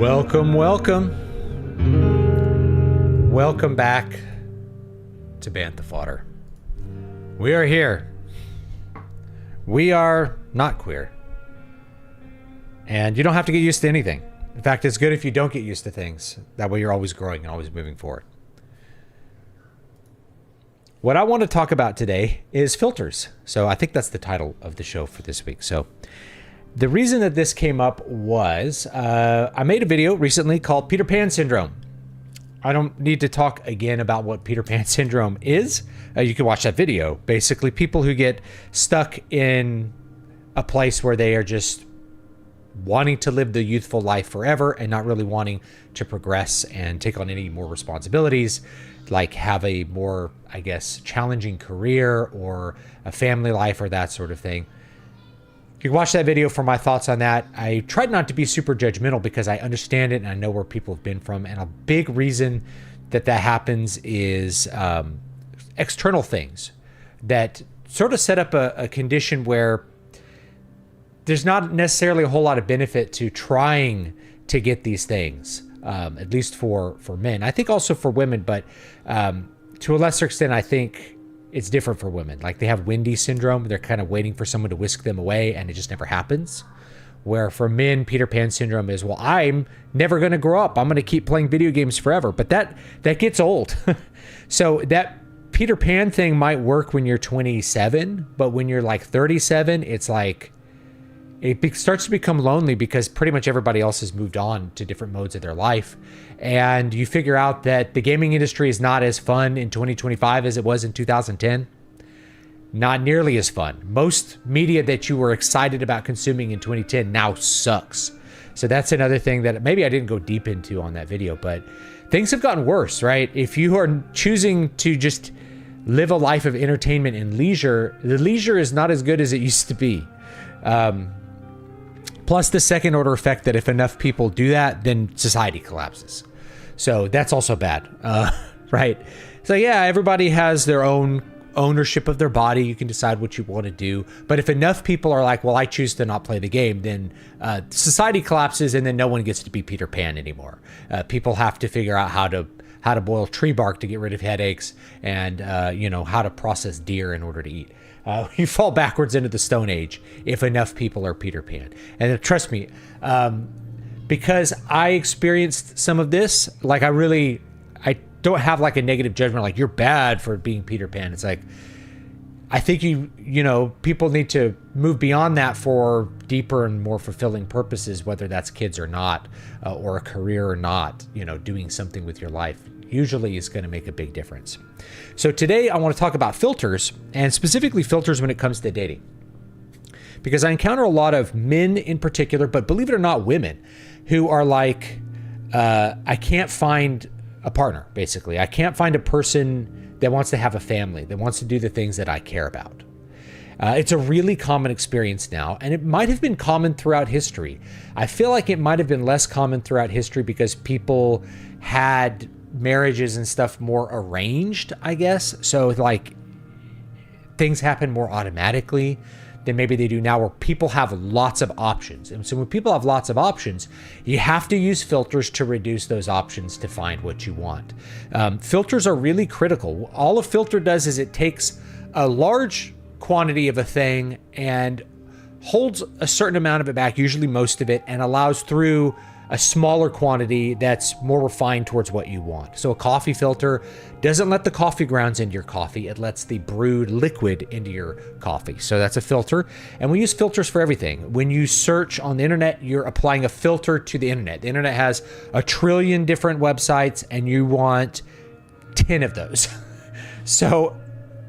Welcome, welcome. Welcome back to Bantha Fodder. We are here. We are not queer. And you don't have to get used to anything. In fact, it's good if you don't get used to things. That way you're always growing and always moving forward. What I want to talk about today is filters. So I think that's the title of the show for this week. So the reason that this came up was I made a video recently called Peter Pan Syndrome. I don't need to talk again about what Peter Pan Syndrome is. You can watch that video. Basically, people who get stuck in a place where they are just wanting to live the youthful life forever and not really wanting to progress and take on any more responsibilities, like have a more, I guess, challenging career or a family life or that sort of thing. You can watch that video for my thoughts on that. I tried not to be super judgmental because I understand it and I know where people have been from. And a big reason that that happens is external things that sort of set up a condition where there's not necessarily a whole lot of benefit to trying to get these things, at least for men. I think also for women, but to a lesser extent, I think it's different for women. Like they have Wendy syndrome. They're kind of waiting for someone to whisk them away and it just never happens. Where for men, Peter Pan syndrome is, well, I'm never going to grow up. I'm going to keep playing video games forever. But that gets old. So that Peter Pan thing might work when you're 27, but when you're like 37, it's like, it starts to become lonely because pretty much everybody else has moved on to different modes of their life. And you figure out that the gaming industry is not as fun in 2025 as it was in 2010. Not nearly as fun. Most media that you were excited about consuming in 2010 now sucks. So that's another thing that maybe I didn't go deep into on that video, but things have gotten worse, right? If you are choosing to just live a life of entertainment and leisure, the leisure is not as good as it used to be. Plus the second order effect that if enough people do that, then society collapses. So that's also bad, right? So yeah, everybody has their own ownership of their body. You can decide what you want to do. But if enough people are like, well, I choose to not play the game, then society collapses and then no one gets to be Peter Pan anymore. People have to figure out how to boil tree bark to get rid of headaches and, how to process deer in order to eat. You fall backwards into the Stone Age if enough people are Peter Pan. And trust me, because I experienced some of this, like I don't have like a negative judgment, like you're bad for being Peter Pan. It's like, I think people need to move beyond that for deeper and more fulfilling purposes, whether that's kids or not, or a career or not, doing something with your life usually is going to make a big difference. So today I want to talk about filters, and specifically filters when it comes to dating. Because I encounter a lot of men in particular, but believe it or not, women who are like, I can't find a partner, basically. I can't find a person that wants to have a family, that wants to do the things that I care about. It's a really common experience now, and it might have been common throughout history. I feel like it might have been less common throughout history because people had marriages and stuff more arranged, I guess. So like things happen more automatically than maybe they do now, where people have lots of options. And so when people have lots of options, you have to use filters to reduce those options to find what you want. Filters are really critical. All a filter does is it takes a large quantity of a thing and holds a certain amount of it back, usually most of it, and allows through a smaller quantity that's more refined towards what you want. So a coffee filter doesn't let the coffee grounds into your coffee. It lets the brewed liquid into your coffee. So that's a filter. And we use filters for everything. When you search on the internet, you're applying a filter to the internet. The internet has a trillion different websites and you want 10 of those. So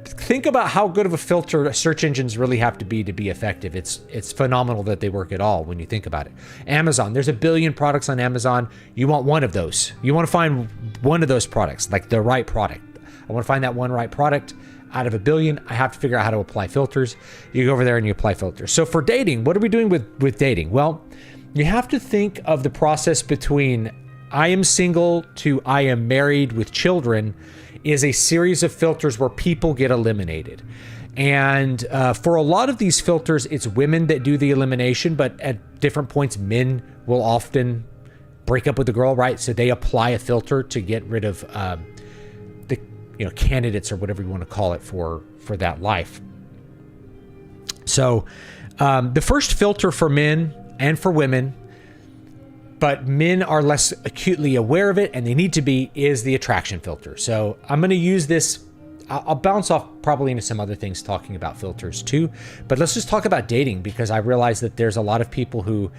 think about how good of a filter search engines really have to be effective. It's phenomenal that they work at all when you think about it. Amazon, there's a billion products on Amazon. You want one of those. You want to find one of those products, like the right product. I want to find that one right product. Out of a billion, I have to figure out how to apply filters. You go over there and you apply filters. So for dating, what are we doing with dating? Well, you have to think of the process between I am single to I am married with children is a series of filters where people get eliminated. And for a lot of these filters, it's women that do the elimination, but at different points, men will often break up with the girl, right? So they apply a filter to get rid of the candidates or whatever you want to call it for that life. So the first filter for men and for women, but men are less acutely aware of it, and they need to be, is the attraction filter. So I'm going to use this. I'll bounce off probably into some other things talking about filters too, but let's just talk about dating, because I realize that there's a lot of people who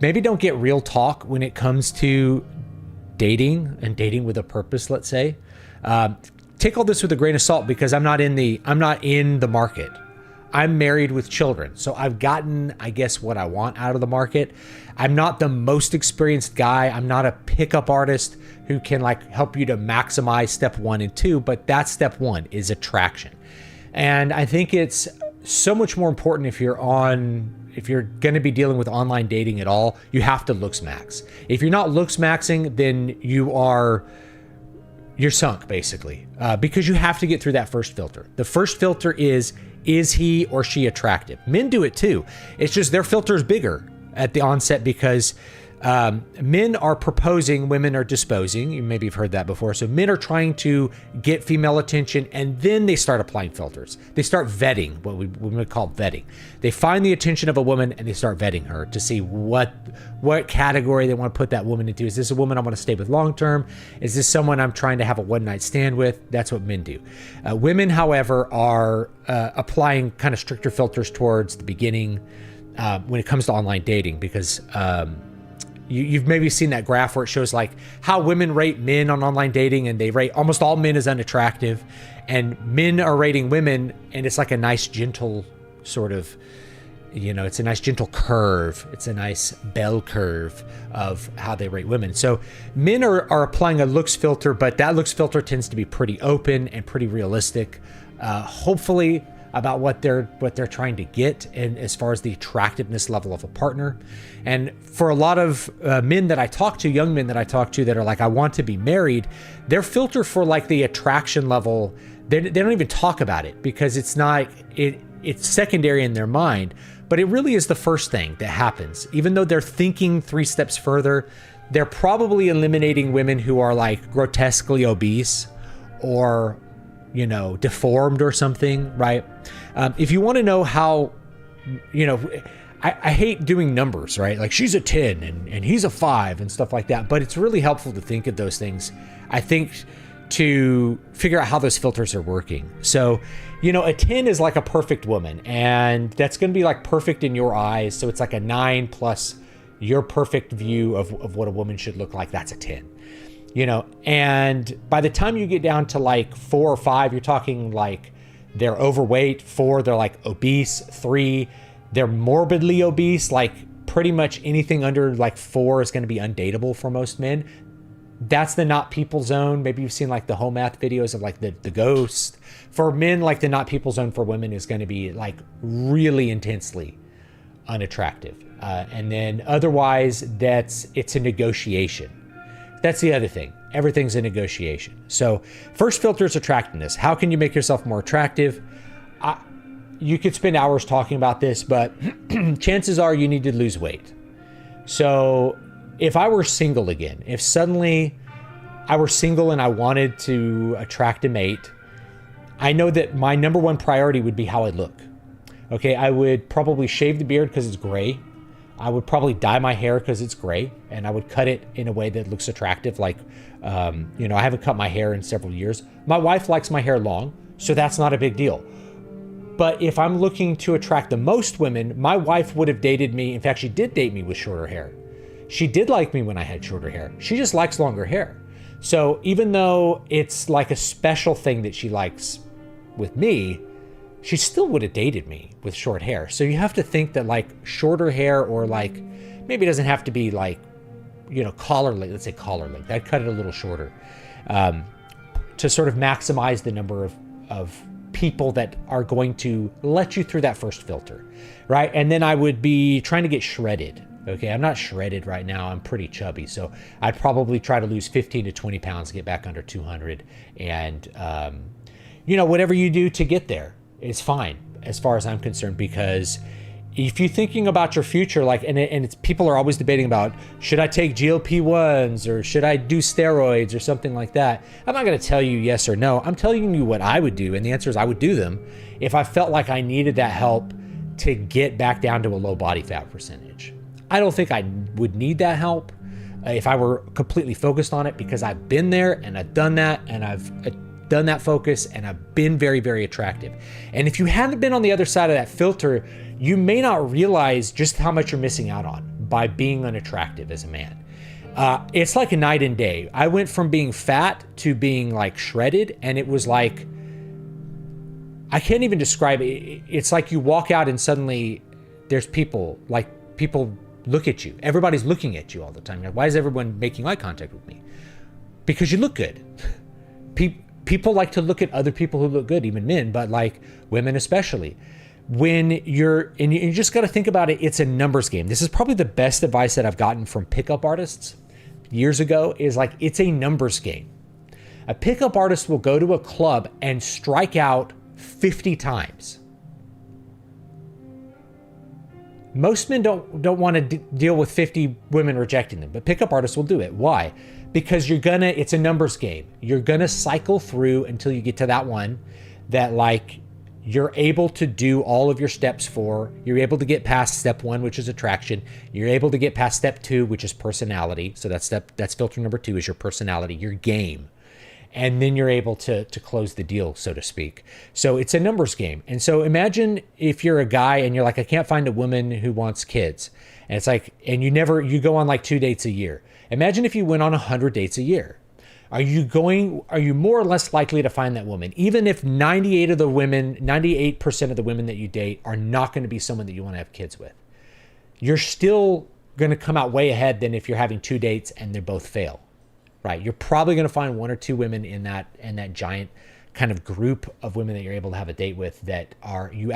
maybe don't get real talk when it comes to dating and dating with a purpose, let's say. Take all this with a grain of salt, because I'm not in the market. I'm married with children. So I've gotten, I guess, what I want out of the market. I'm not the most experienced guy. I'm not a pickup artist who can help you to maximize step 1 and 2, but that's step 1 is attraction. And I think it's so much more important if you're going to be dealing with online dating at all, you have to looks max. If you're not looks maxing, then you're sunk basically, because you have to get through that first filter. The first filter is he or she attractive? Men do it too. It's just their filter is bigger at the onset, because men are proposing, women are disposing. You maybe have heard that before. So men are trying to get female attention, and then they start applying filters. They start vetting, what we would call vetting. They find the attention of a woman and they start vetting her to see what category they want to put that woman into. Is this a woman I want to stay with long term? Is this someone I'm trying to have a one night stand with? That's what men do. Women, however, are applying kind of stricter filters towards the beginning when it comes to online dating, because you've maybe seen that graph where it shows how women rate men on online dating, and they rate almost all men as unattractive, and men are rating women, and it's like a nice gentle sort of, it's a nice gentle curve. It's a nice bell curve of how they rate women. So men are applying a looks filter, but that looks filter tends to be pretty open and pretty realistic, hopefully about what they're trying to get, and as far as the attractiveness level of a partner. And for a lot of men that I talk to, young men that I talk to that are I want to be married, their filter for the attraction level, they don't even talk about it, because it's secondary in their mind, but it really is the first thing that happens. Even though they're thinking 3 steps further, they're probably eliminating women who are grotesquely obese or deformed or something, right? If you want to know how, I hate doing numbers, right? She's a 10 and he's a 5 and stuff like that, but it's really helpful to think of those things, I think, to figure out how those filters are working. So, a 10 is a perfect woman, and that's going to be perfect in your eyes. So it's a 9 plus your perfect view of what a woman should look like. That's a 10. And by the time you get down to 4 or 5, you're talking they're overweight. 4, they're obese. 3, they're morbidly obese. Pretty much anything under 4 is going to be undateable for most men. That's the not people zone. Maybe you've seen the home math videos of the ghost. For men, the not people zone for women is going to be really intensely unattractive. And then otherwise, it's a negotiation. That's the other thing. Everything's a negotiation. So first filter is attractiveness. How can you make yourself more attractive? You could spend hours talking about this, but chances are you need to lose weight. So if I were single again, if suddenly I were single and I wanted to attract a mate, I know that my number one priority would be how I look. Okay, I would probably shave the beard because it's gray. I would probably dye my hair because it's gray, and I would cut it in a way that looks attractive. I haven't cut my hair in several years. My wife likes my hair long, so that's not a big deal. But if I'm looking to attract the most women, my wife would have dated me. In fact, she did date me with shorter hair. She did like me when I had shorter hair. She just likes longer hair. So even though it's a special thing that she likes with me, she still would have dated me with short hair. So you have to think that shorter hair, or maybe it doesn't have to be collar length. Let's say collar length. I'd cut it a little shorter to sort of maximize the number of people that are going to let you through that first filter, right? And then I would be trying to get shredded. Okay, I'm not shredded right now. I'm pretty chubby. So I'd probably try to lose 15 to 20 pounds, get back under 200. And, whatever you do to get there is fine as far as I'm concerned, because if you're thinking about your future, like, and it's people are always debating about, should I take GLP-1s or should I do steroids or something like that? I'm not going to tell you yes or no. I'm telling you what I would do. And the answer is I would do them if I felt like I needed that help to get back down to a low body fat percentage. I don't think I would need that help if I were completely focused on it, because I've been there and I've done that, and I've done that focus, and I've been very, very attractive. And if you haven't been on the other side of that filter, you may not realize just how much you're missing out on by being unattractive as a man. It's like a night and day. I went from being fat to being like shredded, and it was like, I can't even describe it. It's like you walk out and suddenly there's people look at you. Everybody's looking at you all the time. You're like, why is everyone making eye contact with me? Because you look good. People like to look at other people who look good, even men, but like women especially. And you just got to think about it. It's a numbers game. This is probably the best advice that I've gotten from pickup artists years ago, is like, it's a numbers game. A pickup artist will go to a club and strike out 50 times. Most men don't want to deal with 50 women rejecting them, but pickup artists will do it. Why? Because it's a numbers game. You're gonna cycle through until you get to that one that like you're able to do all of your steps for. You're able to get past step 1, which is attraction. You're able to get past step 2, which is personality. So that's filter number 2 is your personality, your game. And then you're able to close the deal, so to speak. So it's a numbers game. And so imagine if you're a guy and you're like, I can't find a woman who wants kids. And it's like, and you go on like 2 dates a year. Imagine if you went on 100 dates a year. Are you more or less likely to find that woman? Even if 98% of the women that you date are not going to be someone that you want to have kids with, you're still going to come out way ahead than if you're having 2 dates and they both fail. Right, you're probably going to find 1 or 2 women in that giant kind of group of women that you're able to have a date with that are you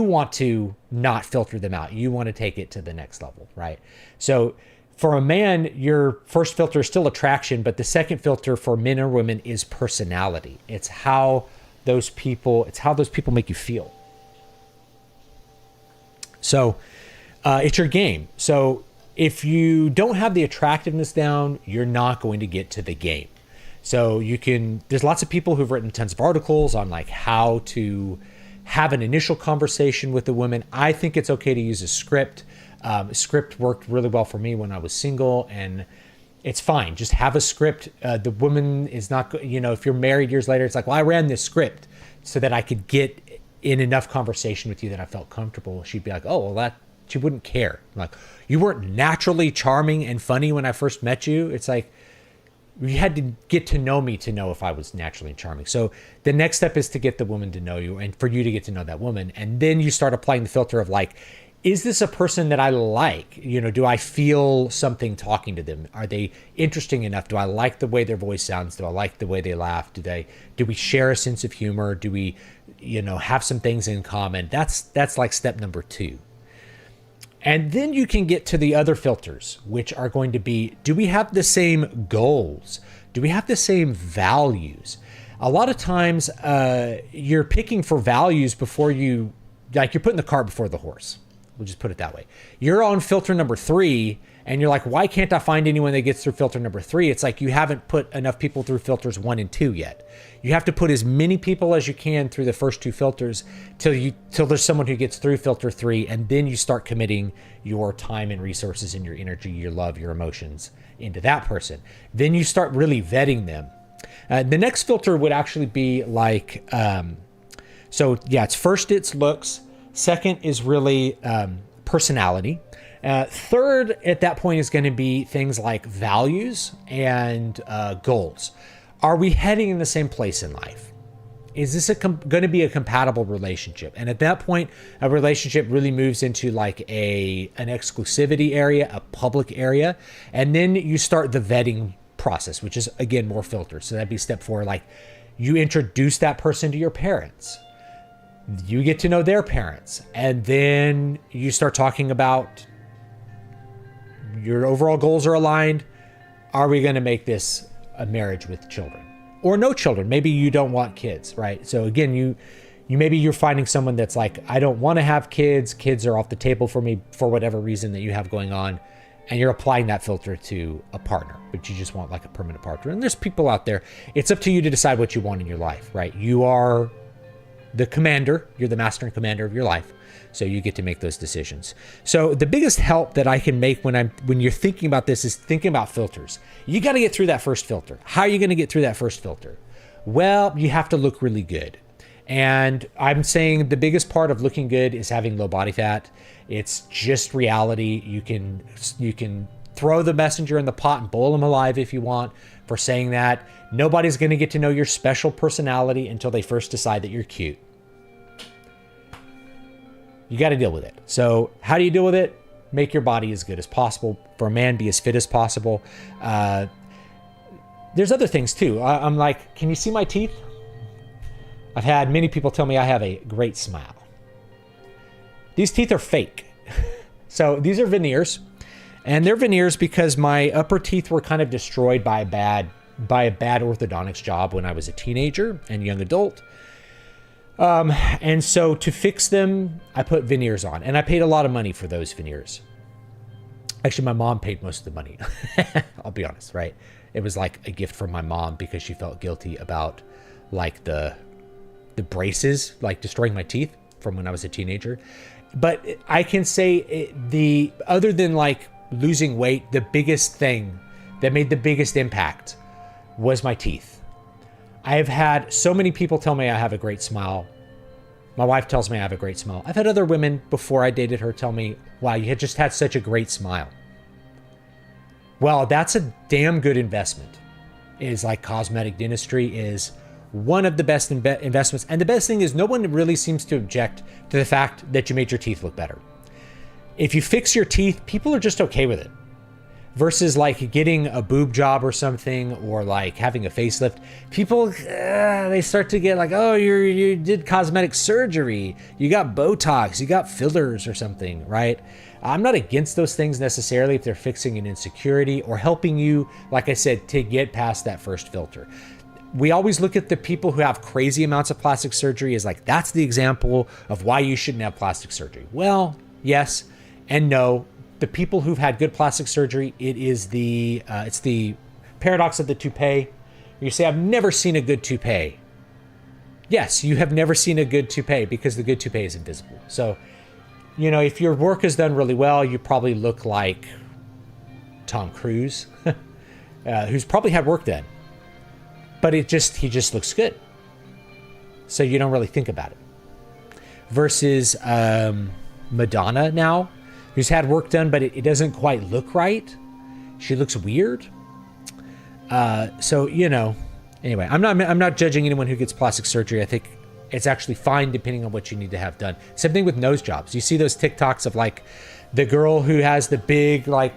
want to not filter them out. You want to take it to the next level, right? So for a man, your first filter is still attraction, but the second filter for men or women is personality. It's how those people make you feel. So it's your game. So if you don't have the attractiveness down, you're not going to get to the game. So there's lots of people who've written tons of articles on like how to have an initial conversation with a woman. I think it's okay to use a script. Script worked really well for me when I was single, and it's fine. Just have a script. The woman is not, if you're married years later, it's like, well, I ran this script so that I could get in enough conversation with you that I felt comfortable. She'd be like, oh, well, she wouldn't care. Like, you weren't naturally charming and funny when I first met you. It's like, you had to get to know me to know if I was naturally charming. So the next step is to get the woman to know you and for you to get to know that woman. And then you start applying the filter of like, is this a person that I like? Do I feel something talking to them? Are they interesting enough? Do I like the way their voice sounds? Do I like the way they laugh? Do we share a sense of humor? Do we, have some things in common? That's like step number 2. And then you can get to the other filters, which are going to be, do we have the same goals? Do we have the same values? A lot of times you're picking for values before you're putting the cart before the horse. We'll just put it that way. You're on filter number 3 and you're like, why can't I find anyone that gets through filter number 3? It's like you haven't put enough people through filters 1 and 2 yet. You have to put as many people as you can through the first 2 filters till there's someone who gets through filter 3, and then you start committing your time and resources and your energy, your love, your emotions into that person. Then you start really vetting them. The next filter would actually be like, it's looks. Second is really personality. Third at that point is going to be things like values and goals. Are we heading in the same place in life? Is this going to be a compatible relationship? And at that point, a relationship really moves into like an exclusivity area, a public area. And then you start the vetting process, which is, again, more filters. So that'd be step 4. Like, you introduce that person to your parents. You get to know their parents. And then you start talking about your overall goals are aligned. Are we going to make this a marriage with children or no children? Maybe you don't want kids, right? So again, maybe you're finding someone that's like, I don't want to have kids. Kids are off the table for me for whatever reason that you have going on. And you're applying that filter to a partner, but you just want like a permanent partner. And there's people out there. It's up to you to decide what you want in your life, right? You are the commander. You're the master and commander of your life. So you get to make those decisions. So the biggest help that I can make when you're thinking about this is thinking about filters. You got to get through that first filter. How are you going to get through that first filter? Well, you have to look really good. And I'm saying the biggest part of looking good is having low body fat. It's just reality. You can throw the messenger in the pot and boil them alive if you want for saying that. Nobody's going to get to know your special personality until they first decide that you're cute. You got to deal with it. So how do you deal with it? Make your body as good as possible. For a man, be as fit as possible. There's other things too. I'm like, can you see my teeth? I've had many people tell me I have a great smile. These teeth are fake. So these are veneers. And they're veneers because my upper teeth were kind of destroyed by a bad orthodontics job when I was a teenager and young adult. And so to fix them, I put veneers on. And I paid a lot of money for those veneers. Actually, my mom paid most of the money. I'll be honest, right? It was like a gift from my mom because she felt guilty about like the braces, like destroying my teeth from when I was a teenager. But I can say other than like losing weight, the biggest thing that made the biggest impact was my teeth. I have had so many people tell me I have a great smile. My wife tells me I have a great smile. I've had other women before I dated her tell me, wow, you had just had such a great smile. Well, that's a damn good investment. Is like cosmetic dentistry is one of the best investments. And the best thing is no one really seems to object to the fact that you made your teeth look better. If you fix your teeth, people are just okay with it. Versus like getting a boob job or something, or like having a facelift. People, they start to get like, oh, you did cosmetic surgery. You got Botox, you got fillers or something, right? I'm not against those things necessarily if they're fixing an insecurity or helping you, like I said, to get past that first filter. We always look at the people who have crazy amounts of plastic surgery as like, that's the example of why you shouldn't have plastic surgery. Well, yes and no. The people who've had good plastic surgery, it's the paradox of the toupee. You say, I've never seen a good toupee. Yes, you have never seen a good toupee because the good toupee is invisible. So, if your work is done really well, you probably look like Tom Cruise, who's probably had work done. But he just looks good. So you don't really think about it. Versus Madonna now, who's had work done, but it doesn't quite look right. She looks weird. So, anyway, I'm not judging anyone who gets plastic surgery. I think it's actually fine depending on what you need to have done. Same thing with nose jobs. You see those TikToks of like the girl who has the big, like,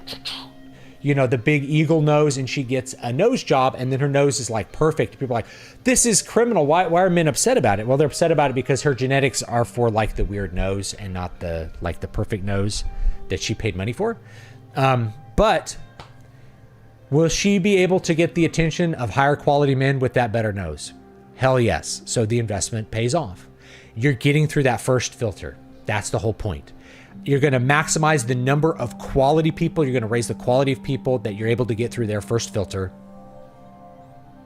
the big eagle nose, and she gets a nose job and then her nose is like perfect. People are like, this is criminal. Why are men upset about it? Well, they're upset about it because her genetics are for like the weird nose and not the perfect nose that she paid money for. But will she be able to get the attention of higher quality men with that better nose? Hell yes. So the investment pays off. You're getting through that first filter. That's the whole point. You're going to maximize the number of quality people. You're going to raise the quality of people that you're able to get through their first filter.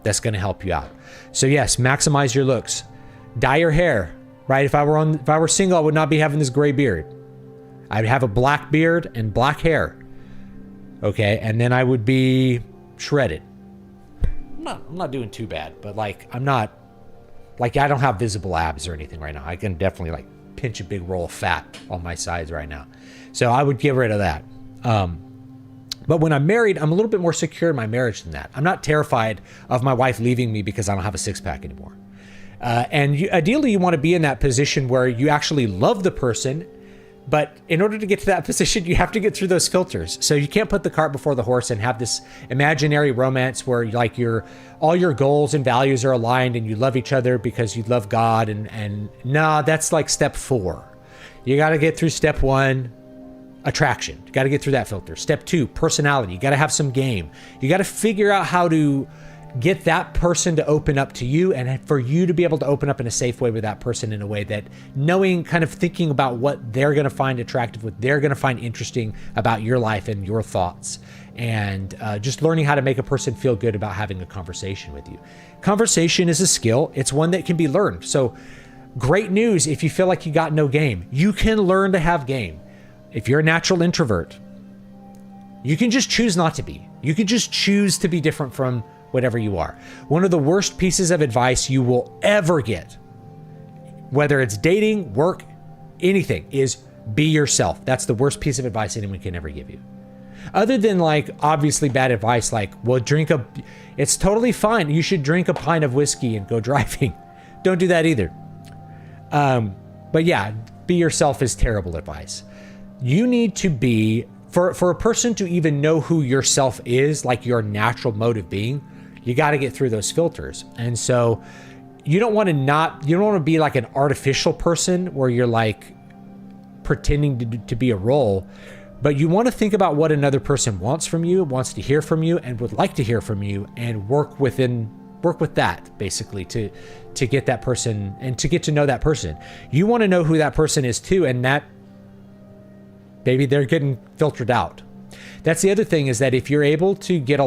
That's going to help you out. So yes, maximize your looks. Dye your hair, right? If I were single, I would not be having this gray beard. I'd have a black beard and black hair. Okay, and then I would be shredded. I'm not doing too bad, but like I don't have visible abs or anything right now. I can definitely like pinch a big roll of fat on my sides right now. So I would get rid of that. But when I'm married, I'm a little bit more secure in my marriage than that. I'm not terrified of my wife leaving me because I don't have a six-pack anymore. Ideally, you want to be in that position where you actually love the person, but in order to get to that position, you have to get through those filters. So you can't put the cart before the horse and have this imaginary romance where like all your goals and values are aligned and you love each other because you love God. And that's like step 4. You got to get through step 1, attraction. You got to get through that filter. Step 2, personality. You got to have some game. You got to figure out how to get that person to open up to you, and for you to be able to open up in a safe way with that person, in a way that knowing, kind of thinking about what they're going to find attractive, what they're going to find interesting about your life and your thoughts, and just learning how to make a person feel good about having a conversation with you. Conversation is a skill. It's one that can be learned. So great news if you feel like you got no game. You can learn to have game. If you're a natural introvert, you can just choose not to be. You can just choose to be different from whatever you are. One of the worst pieces of advice you will ever get, whether it's dating, work, anything, is be yourself. That's the worst piece of advice anyone can ever give you. Other than like obviously bad advice, like, well, it's totally fine. You should drink a pint of whiskey and go driving. Don't do that either. But yeah, be yourself is terrible advice. You need to be, for a person to even know who yourself is, like your natural mode of being, you got to get through those filters. And so you don't want to be like an artificial person where you're like pretending to be a role, but you want to think about what another person wants from you, wants to hear from you, and would like to hear from you, and work with that basically to get that person and to get to know that person. You want to know who that person is too, and that maybe they're getting filtered out. That's the other thing, is that if you're able to get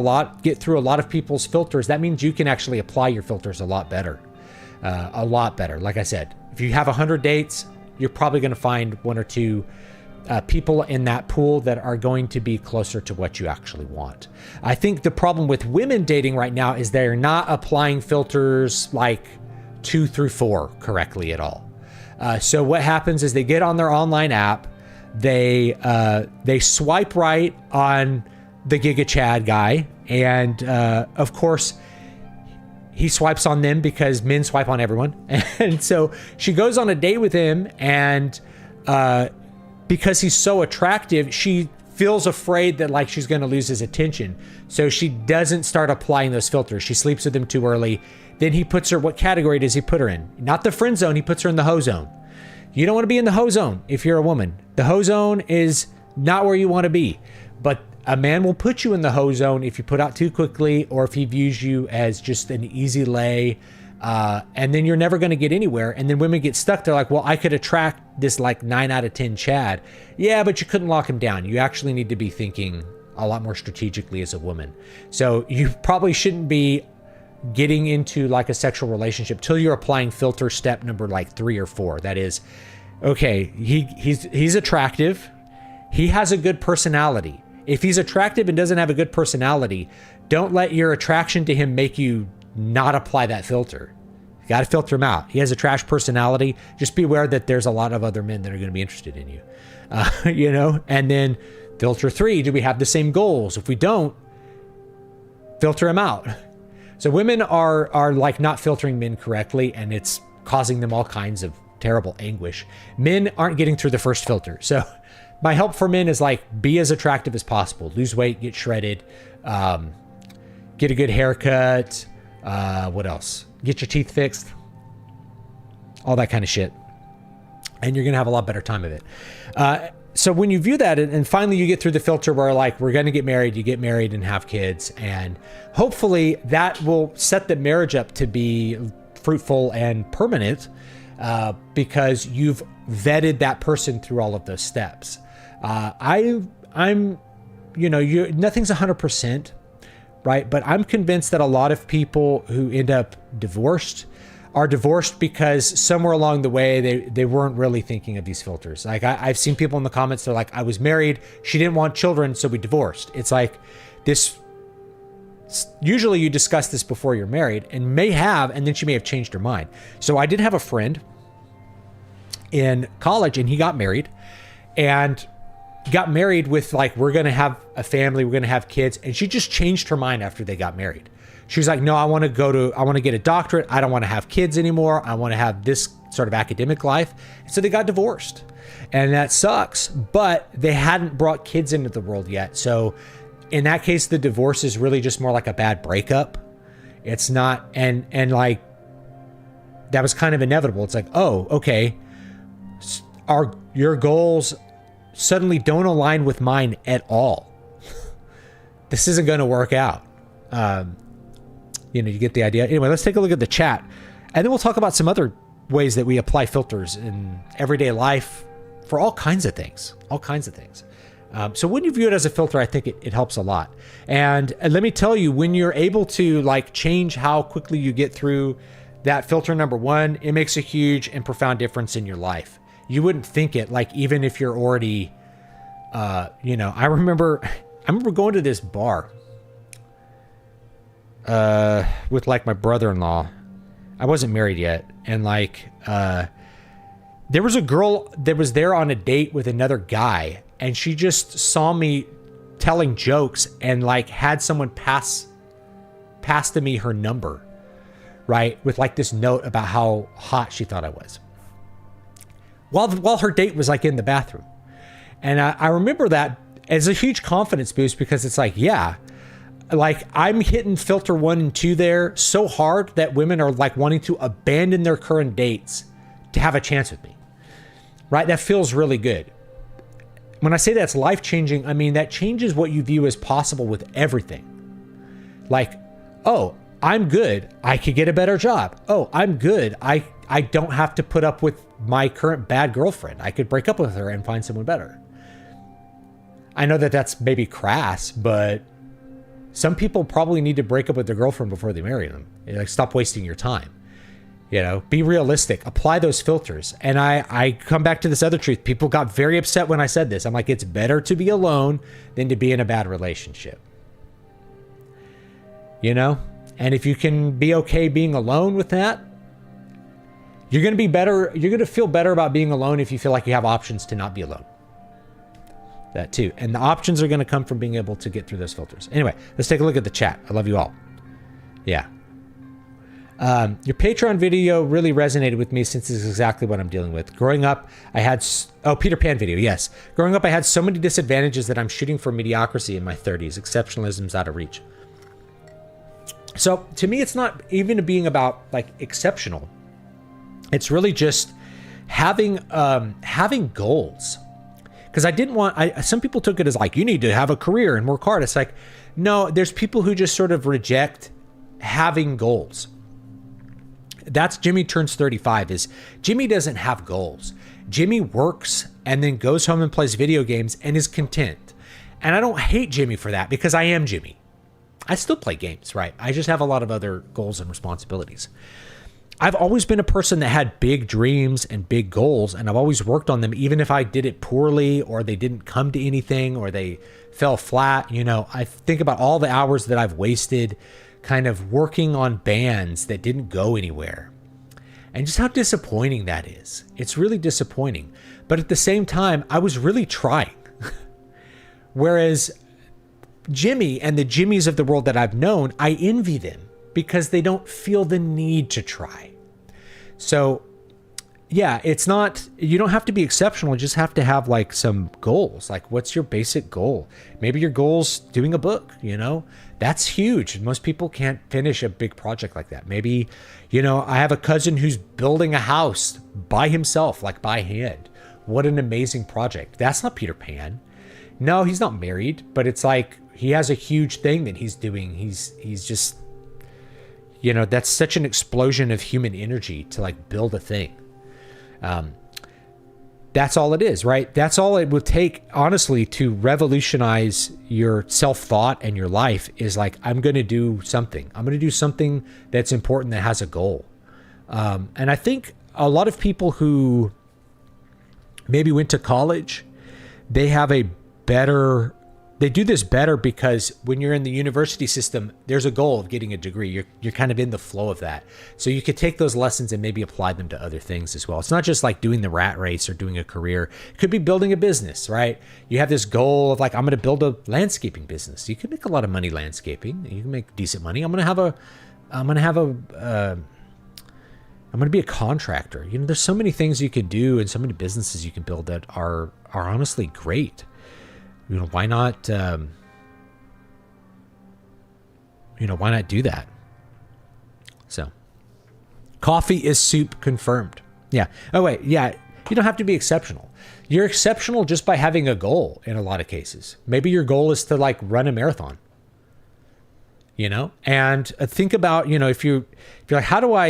through a lot of people's filters, that means you can actually apply your filters a lot better. Like I said, if you have 100 dates, you're probably going to find one or two people in that pool that are going to be closer to what you actually want. I think the problem with women dating right now is they're not applying filters like 2 through 4 correctly at all. So what happens is they get on their online app, they swipe right on the Giga Chad guy, and of course he swipes on them because men swipe on everyone. And so she goes on a date with him, and because he's so attractive, she feels afraid that like she's going to lose his attention. So she doesn't start applying those filters. She sleeps with him too early. Then he puts her, what category does he put her in? Not the friend zone. He puts her in the hoe zone. You don't want to be in the hoe zone if you're a woman. The hoe zone is not where you want to be. But a man will put you in the hoe zone if you put out too quickly, or if he views you as just an easy lay. And then you're never going to get anywhere. And then women get stuck. They're like, well, I could attract this like 9 out of 10 Chad. Yeah, but you couldn't lock him down. You actually need to be thinking a lot more strategically as a woman. So you probably shouldn't be getting into like a sexual relationship till you're applying filter step number like 3 or 4. That is, okay, he's attractive. He has a good personality. If he's attractive and doesn't have a good personality, don't let your attraction to him make you not apply that filter. You got to filter him out. He has a trash personality. Just be aware that there's a lot of other men that are going to be interested in you, and then filter 3, do we have the same goals? If we don't, filter him out. So women are like not filtering men correctly, and it's causing them all kinds of terrible anguish. Men aren't getting through the first filter. So my help for men is like, be as attractive as possible, lose weight, get shredded, get a good haircut. What else? Get your teeth fixed, all that kind of shit. And you're going to have a lot better time of it. So when you view that, and finally you get through the filter where like, we're going to get married, you get married and have kids. And hopefully that will set the marriage up to be fruitful and permanent, because you've vetted that person through all of those steps. Nothing's 100%. Right. But I'm convinced that a lot of people who end up divorced are divorced because somewhere along the way, they weren't really thinking of these filters. Like I've seen people in the comments, they're like, I was married, she didn't want children, so we divorced. It's like this. Usually you discuss this before you're married, and then she may have changed her mind. So I did have a friend in college, and he got married, and got married with like, we're going to have a family, we're going to have kids. And she just changed her mind after they got married. She was like, no, I want to get a doctorate. I don't want to have kids anymore. I want to have this sort of academic life. And so they got divorced, and that sucks, but they hadn't brought kids into the world yet. So in that case, the divorce is really just more like a bad breakup. It's not, and like, that was kind of inevitable. It's like, oh, okay. Your goals suddenly don't align with mine at all. This isn't going to work out. You get the idea. Anyway, let's take a look at the chat, and then we'll talk about some other ways that we apply filters in everyday life for all kinds of things. So when you view it as a filter, I think it helps a lot. And let me tell you, when you're able to like change how quickly you get through that filter number one, it makes a huge and profound difference in your life. You wouldn't think it, like, even if you're already, I remember going to this bar with like my brother-in-law. I wasn't married yet. And like, there was a girl that was there on a date with another guy, and she just saw me telling jokes and like had someone pass to me her number, right? With like this note about how hot she thought I was. While her date was like in the bathroom. And I remember that as a huge confidence boost, because it's like, yeah, like I'm hitting filter 1 and 2 there so hard that women are like wanting to abandon their current dates to have a chance with me, right? That feels really good. When I say that's life-changing, I mean that changes what you view as possible with everything. Like, oh, I'm good. I could get a better job. Oh, I'm good. I don't have to put up with my current bad girlfriend. I could break up with her and find someone better. I know that that's maybe crass, but some people probably need to break up with their girlfriend before they marry them. Like, stop wasting your time. Be realistic, apply those filters. And I come back to this other truth. People got very upset when I said this. I'm like, it's better to be alone than to be in a bad relationship. And if you can be okay being alone with that, you're going to be better. You're going to feel better about being alone if you feel like you have options to not be alone. That too. And the options are going to come from being able to get through those filters. Anyway, let's take a look at the chat. I love you all. Yeah. Your Patreon video really resonated with me since it's exactly what I'm dealing with. Growing up, I had... Peter Pan video, yes. Growing up, I had so many disadvantages that I'm shooting for mediocrity in my 30s. Exceptionalism's out of reach. So, to me, it's not even being about, like, exceptional. It's really just having goals. Because I didn't want... some people took it as, like, you need to have a career and work hard. It's like, no, there's people who just sort of reject having goals. That's Jimmy turns 35 is Jimmy doesn't have goals. Jimmy works and then goes home and plays video games and is content. And I don't hate Jimmy for that, because I am Jimmy. I still play games, right? I just have a lot of other goals and responsibilities. I've always been a person that had big dreams and big goals, and I've always worked on them, even if I did it poorly or they didn't come to anything or they fell flat. I think about all the hours that I've wasted kind of working on bands that didn't go anywhere. And just how disappointing that is. It's really disappointing. But at the same time, I was really trying. Whereas Jimmy and the Jimmys of the world that I've known, I envy them because they don't feel the need to try. So yeah, it's not, you don't have to be exceptional. You just have to have like some goals. Like, what's your basic goal? Maybe your goal's doing a book, that's huge. Most people can't finish a big project like that. Maybe, I have a cousin who's building a house by himself, like by hand. What an amazing project. That's not Peter Pan. No, he's not married, but it's like, he has a huge thing that he's doing. He's just, that's such an explosion of human energy to like build a thing. That's all it is, right? That's all it would take, honestly, to revolutionize your self-thought and your life is like, I'm going to do something. I'm going to do something that's important, that has a goal. And I think a lot of people who maybe went to college, they do this better because when you're in the university system, there's a goal of getting a degree. You're kind of in the flow of that. So you could take those lessons and maybe apply them to other things as well. It's not just like doing the rat race or doing a career. It could be building a business, right? You have this goal of like, I'm going to build a landscaping business. You can make a lot of money landscaping. You can make decent money. I'm going to be a contractor. There's so many things you could do and so many businesses you can build that are honestly great. Why not, why not do that? So, coffee is soup confirmed. Yeah. Oh, wait. Yeah. You don't have to be exceptional. You're exceptional just by having a goal in a lot of cases. Maybe your goal is to like run a marathon. you know? And think about, you know, if you're like, how do I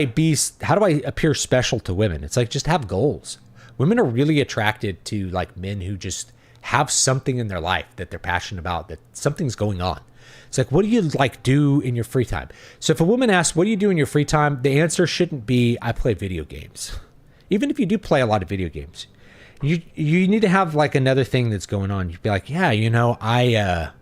appear special to women? It's like, just have goals. Women are really attracted to like men who just have something in their life that they're passionate about, that something's going on. It's like, what do you like do in your free time? So if a woman asks, what do you do in your free time? The answer shouldn't be, I play video games. Even if you do play a lot of video games, you need to have like another thing that's going on. You'd be like, yeah, you know, I'm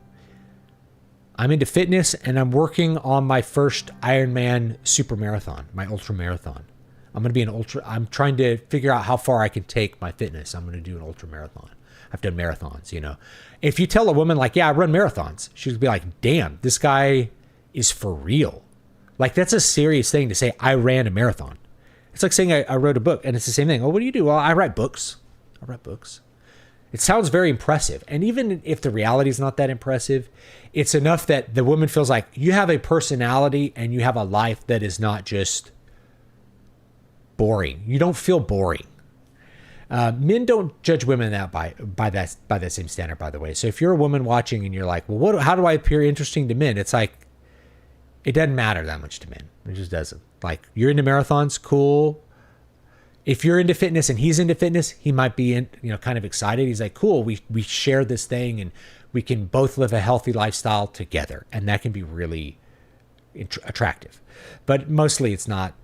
into fitness and I'm working on my first Ironman super marathon, my ultra marathon. I'm trying to figure out how far I can take my fitness. I'm going to do an ultra marathon. I've done marathons, you know. If you tell a woman like, yeah, I run marathons, she'd be like, damn, this guy is for real. Like, that's a serious thing to say, I ran a marathon. It's like saying I wrote a book, and it's the same thing. Oh, what do you do? Well, I write books. It sounds very impressive. And even if the reality is not that impressive, it's enough that the woman feels like you have a personality and you have a life that is not just boring. You don't feel boring. Men don't judge women that by that same standard, by the way. So if you're a woman watching and you're like, well, how do I appear interesting to men? It's like, it doesn't matter that much to men. It just doesn't. Like, you're into marathons, cool. If you're into fitness and he's into fitness, he might be kind of excited. He's like, cool, we share this thing and we can both live a healthy lifestyle together. And that can be really attractive. But mostly it's not,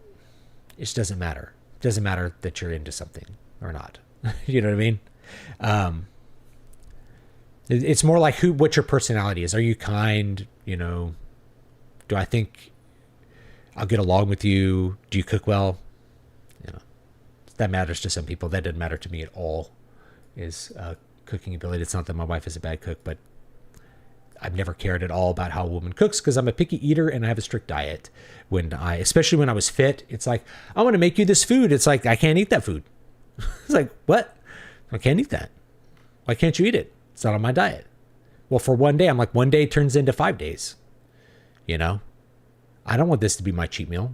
it just doesn't matter. It doesn't matter that you're into something or not. You know what I mean? It's more like what your personality is. Are you kind? You know, do I think I'll get along with you? Do you cook well? You know, that matters to some people. That doesn't matter to me at all, is cooking ability. It's not that my wife is a bad cook, but I've never cared at all about how a woman cooks because I'm a picky eater and I have a strict diet. Especially when I was fit, it's like, I want to make you this food. It's like, I can't eat that food. It's like, what? I can't eat that. Why can't you eat it? It's not on my diet. Well, for one day, I'm like, one day turns into 5 days. You know, I don't want this to be my cheat meal.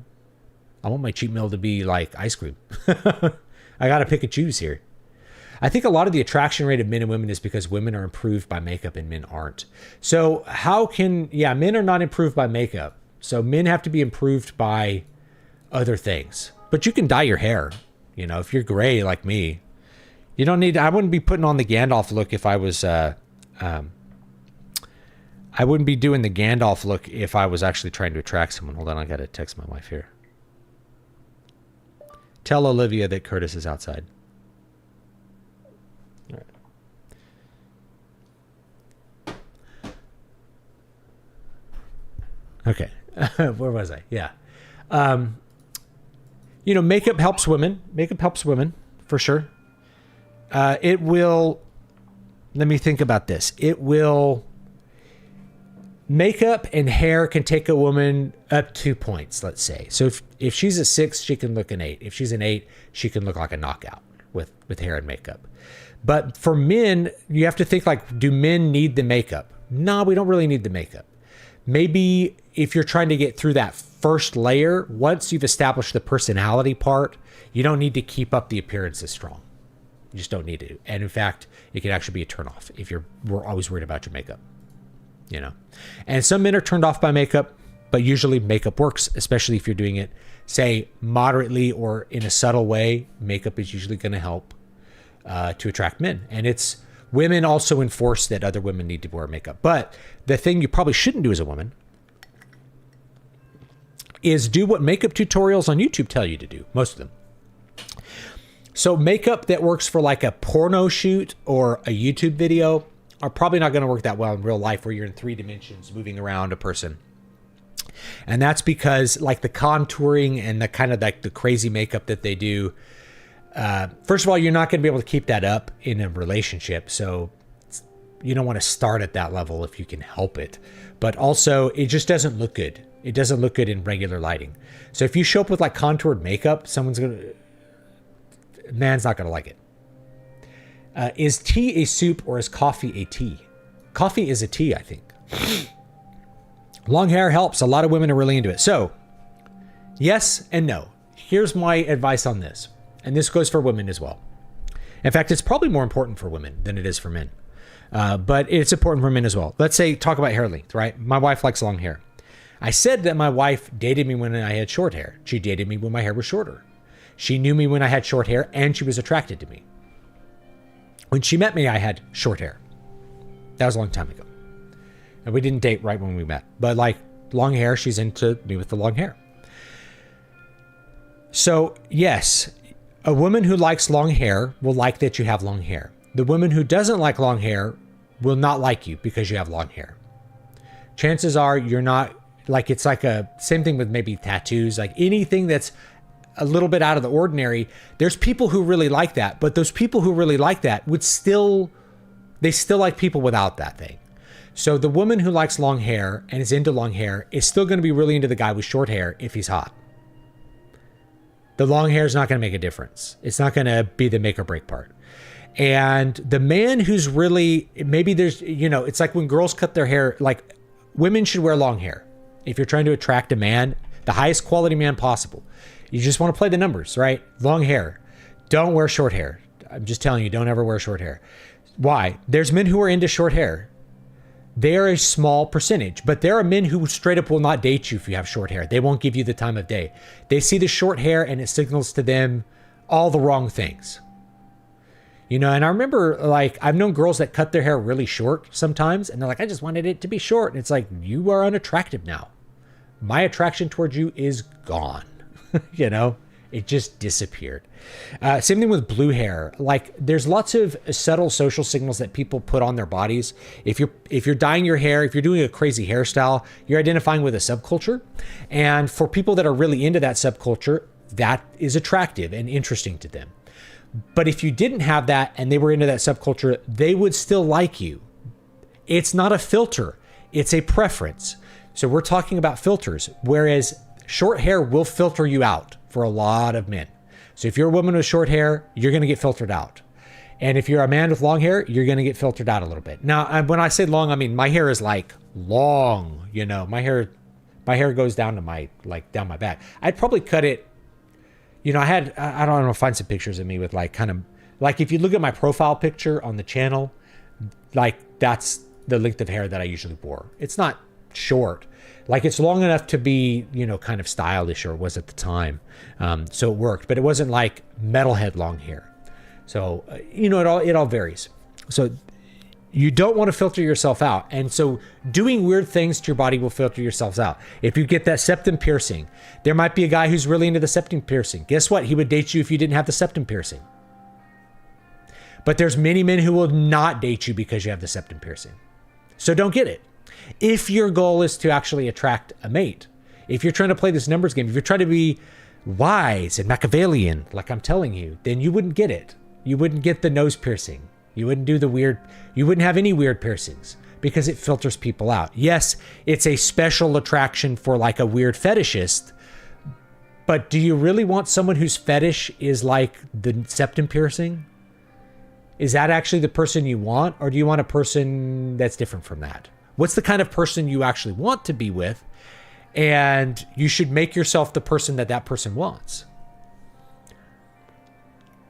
I want my cheat meal to be like ice cream. I got to pick and choose here. I think a lot of the attraction rate of men and women is because women are improved by makeup and men aren't. So men are not improved by makeup. So men have to be improved by other things. But you can dye your hair. You know, if you're gray like me, you don't need, I wouldn't be putting on the Gandalf look if I was, I wouldn't be doing the Gandalf look if I was actually trying to attract someone. Hold on, I got to text my wife here. Tell Olivia that Curtis is outside. All right. Okay. Where was I? Yeah. Makeup helps women. Makeup helps women for sure. It will, let me think about this. Makeup and hair can take a woman up 2 points, let's say. So if she's a 6, she can look an 8. If she's an 8, she can look like a knockout with hair and makeup. But for men, you have to think like, do men need the makeup? No, we don't really need the makeup. Maybe if you're trying to get through that first layer, once you've established the personality part, you don't need to keep up the appearance as strong. You just don't need to. And in fact, it can actually be a turnoff if we're always worried about your makeup. You know, and some men are turned off by makeup, but usually makeup works, especially if you're doing it, say, moderately or in a subtle way. Makeup is usually going to help to attract men. And it's women also enforce that other women need to wear makeup. But the thing you probably shouldn't do as a woman is do what makeup tutorials on YouTube tell you to do, most of them. So makeup that works for like a porno shoot or a YouTube video are probably not going to work that well in real life where you're in 3 dimensions moving around a person. And that's because like the contouring and the kind of like the crazy makeup that they do, first of all, you're not going to be able to keep that up in a relationship. So you don't want to start at that level if you can help it. But also it just doesn't look good. It doesn't look good in regular lighting. So if you show up with like contoured makeup, man's not going to like it. Is tea a soup or is coffee a tea? Coffee is a tea, I think. Long hair helps. A lot of women are really into it. So, yes and no. Here's my advice on this. And this goes for women as well. In fact, it's probably more important for women than it is for men. But it's important for men as well. Let's say, talk about hair length, right? My wife likes long hair. I said that my wife dated me when I had short hair. She dated me when my hair was shorter. She knew me when I had short hair, and she was attracted to me. When she met me, I had short hair. That was a long time ago. And we didn't date right when we met. But like long hair, she's into me with the long hair. So yes, a woman who likes long hair will like that you have long hair. The woman who doesn't like long hair will not like you because you have long hair. Chances are you're not, like, it's like a same thing with maybe tattoos, like anything that's a little bit out of the ordinary. There's people who really like that, but those people who really like that would still, they still like people without that thing. So the woman who likes long hair and is into long hair is still going to be really into the guy with short hair if he's hot. The long hair is not going to make a difference. It's not going to be the make or break part. And the man who's really, maybe there's, you know, it's like when girls cut their hair, like women should wear long hair. If you're trying to attract a man, the highest quality man possible, you just want to play the numbers, right? Long hair. Don't wear short hair. I'm just telling you, don't ever wear short hair. Why? There's men who are into short hair. They are a small percentage, but there are men who straight up will not date you if you have short hair. They won't give you the time of day. They see the short hair and it signals to them all the wrong things. You know, and I remember, like, I've known girls that cut their hair really short sometimes, and they're like, I just wanted it to be short. And it's like, you are unattractive now. My attraction towards you is gone. You know, it just disappeared. Same thing with blue hair. Like, there's lots of subtle social signals that people put on their bodies. If you're dyeing your hair, if you're doing a crazy hairstyle, you're identifying with a subculture. And for people that are really into that subculture, that is attractive and interesting to them. But if you didn't have that and they were into that subculture, they would still like you. It's not a filter. It's a preference. So we're talking about filters, whereas short hair will filter you out for a lot of men. So if you're a woman with short hair, you're going to get filtered out. And if you're a man with long hair, you're going to get filtered out a little bit. Now, when I say long, I mean my hair is like long, you know, my hair goes down to down my back. I'd probably cut it. You know, I don't know, find some pictures of me with like kind of, like if you look at my profile picture on the channel, like that's the length of hair that I usually wore. It's not short. Like it's long enough to be, you know, kind of stylish, or was at the time. So it worked, but it wasn't like metalhead long hair. So, you know, it all varies. So you don't want to filter yourself out. And so doing weird things to your body will filter yourselves out. If you get that septum piercing, there might be a guy who's really into the septum piercing. Guess what? He would date you if you didn't have the septum piercing. But there's many men who will not date you because you have the septum piercing. So don't get it. If your goal is to actually attract a mate, if you're trying to play this numbers game, if you're trying to be wise and Machiavellian, like I'm telling you, then you wouldn't get it. You wouldn't get the nose piercing. You wouldn't do you wouldn't have any weird piercings because it filters people out. Yes, it's a special attraction for like a weird fetishist, but do you really want someone whose fetish is like the septum piercing? Is that actually the person you want? Or do you want a person that's different from that? What's the kind of person you actually want to be with? And you should make yourself the person that person wants.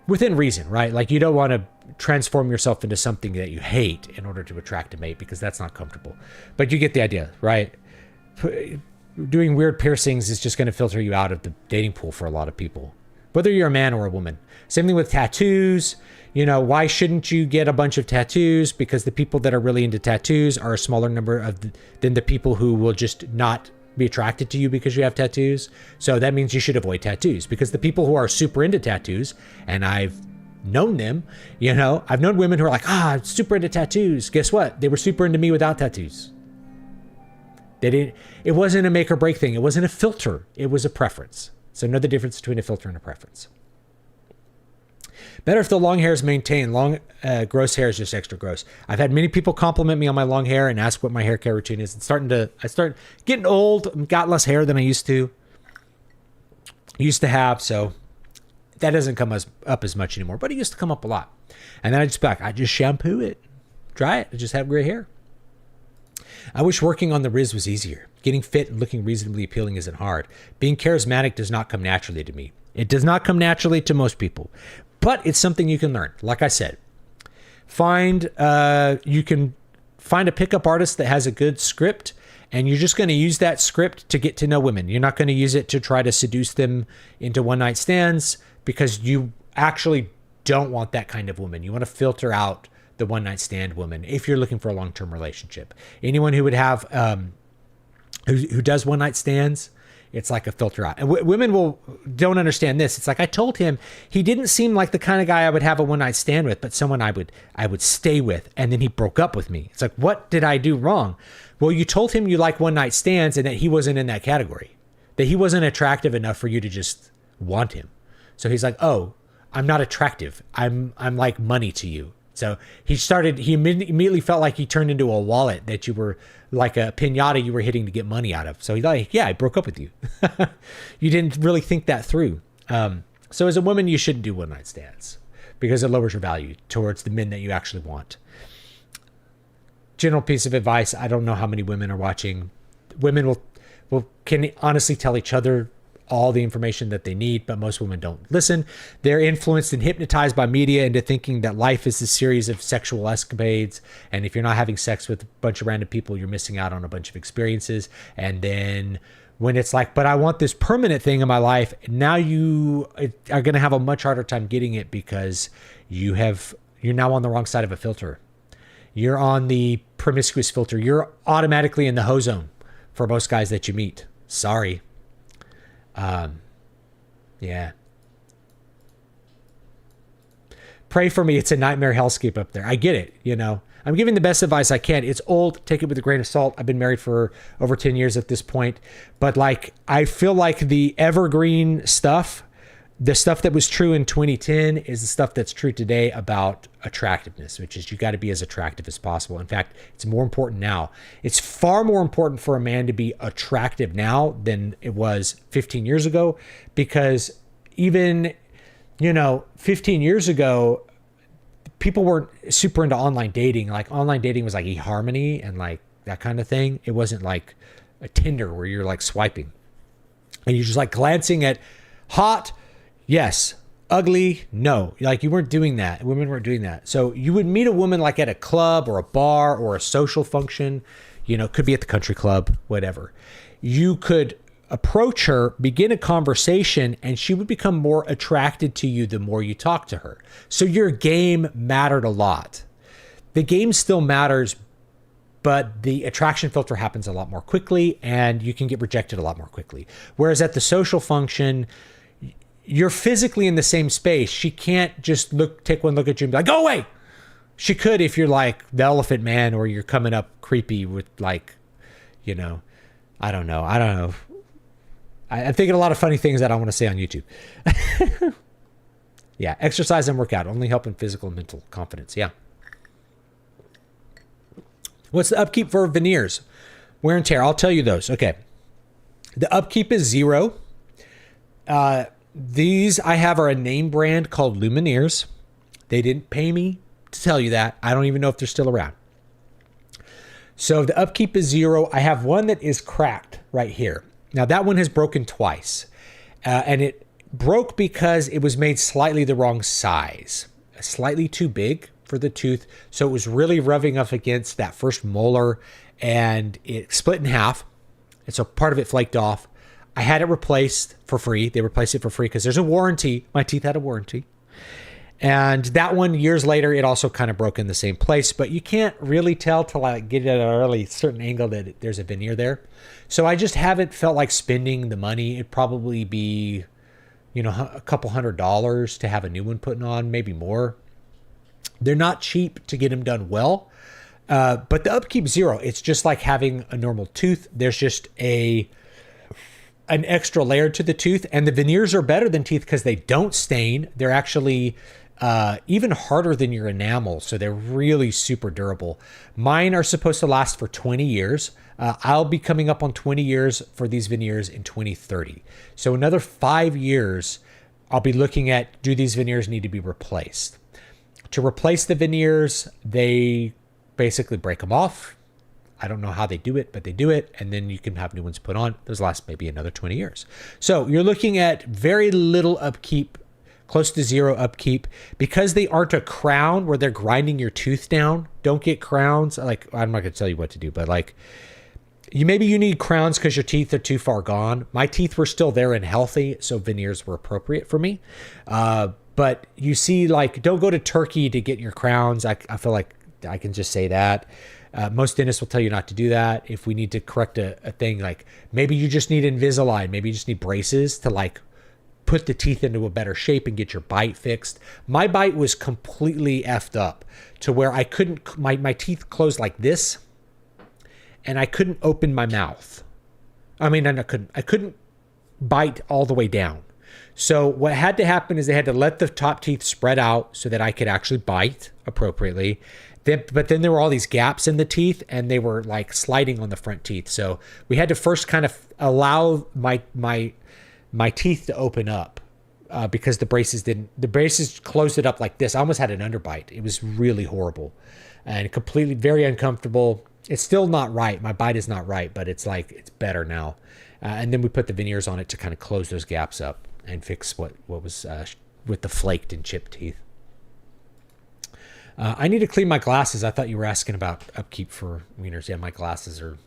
Within reason, right? Like you don't want to transform yourself into something that you hate in order to attract a mate because that's not comfortable. But you get the idea, right? Doing weird piercings is just going to filter you out of the dating pool for a lot of people, whether you're a man or a woman. Same thing with tattoos. You know, why shouldn't you get a bunch of tattoos? Because the people that are really into tattoos are a smaller number than the people who will just not be attracted to you because you have tattoos. So that means you should avoid tattoos, because the people who are super into tattoos, and I've known them, you know, I've known women who are like, super into tattoos. Guess what? They were super into me without tattoos. It wasn't a make or break thing. It wasn't a filter. It was a preference. So know the difference between a filter and a preference. Better if the long hair is maintained. Long, gross hair is just extra gross. I've had many people compliment me on my long hair and ask what my hair care routine is. I start getting old, got less hair than I used to have. So that doesn't come up as much anymore, but it used to come up a lot. And then I just shampoo it, dry it, I just have gray hair. I wish working on the Riz was easier. Getting fit and looking reasonably appealing isn't hard. Being charismatic does not come naturally to me. It does not come naturally to most people, but it's something you can learn. Like I said, you can find a pickup artist that has a good script And you're just going to use that script to get to know women. You're not going to use it to try to seduce them into one night stands, because you actually don't want that kind of woman. You want to filter out the one night stand woman if you're looking for a long-term relationship. Anyone who would have, who does one night stands, it's like a filter out. And women don't understand this. It's like, I told him he didn't seem like the kind of guy I would have a one night stand with, but someone I would stay with. And then he broke up with me. It's like, what did I do wrong? Well, you told him you like one night stands and that he wasn't in that category, that he wasn't attractive enough for you to just want him. So he's like, oh, I'm not attractive. I'm like money to you. So he immediately felt like he turned into a wallet that you were like a piñata you were hitting to get money out of. So he's like, yeah, I broke up with you. You didn't really think that through. So as a woman, you shouldn't do one night stands because it lowers your value towards the men that you actually want. General piece of advice. I don't know how many women are watching. Women can honestly tell each other all the information that they need, but most women don't listen. They're influenced and hypnotized by media into thinking that life is a series of sexual escapades. And if you're not having sex with a bunch of random people, you're missing out on a bunch of experiences. And then when it's like, but I want this permanent thing in my life, now you are going to have a much harder time getting it because you're now on the wrong side of a filter. You're on the promiscuous filter. You're automatically in the hoe zone for most guys that you meet. Sorry. Yeah. Pray for me. It's a nightmare hellscape up there. I get it. I'm giving the best advice I can. It's old. Take it with a grain of salt. I've been married for over 10 years at this point, but I feel like the evergreen stuff, the stuff that was true in 2010 is the stuff that's true today about attractiveness, which is you got to be as attractive as possible. In fact, it's more important now. It's far more important for a man to be attractive now than it was 15 years ago, because even, 15 years ago, people weren't super into online dating. Like online dating was like eHarmony and like that kind of thing. It wasn't like a Tinder where you're like swiping and you're just like glancing at hot, yes. Ugly, no. Like you weren't doing that. Women weren't doing that. So you would meet a woman like at a club or a bar or a social function, could be at the country club, whatever. You could approach her, begin a conversation, and she would become more attracted to you the more you talk to her. So your game mattered a lot. The game still matters, but the attraction filter happens a lot more quickly and you can get rejected a lot more quickly. Whereas at the social function, you're physically in the same space. She can't just take one look at you and be like, go away. She could if you're like the Elephant Man or you're coming up creepy with like, I don't know. I'm thinking a lot of funny things that I want to say on YouTube. Yeah, exercise and workout only help in physical and mental confidence. Yeah. What's the upkeep for veneers? Wear and tear. I'll tell you those. Okay. The upkeep is 0. These I have are a name brand called Lumineers. They didn't pay me to tell you that. I don't even know if they're still around. So the upkeep is 0. I have one that is cracked right here. Now that one has broken twice. And it broke because it was made slightly the wrong size. Slightly too big for the tooth. So it was really rubbing up against that first molar and it split in half. And so part of it flaked off. I had it replaced for free. They replaced it for free because there's a warranty. My teeth had a warranty. And that one, years later, it also kind of broke in the same place. But you can't really tell till I get it at a really certain angle that there's a veneer there. So I just haven't felt like spending the money. It'd probably be, a couple $100 to have a new one put on, maybe more. They're not cheap to get them done well. But the upkeep 0, it's just like having a normal tooth. There's just an extra layer to the tooth, and the veneers are better than teeth because they don't stain. They're actually even harder than your enamel, so they're really super durable. Mine are supposed to last for 20 years. I'll be coming up on 20 years for these veneers in 2030. So another 5 years, I'll be looking at, do these veneers need to be replaced? To replace the veneers, they basically break them off. I don't know how they do it, but they do it. And then you can have new ones put on. Those last maybe another 20 years. So you're looking at very little upkeep, close to 0 upkeep, because they aren't a crown where they're grinding your tooth down. Don't get crowns. Like, I'm not going to tell you what to do, but like maybe you need crowns because your teeth are too far gone. My teeth were still there and healthy, so veneers were appropriate for me. But you see, like, don't go to Turkey to get your crowns. I feel like I can just say that. Most dentists will tell you not to do that. If we need to correct a thing, like maybe you just need Invisalign, maybe you just need braces to like put the teeth into a better shape and get your bite fixed. My bite was completely effed up to where I couldn't, my teeth closed like this and I couldn't open my mouth. I mean, I couldn't bite all the way down. So what had to happen is they had to let the top teeth spread out so that I could actually bite appropriately. But then there were all these gaps in the teeth and they were like sliding on the front teeth. So we had to first kind of allow my teeth to open up because the braces closed it up like this. I almost had an underbite. It was really horrible and completely very uncomfortable. It's still not right. My bite is not right, but it's like, it's better now. And then we put the veneers on it to kind of close those gaps up and fix what was with the flaked and chipped teeth. I need to clean my glasses. I thought you were asking about upkeep for wieners. Yeah, my glasses are...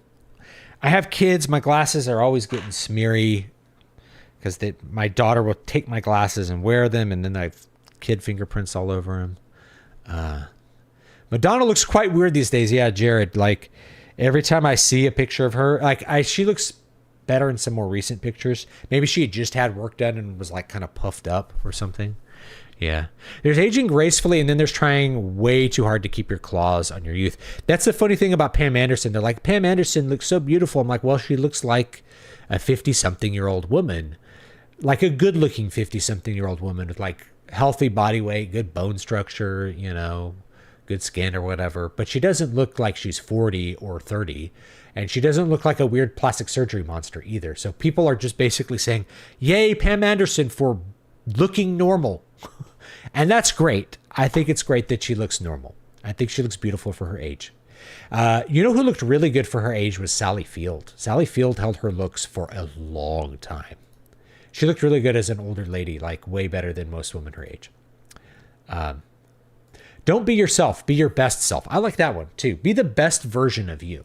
I have kids. My glasses are always getting smeary because my daughter will take my glasses and wear them, and then I have kid fingerprints all over them. Madonna looks quite weird these days. Yeah, Jared. Like, every time I see a picture of her, like she looks better in some more recent pictures. Maybe she had just had work done and was like kind of puffed up or something. Yeah. There's aging gracefully, and then there's trying way too hard to keep your claws on your youth. That's the funny thing about Pam Anderson. They're like, Pam Anderson looks so beautiful. I'm like, well, she looks like a 50-something-year-old woman. Like a good-looking 50-something-year-old woman with like healthy body weight, good bone structure, you know, good skin or whatever. But she doesn't look like she's 40 or 30. And she doesn't look like a weird plastic surgery monster either. So people are just basically saying, yay, Pam Anderson for looking normal. And that's great. I think it's great that she looks normal. I think she looks beautiful for her age. You know who looked really good for her age was Sally Field. Sally Field held her looks for a long time. She looked really good as an older lady, like way better than most women her age. Don't be yourself. Be your best self. I like that one too. Be the best version of you.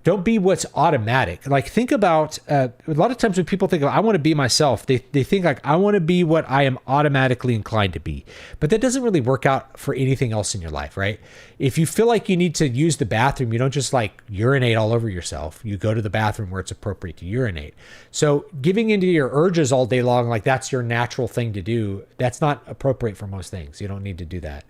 Don't be what's automatic. Like, think about, a lot of times when people think of, I want to be myself, they think like, I want to be what I am automatically inclined to be. But that doesn't really work out for anything else in your life, right? If you feel like you need to use the bathroom, you don't just like urinate all over yourself. You go to the bathroom where it's appropriate to urinate. So giving into your urges all day long, like that's your natural thing to do, that's not appropriate for most things. You don't need to do that.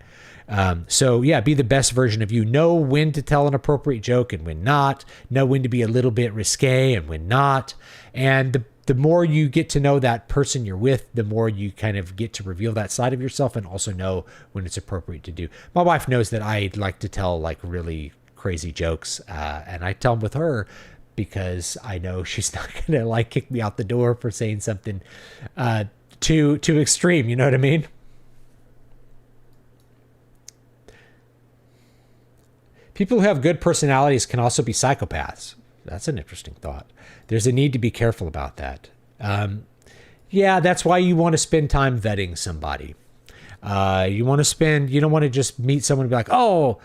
So yeah, be the best version of you. Know when to tell an appropriate joke and when not. Know when to be a little bit risque and when not. And the more you get to know that person you're with, the more you kind of get to reveal that side of yourself and also know when it's appropriate to do. My wife knows that I like to tell like really crazy jokes, and I tell them with her because I know she's not going to like kick me out the door for saying something too extreme. You know what I mean? People who have good personalities can also be psychopaths. That's an interesting thought. There's a need to be careful about that. Yeah, that's why you want to spend time vetting somebody. You don't want to just meet someone and be like, oh,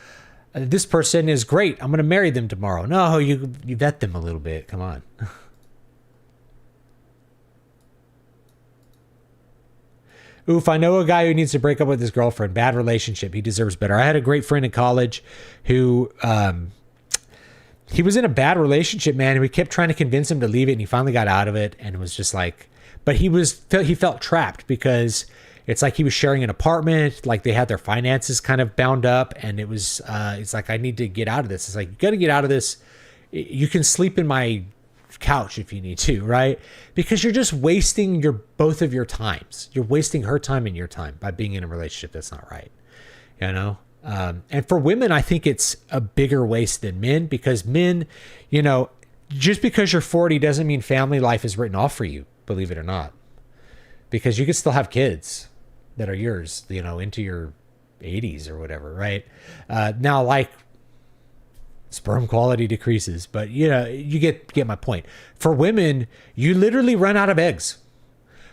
this person is great. I'm going to marry them tomorrow. No, you vet them a little bit. Come on. Oof, I know a guy who needs to break up with his girlfriend. Bad relationship. He deserves better. I had a great friend in college who, he was in a bad relationship, man. And we kept trying to convince him to leave it. And he finally got out of it and was just like, but he felt trapped because it's like he was sharing an apartment. Like they had their finances kind of bound up. And it was, it's like, I need to get out of this. It's like, you got to get out of this. You can sleep in my couch if you need to, right? Because you're just wasting both of your times. You're wasting her time and your time by being in a relationship that's not right, you know? And for women, I think it's a bigger waste than men because men, you know, just because you're 40 doesn't mean family life is written off for you, believe it or not, because you can still have kids that are yours, you know, into your 80s or whatever, right? Now, like, sperm quality decreases, but you know, you get my point. For women, you literally run out of eggs.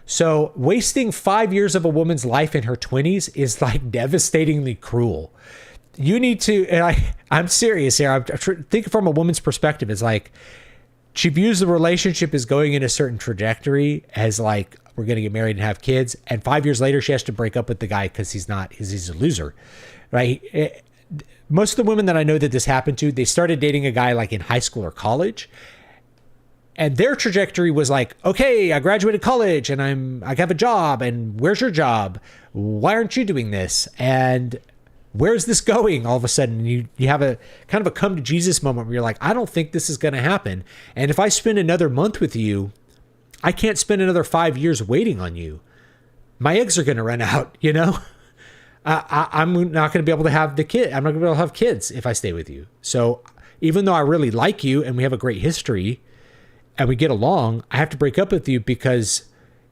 So wasting 5 years of a woman's life in her 20s is like devastatingly cruel. you need to, and I'm serious here. I'm thinking from a woman's perspective. It's like, she views the relationship as going in a certain trajectory, as like, we're going to get married and have kids. And 5 years later, she has to break up with the guy because he's a loser, right? Most of the women that I know that this happened to, they started dating a guy like in high school or college. And their trajectory was like, okay, I graduated college and I have a job, and where's your job? Why aren't you doing this? And where's this going? All of a sudden you have a kind of a come to Jesus moment where you're like, I don't think this is going to happen. And if I spend another month with you, I can't spend another 5 years waiting on you. My eggs are going to run out, you know? I'm not going to be able to have the kid. I'm not going to be able to have kids if I stay with you. So even though I really like you and we have a great history and we get along, I have to break up with you because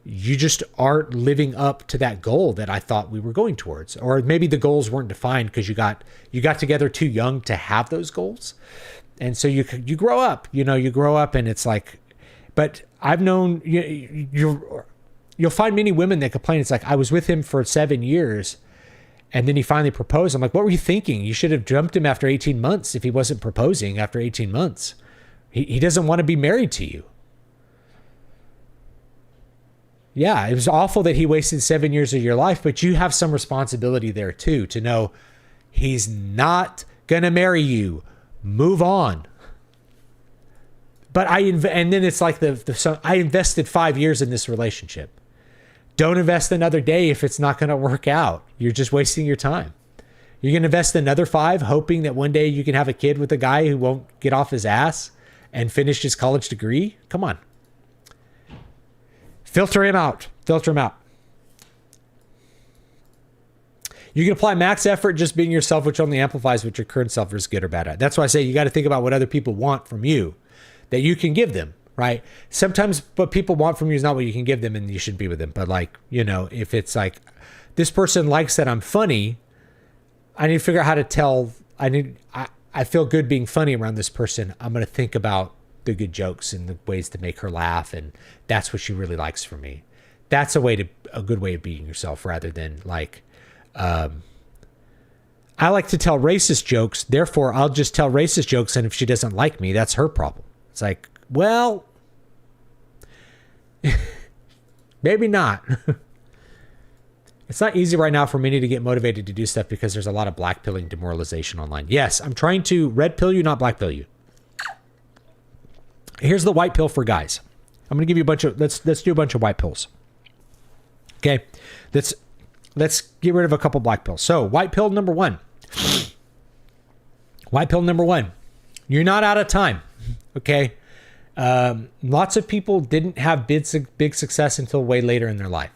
you just aren't living up to that goal that I thought we were going towards. Or maybe the goals weren't defined because you got together too young to have those goals. And so you grow up, you grow up, and it's like, but I've known you'll find many women that complain. It's like, I was with him for 7 years and then he finally proposed. I'm like, what were you thinking? You should have jumped him after 18 months if he wasn't proposing after 18 months. He doesn't want to be married to you. Yeah, it was awful that he wasted 7 years of your life, but you have some responsibility there too, to know he's not going to marry you. Move on. But and then it's like I invested 5 years in this relationship. Don't invest another day if it's not going to work out. You're just wasting your time. You're going to invest another 5 hoping that one day you can have a kid with a guy who won't get off his ass and finish his college degree? Come on. Filter him out. Filter him out. You can apply max effort just being yourself, which only amplifies what your current self is good or bad at. That's why I say you got to think about what other people want from you that you can give them, right? Sometimes what people want from you is not what you can give them, and you should be with them. But like, if it's like, this person likes that I'm funny, I need to figure out how to tell, I feel good being funny around this person. I'm going to think about the good jokes and the ways to make her laugh. And that's what she really likes from me. That's a good way of being yourself, rather than like, I like to tell racist jokes. Therefore I'll just tell racist jokes. And if she doesn't like me, that's her problem. It's like, well, maybe not. It's not easy right now for many to get motivated to do stuff because there's a lot of black pilling demoralization online. Yes, I'm trying to red pill you, not black pill you. Here's the white pill for guys. I'm going to give you a bunch of, let's do a bunch of white pills. Okay. Let's get rid of a couple black pills. So white pill number 1. White pill number 1. You're not out of time. Okay. Lots of people didn't have big success until way later in their life.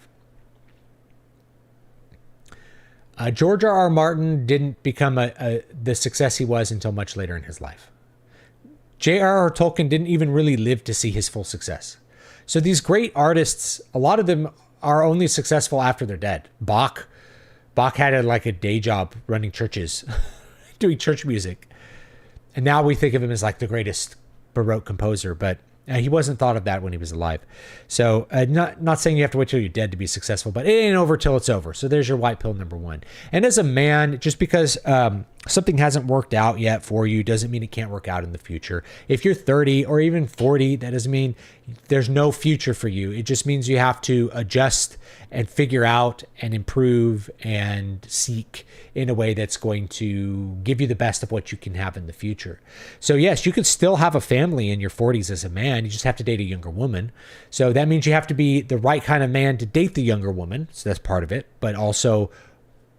George R.R. Martin didn't become the success he was until much later in his life. J.R.R. Tolkien didn't even really live to see his full success. So these great artists, a lot of them are only successful after they're dead. Bach had a day job running churches, doing church music. And now we think of him as like the greatest Baroque composer, but he wasn't thought of that when he was alive. So not saying you have to wait till you're dead to be successful, but it ain't over till it's over. So there's your white pill number 1. And as a man, just because something hasn't worked out yet for you doesn't mean it can't work out in the future. If you're 30 or even 40, that doesn't mean there's no future for you. It just means you have to adjust and figure out and improve and seek in a way that's going to give you the best of what you can have in the future. So yes, you can still have a family in your 40s as a man. You just have to date a younger woman. So that means you have to be the right kind of man to date the younger woman. So that's part of it. But also,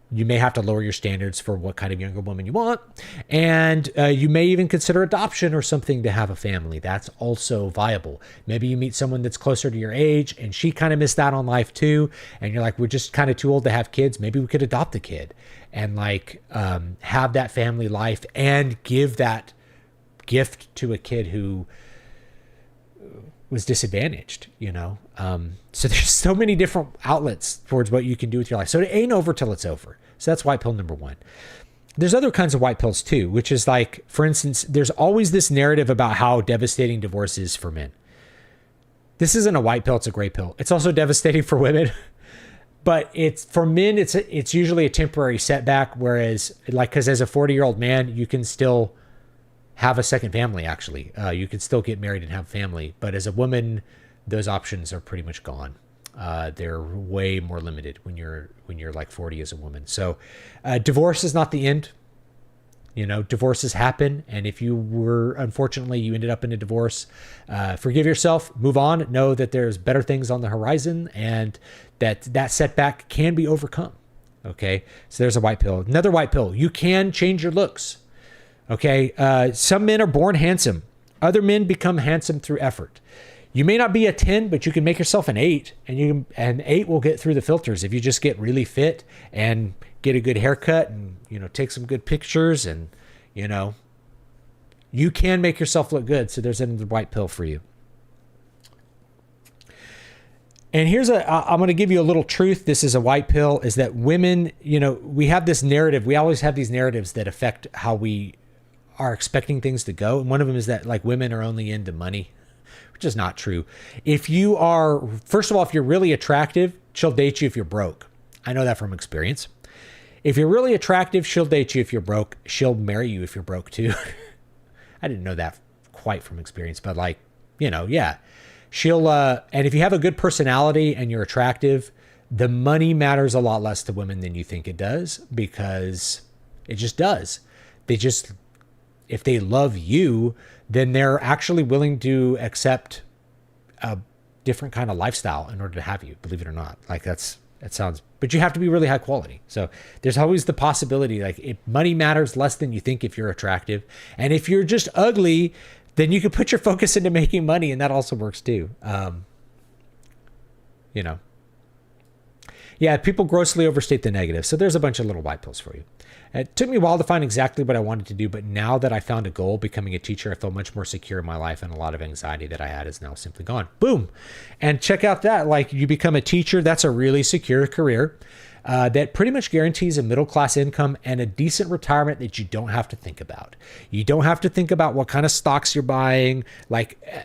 you may have to lower your standards for what kind of younger woman you want. And you may even consider adoption or something to have a family. That's also viable. Maybe you meet someone that's closer to your age and she kind of missed out on life too. And you're like, we're just kind of too old to have kids. Maybe we could adopt a kid and have that family life and give that gift to a kid who was disadvantaged, So there's so many different outlets towards what you can do with your life. So it ain't over till it's over. So that's white pill number 1. There's other kinds of white pills too, which is like, for instance, there's always this narrative about how devastating divorce is for men. This isn't a white pill, it's a gray pill. It's also devastating for women. but it's for men, it's usually a temporary setback. Whereas like, cause as a 40-year-old man, you can still have a second family. Actually, you can still get married and have a family, but as a woman, those options are pretty much gone. They're way more limited when you're like 40 as a woman. So divorce is not the end. Divorces happen. And if unfortunately you ended up in a divorce, forgive yourself, move on, know that there's better things on the horizon and that setback can be overcome. Okay. So there's a white pill. Another white pill. You can change your looks. Okay. Some men are born handsome. Other men become handsome through effort. You may not be a 10, but you can make yourself an 8, and 8 will get through the filters if you just get really fit and get a good haircut and, take some good pictures and, you can make yourself look good. So there's another white pill for you. And I'm going to give you a little truth. This is a white pill, is that women, we have this narrative. We always have these narratives that affect how we are expecting things to go. And one of them is that like women are only into money, which is not true. First of all, if you're really attractive, she'll date you if you're broke. I know that from experience. If you're really attractive, she'll date you if you're broke. She'll marry you if you're broke too. I didn't know that quite from experience, but yeah. She'll, and if you have a good personality and you're attractive, the money matters a lot less to women than you think it does, because it just does. If they love you, then they're actually willing to accept a different kind of lifestyle in order to have you, believe it or not. Like but you have to be really high quality. So there's always the possibility, like if money matters less than you think if you're attractive. And if you're just ugly, then you can put your focus into making money, and that also works too. Yeah, people grossly overstate the negative. So there's a bunch of little white pills for you. It took me a while to find exactly what I wanted to do, but now that I found a goal, becoming a teacher, I feel much more secure in my life, and a lot of anxiety that I had is now simply gone. Boom. And check out that, like, you become a teacher. That's a really secure career that pretty much guarantees a middle-class income and a decent retirement that you don't have to think about. You don't have to think about what kind of stocks you're buying,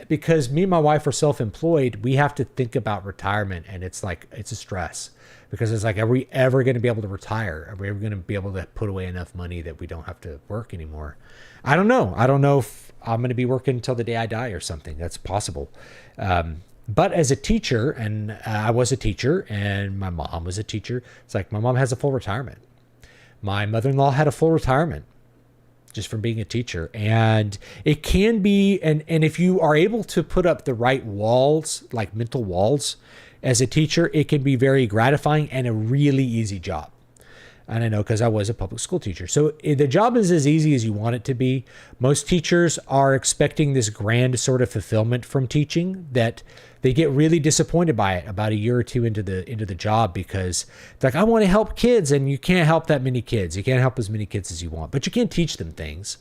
because me and my wife are self-employed, we have to think about retirement, and it's a stress. Because it's like, are we ever going to be able to retire? Are we ever going to be able to put away enough money that we don't have to work anymore? I don't know. I don't know if I'm going to be working until the day I die or something. That's possible. But as a teacher, and I was a teacher, and my mom was a teacher, it's like my mom has a full retirement. My mother-in-law had a full retirement just from being a teacher. And it can be, and if you are able to put up the right walls, like mental walls, as a teacher, it can be very gratifying and a really easy job. And I know, because I was a public school teacher. So the job is as easy as you want it to be. Most teachers are expecting this grand sort of fulfillment from teaching that they get really disappointed by it about a year or two into the job, because it's like, I want to help kids, and you can't help that many kids. You can't help as many kids as you want, but you can teach them things.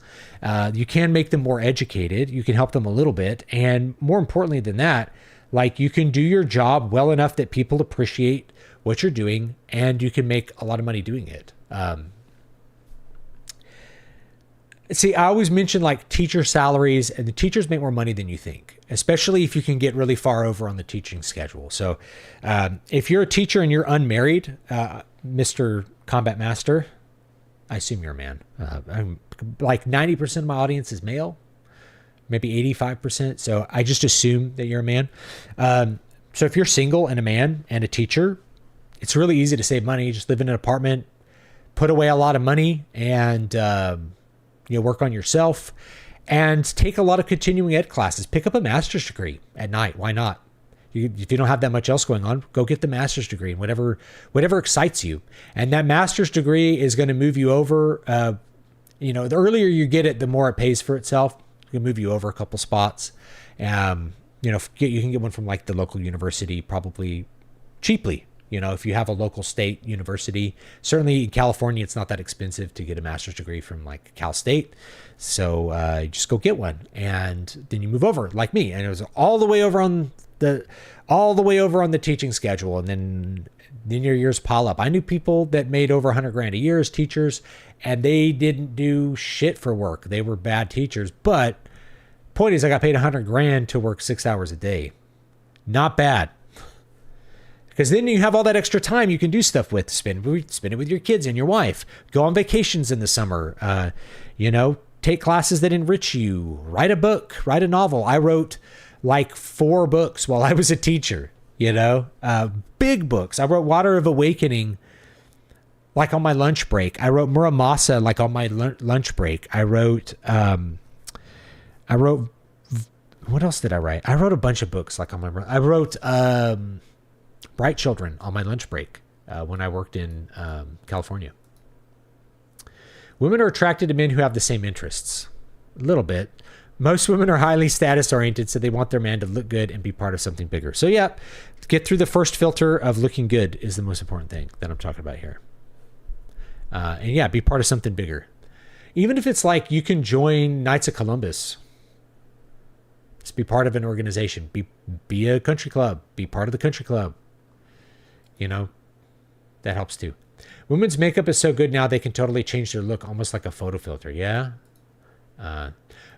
You can make them more educated. You can help them a little bit. And more importantly than that, like, you can do your job well enough that people appreciate what you're doing, and you can make a lot of money doing it. See, I always mention like teacher salaries, and the teachers make more money than you think, especially if you can get really far over on the teaching schedule. So if you're a teacher and you're unmarried, Mr. Combat Master, I assume you're a man. I'm like 90% of my audience is male. Maybe 85%. So I just assume that you're a man. So if you're single and a man and a teacher, it's really easy to save money. Just live in an apartment, put away a lot of money, and work on yourself, and take a lot of continuing ed classes. Pick up a master's degree at night. Why not? If you don't have that much else going on, go get the master's degree in whatever excites you. And that master's degree is going to move you over. The earlier you get it, the more it pays for itself. It can move you over a couple spots. You can get one from like the local university, probably cheaply. If you have a local state university, certainly in California, it's not that expensive to get a master's degree from like Cal State. So just go get one, and then you move over like me. And it was all the way over on the teaching schedule. And then your years pile up. I knew people that made over $100,000 a year as teachers, and they didn't do shit for work. They were bad teachers. But point is, I got paid $100,000 to work 6 hours a day. Not bad. Because then you have all that extra time you can do stuff with. Spend it with your kids and your wife. Go on vacations in the summer. Take classes that enrich you. Write a book. Write a novel. I wrote like 4 books while I was a teacher. Big books. I wrote Water of Awakening like on my lunch break. I wrote Muramasa like on my lunch break. I wrote what else did I write? I wrote a bunch of books like on my. I wrote Bright Children on my lunch break when I worked in California. Women are attracted to men who have the same interests. A little bit. Most women are highly status oriented, so they want their man to look good and be part of something bigger. So yeah, get through the first filter of looking good is the most important thing that I'm talking about here. And yeah, be part of something bigger. Even if it's like you can join Knights of Columbus. Just be part of an organization. Be a country club. Be part of the country club. That helps too. Women's makeup is so good now they can totally change their look, almost like a photo filter. Yeah.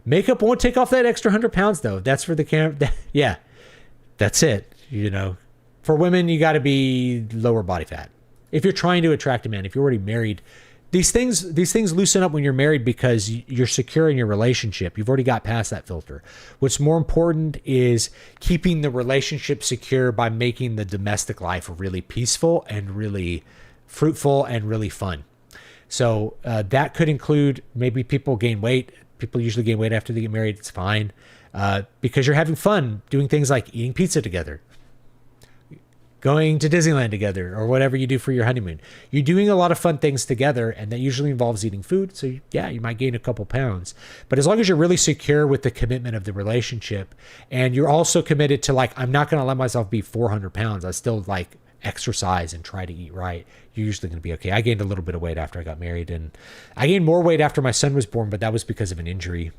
Makeup won't take off that extra 100 pounds though. That's for the camera. Yeah. That's it. For women, you got to be lower body fat. If you're trying to attract a man, if you're already married, these things loosen up when you're married because you're secure in your relationship. You've already got past that filter. What's more important is keeping the relationship secure by making the domestic life really peaceful and really fruitful and really fun. So that could include maybe people gain weight. People usually gain weight after they get married. It's fine because you're having fun doing things like eating pizza together, going to Disneyland together, or whatever you do for your honeymoon. You're doing a lot of fun things together, and that usually involves eating food. So yeah, you might gain a couple pounds. But as long as you're really secure with the commitment of the relationship, and you're also committed to I'm not going to let myself be 400 pounds. I still exercise and try to eat right. You're usually going to be okay. I gained a little bit of weight after I got married, and I gained more weight after my son was born, but that was because of an injury.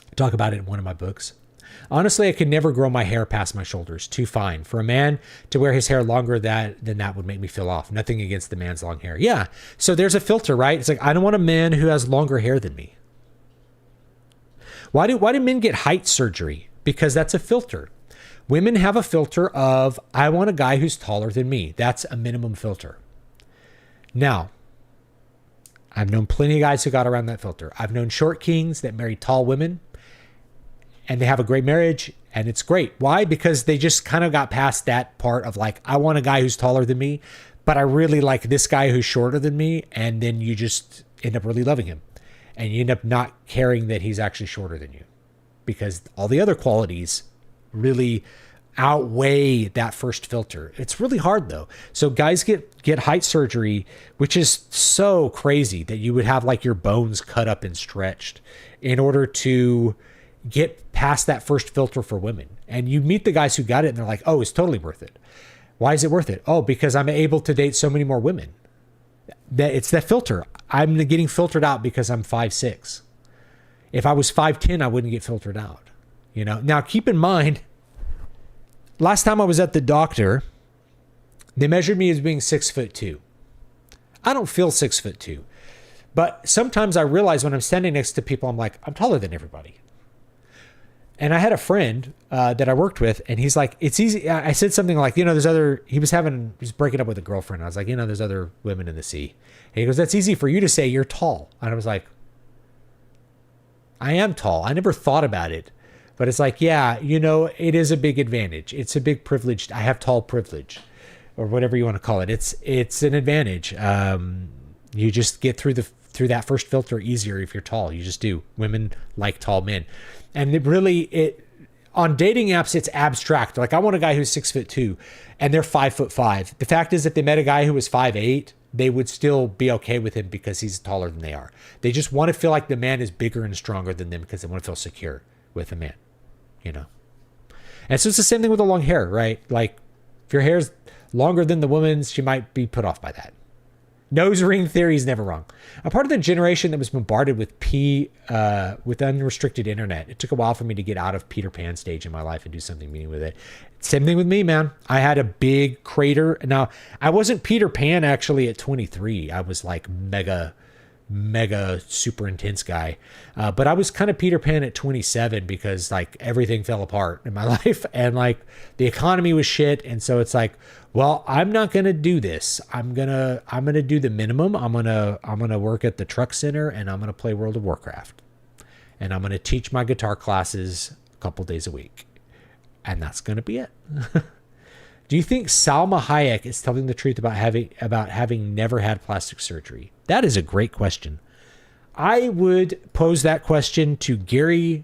I talk about it in one of my books. Honestly, I could never grow my hair past my shoulders. Too fine. For a man to wear his hair longer than that would make me feel off. Nothing against the man's long hair. Yeah. So there's a filter, right? It's I don't want a man who has longer hair than me. Why do men get height surgery? Because that's a filter. Women have a filter of, I want a guy who's taller than me. That's a minimum filter. Now, I've known plenty of guys who got around that filter. I've known short kings that marry tall women, and they have a great marriage, and it's great. Why? Because they just kind of got past that part of I want a guy who's taller than me, but I really like this guy who's shorter than me, and then you just end up really loving him. And you end up not caring that he's actually shorter than you because all the other qualities really outweigh that first filter. It's really hard though. So guys get height surgery, which is so crazy that you would have your bones cut up and stretched in order to get past that first filter for women. And you meet the guys who got it and they're like, oh, it's totally worth it. Why is it worth it? Oh, because I'm able to date so many more women. It's that filter. I'm getting filtered out because I'm 5'6". If I was 5'10", I wouldn't get filtered out. Now keep in mind, last time I was at the doctor, they measured me as being 6'2". I don't feel 6'2", but sometimes I realize when I'm standing next to people, I'm taller than everybody. And I had a friend that I worked with, and he's like, it's easy. I said something like, he was breaking up with a girlfriend. I was like, there's other women in the sea. And he goes, that's easy for you to say, you're tall. And I was like, I am tall. I never thought about it. But it's it is a big advantage. It's a big privilege. I have tall privilege, or whatever you want to call it. It's an advantage. You just get through that first filter easier if you're tall. You just do. Women like tall men. And on dating apps, it's abstract. I want a guy who's 6'2", and they're 5'5". The fact is, if they met a guy who was 5'8", they would still be okay with him because he's taller than they are. They just want to feel like the man is bigger and stronger than them because they want to feel secure with a man, And so it's the same thing with the long hair, right? If your hair's longer than the woman's, she might be put off by that. Nose ring theory is never wrong. I'm part of the generation that was bombarded with with unrestricted internet. It took a while for me to get out of Peter Pan stage in my life and do something meaning with it. Same thing with me, man. I had a big crater. Now, I wasn't Peter Pan actually at 23. I was mega mega super intense guy. But I was kind of Peter Pan at 27 because like everything fell apart in my life and like the economy was shit. And so it's like, well, I'm not going to do this. I'm going to do the minimum. I'm going to work at the truck center and I'm going to play World of Warcraft. And I'm going to teach my guitar classes a couple days a week. And that's going to be it. Do you think Salma Hayek is telling the truth about having never had plastic surgery? That is a great question. I would pose that question to Gary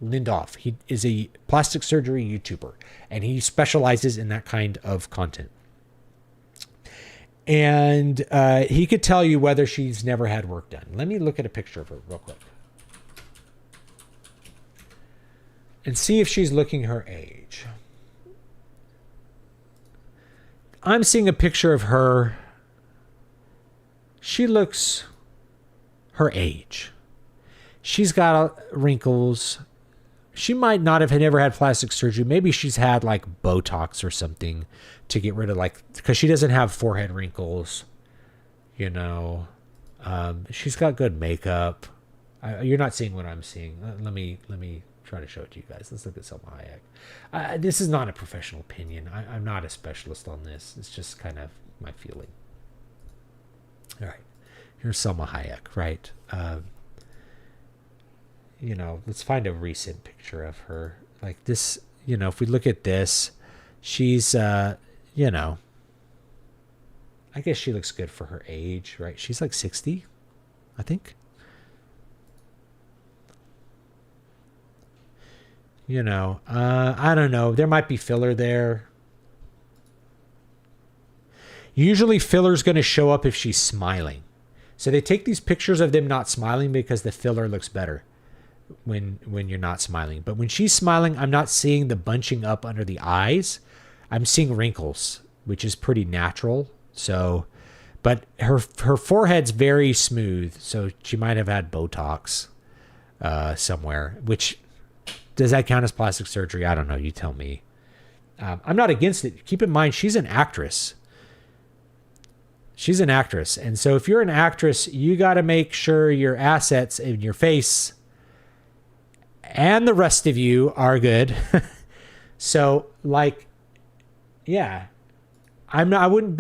Lindoff. He is a plastic surgery YouTuber, and he specializes in that kind of content. And he could tell you whether she's never had work done. Let me look at a picture of her real quick. And see if she's looking her age. I'm seeing a picture of her. She looks her age. She's got wrinkles. She might not have never had plastic surgery. Maybe she's had like Botox or something to get rid of like, because she doesn't have forehead wrinkles, you know. She's got good makeup. You're not seeing what I'm seeing. Let me try to show it to you guys. Let's look at Salma Hayek. This is not a professional opinion. I'm not a specialist on this. It's just kind of my feeling. All right. Here's Salma Hayek, right? You know, let's find a recent picture of her. Like this, you know, if we look at this, she's, you know, I guess she looks good for her age, right? She's like 60, I think. You know, I don't know. There might be filler there. Usually filler's going to show up if she's smiling. So they take these pictures of them not smiling because the filler looks better when you're not smiling. But when she's smiling, I'm not seeing the bunching up under the eyes. I'm seeing wrinkles, which is pretty natural. So, but her forehead's very smooth. So she might have had Botox somewhere, which... Does that count as plastic surgery? I don't know. You tell me. I'm not against it. Keep in mind, she's an actress. She's an actress. And so if you're an actress, you got to make sure your assets in your face and the rest of you are good. So like, yeah, I wouldn't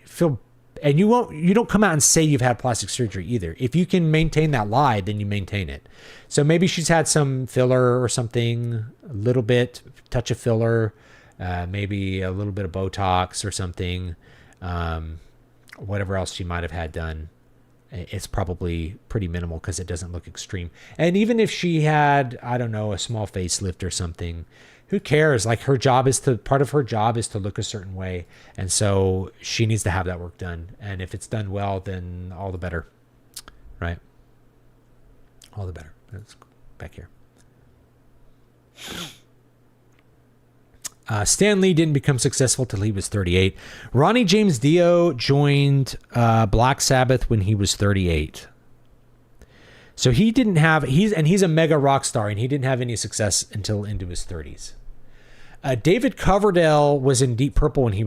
feel, and you don't come out and say you've had plastic surgery either. If you can maintain that lie, then you maintain it. So maybe she's had some filler or something, a little bit, touch of filler, maybe a little bit of Botox or something, whatever else she might have had done. It's probably pretty minimal because it doesn't look extreme. And even if she had, I don't know, a small facelift or something, who cares? Like part of her job is to look a certain way. And so she needs to have that work done. And if it's done well, then all the better, right? All the better. Let's go back here. Stan Lee didn't become successful till he was 38. Ronnie James Dio joined Black Sabbath when he was 38. So he didn't have, he's a mega rock star, and he didn't have any success until into his 30s. David Coverdale was in Deep Purple when he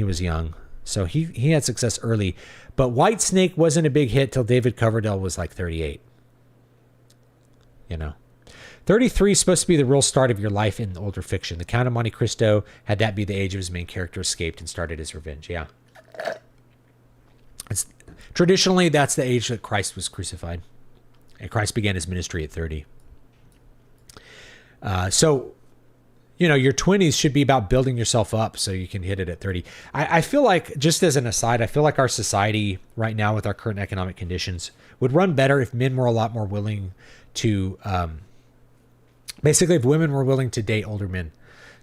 was young. So he had success early, but Whitesnake wasn't a big hit till David Coverdale was like 38. You know, 33 is supposed to be the real start of your life in older fiction. The Count of Monte Cristo had that be the age of his main character escaped and started his revenge. Yeah. Traditionally, that's the age that Christ was crucified. And Christ began his ministry at 30. So, you know, your 20s should be about building yourself up so you can hit it at 30. I feel like, just as an aside, I feel like our society right now with our current economic conditions would run better if men were a lot more willing to, basically if women were willing to date older men.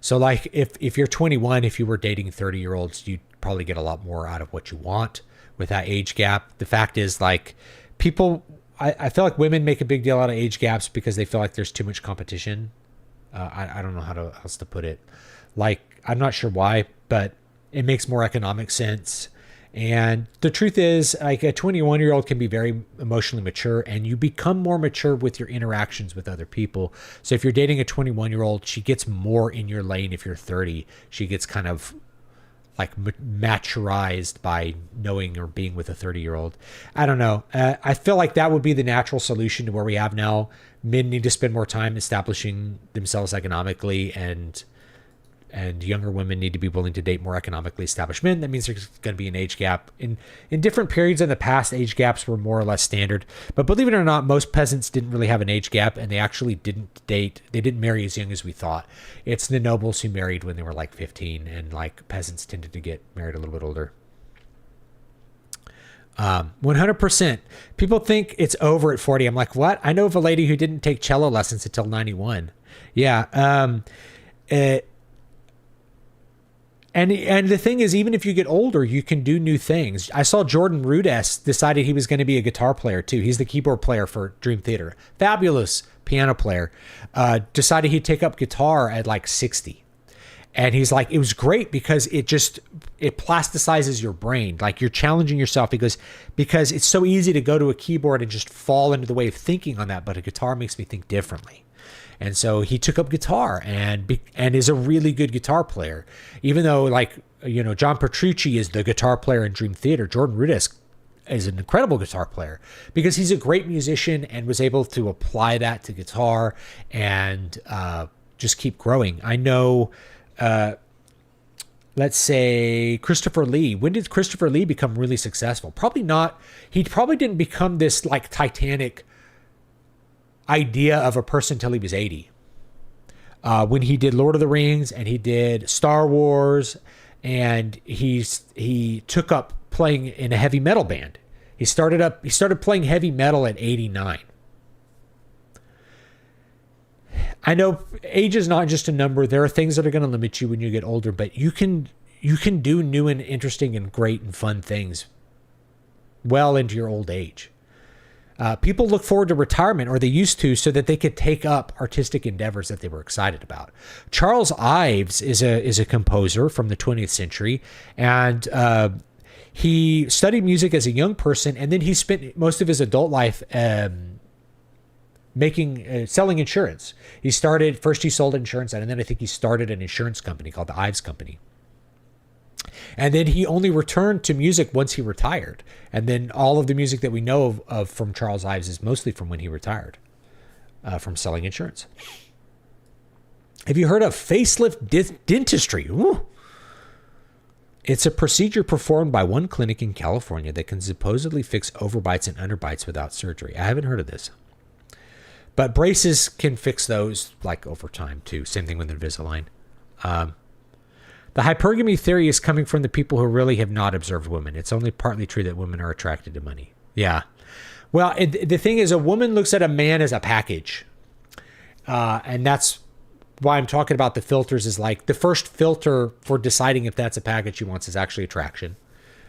So like if you're 21, if you were dating 30-year-olds, you'd probably get a lot more out of what you want with that age gap. The fact is, like, people, I feel like women make a big deal out of age gaps because they feel like there's too much competition. I don't know how else to put it. Like, I'm not sure why, but it makes more economic sense. And the truth is, like, a 21-year-old can be very emotionally mature, and you become more mature with your interactions with other people. So if you're dating a 21-year-old, she gets more in your lane. If you're 30, she gets kind of maturized by knowing or being with a 30-year-old. I don't know. I feel like that would be the natural solution to where we have now. Men need to spend more time establishing themselves economically, and younger women need to be willing to date more economically established men. That means there's going to be an age gap. In different periods in the past, age gaps were more or less standard. But believe it or not, most peasants didn't really have an age gap, and they actually didn't date. They didn't marry as young as we thought. It's the nobles who married when they were like 15, and like peasants tended to get married a little bit older. 100%. People think it's over at 40. I'm like, what? I know of a lady who didn't take cello lessons until 91. Yeah. And the thing is, even if you get older, you can do new things. I saw Jordan Rudess decided he was going to be a guitar player too. He's the keyboard player for Dream Theater. Fabulous piano player. Decided he'd take up guitar at like 60. And he's like, it was great because it plasticizes your brain. Like you're challenging yourself because it's so easy to go to a keyboard and just fall into the way of thinking on that. But a guitar makes me think differently. And so he took up guitar and is a really good guitar player. Even though, like, you know, John Petrucci is the guitar player in Dream Theater, Jordan Rudess is an incredible guitar player because he's a great musician and was able to apply that to guitar and just keep growing. I know, let's say Christopher Lee. When did Christopher Lee become really successful? Probably not. He probably didn't become this like Titanic idea of a person till he was 80. When he did Lord of the Rings and he did Star Wars, and he took up playing in a heavy metal band. He started playing heavy metal at 89. I know age is not just a number. There are things that are going to limit you when you get older, but you can do new and interesting and great and fun things well into your old age. People look forward to retirement, or they used to, so that they could take up artistic endeavors that they were excited about. Charles Ives is a composer from the 20th century, and he studied music as a young person, and then he spent most of his adult life selling insurance. He sold insurance, and then I think he started an insurance company called the Ives Company. And then he only returned to music once he retired. And then all of the music that we know of from Charles Ives is mostly from when he retired from selling insurance. Have you heard of facelift dentistry? Ooh. It's a procedure performed by one clinic in California that can supposedly fix overbites and underbites without surgery. I haven't heard of this. But braces can fix those like over time too. Same thing with Invisalign. The hypergamy theory is coming from the people who really have not observed women. It's only partly true that women are attracted to money. Yeah. Well, the thing is, a woman looks at a man as a package. And that's why I'm talking about the filters is like the first filter for deciding if that's a package she wants is actually attraction.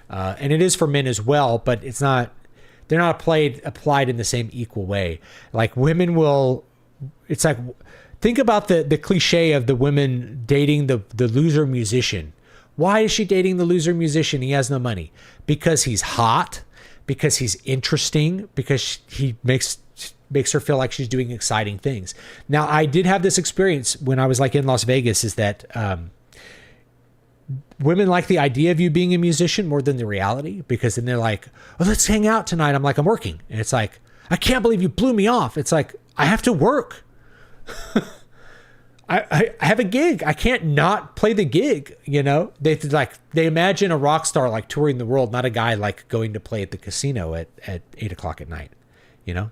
And it is for men as well, but they're not applied in the same equal way. Like women it's like, think about the cliche of the women dating the loser musician. Why is she dating the loser musician? He has no money. Because he's hot, because he's interesting, because he makes her feel like she's doing exciting things. Now, I did have this experience when I was like in Las Vegas, is that women like the idea of you being a musician more than the reality, because then they're like, oh, let's hang out tonight. I'm like, I'm working. And it's like, I can't believe you blew me off. It's like, I have to work. I have a gig. I can't not play the gig. You know, they imagine a rock star like touring the world, not a guy like going to play at the casino at 8:00 at night, you know?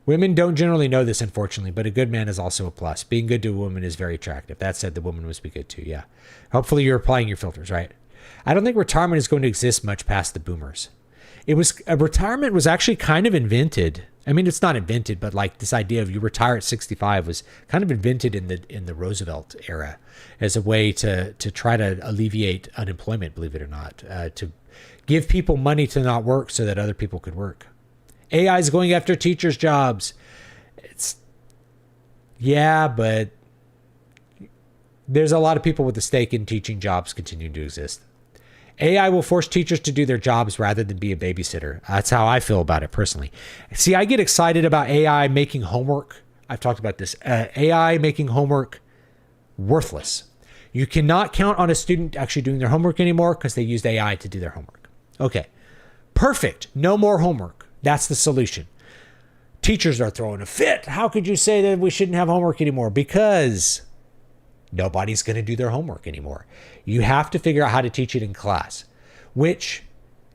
Women don't generally know this, unfortunately, but a good man is also a plus. Being good to a woman is very attractive. That said, the woman must be good too. Yeah. Hopefully you're applying your filters, right? I don't think retirement is going to exist much past the boomers. Retirement was actually kind of invented. I mean, it's not invented, but like this idea of you retire at 65 was kind of invented in the Roosevelt era as a way to try to alleviate unemployment, believe it or not, to give people money to not work so that other people could work. AI is going after teachers' jobs. But there's a lot of people with a stake in teaching jobs continuing to exist. AI will force teachers to do their jobs rather than be a babysitter. That's how I feel about it personally. See, I get excited about AI making homework. I've talked about this. AI making homework worthless. You cannot count on a student actually doing their homework anymore because they used AI to do their homework. Okay, perfect. No more homework. That's the solution. Teachers are throwing a fit. How could you say that we shouldn't have homework anymore? Because nobody's going to do their homework anymore. You have to figure out how to teach it in class, which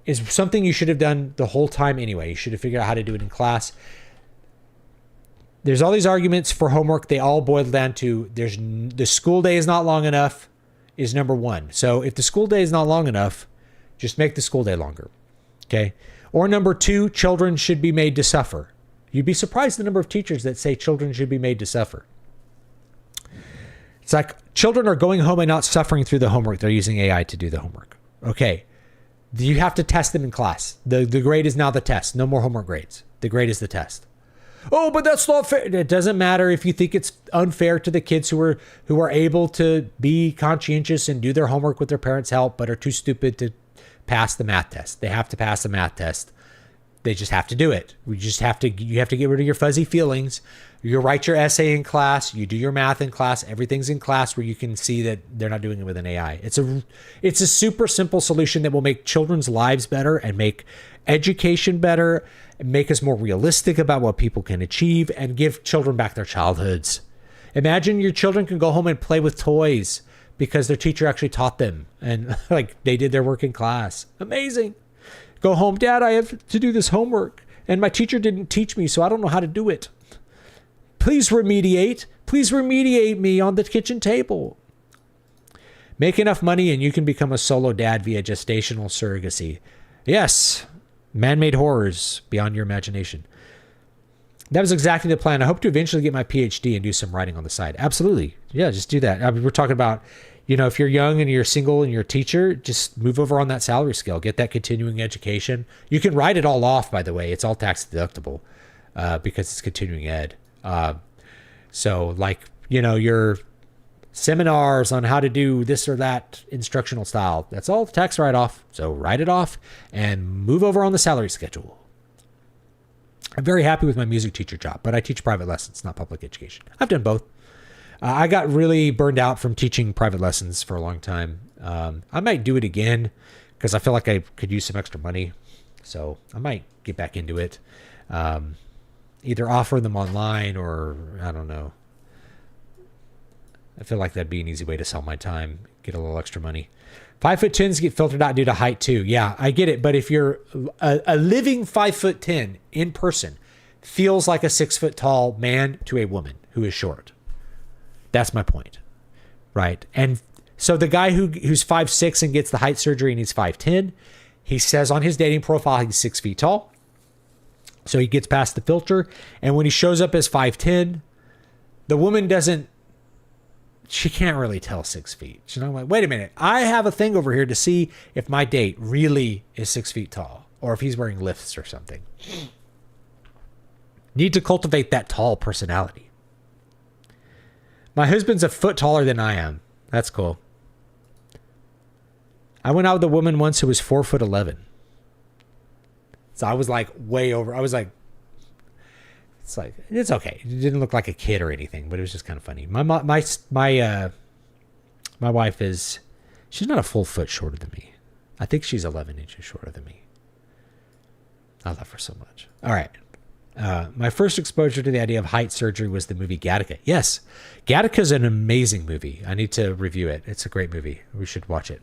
is something you should have done the whole time anyway. You should have figured out how to do it in class. There's all these arguments for homework. They all boil down to the school day is not long enough is number one. So if the school day is not long enough, just make the school day longer. Okay. Or number two, children should be made to suffer. You'd be surprised the number of teachers that say children should be made to suffer. It's like children are going home and not suffering through the homework. They're using AI to do the homework. Okay. You have to test them in class. The grade is now the test. No more homework grades. The grade is the test. Oh, but that's not fair. It doesn't matter if you think it's unfair to the kids who are able to be conscientious and do their homework with their parents' help, but are too stupid to pass the math test. They have to pass the math test. They just have to do it. You have to get rid of your fuzzy feelings. You write your essay in class. You do your math in class. Everything's in class where you can see that they're not doing it with an AI. It's a super simple solution that will make children's lives better and make education better and make us more realistic about what people can achieve and give children back their childhoods. Imagine your children can go home and play with toys because their teacher actually taught them and like they did their work in class. Amazing. Go home, Dad, I have to do this homework and my teacher didn't teach me, so I don't know how to do it. Please remediate me on the kitchen table. Make enough money and you can become a solo dad via gestational surrogacy. Yes, man-made horrors beyond your imagination. That was exactly the plan. I hope to eventually get my PhD and do some writing on the side. Absolutely. Yeah, just do that. I mean, we're talking about, if you're young and you're single and you're a teacher, just move over on that salary scale. Get that continuing education. You can write it all off, by the way. It's all tax deductible because it's continuing ed. So like, your seminars on how to do this or that instructional style, that's all tax write-off. So write it off and move over on the salary schedule. I'm very happy with my music teacher job, but I teach private lessons, not public education. I've done both. I got really burned out from teaching private lessons for a long time. I might do it again because I feel like I could use some extra money. So I might get back into it. Either offer them online or I don't know. I feel like that'd be an easy way to sell my time, get a little extra money. 5'10" get filtered out due to height too. Yeah, I get it. But if you're a living 5'10" in person, feels like a 6 foot tall man to a woman who is short. That's my point, right? And so the guy who's 5'6" and gets the height surgery and he's 5'10", he says on his dating profile he's 6 feet tall. So he gets past the filter, and when he shows up as 5'10", the woman she can't really tell 6 feet. She's not like, wait a minute, I have a thing over here to see if my date really is 6 feet tall or if he's wearing lifts or something. Need to cultivate that tall personality. My husband's a foot taller than I am. That's cool. I went out with a woman once who was 4'11". So I was like way over. I was like, it's okay. It didn't look like a kid or anything, but it was just kind of funny. My wife she's not a full foot shorter than me. I think she's 11 inches shorter than me. I love her so much. All right. My first exposure to the idea of height surgery was the movie Gattaca. Yes, Gattaca is an amazing movie. I need to review it. It's a great movie. We should watch it.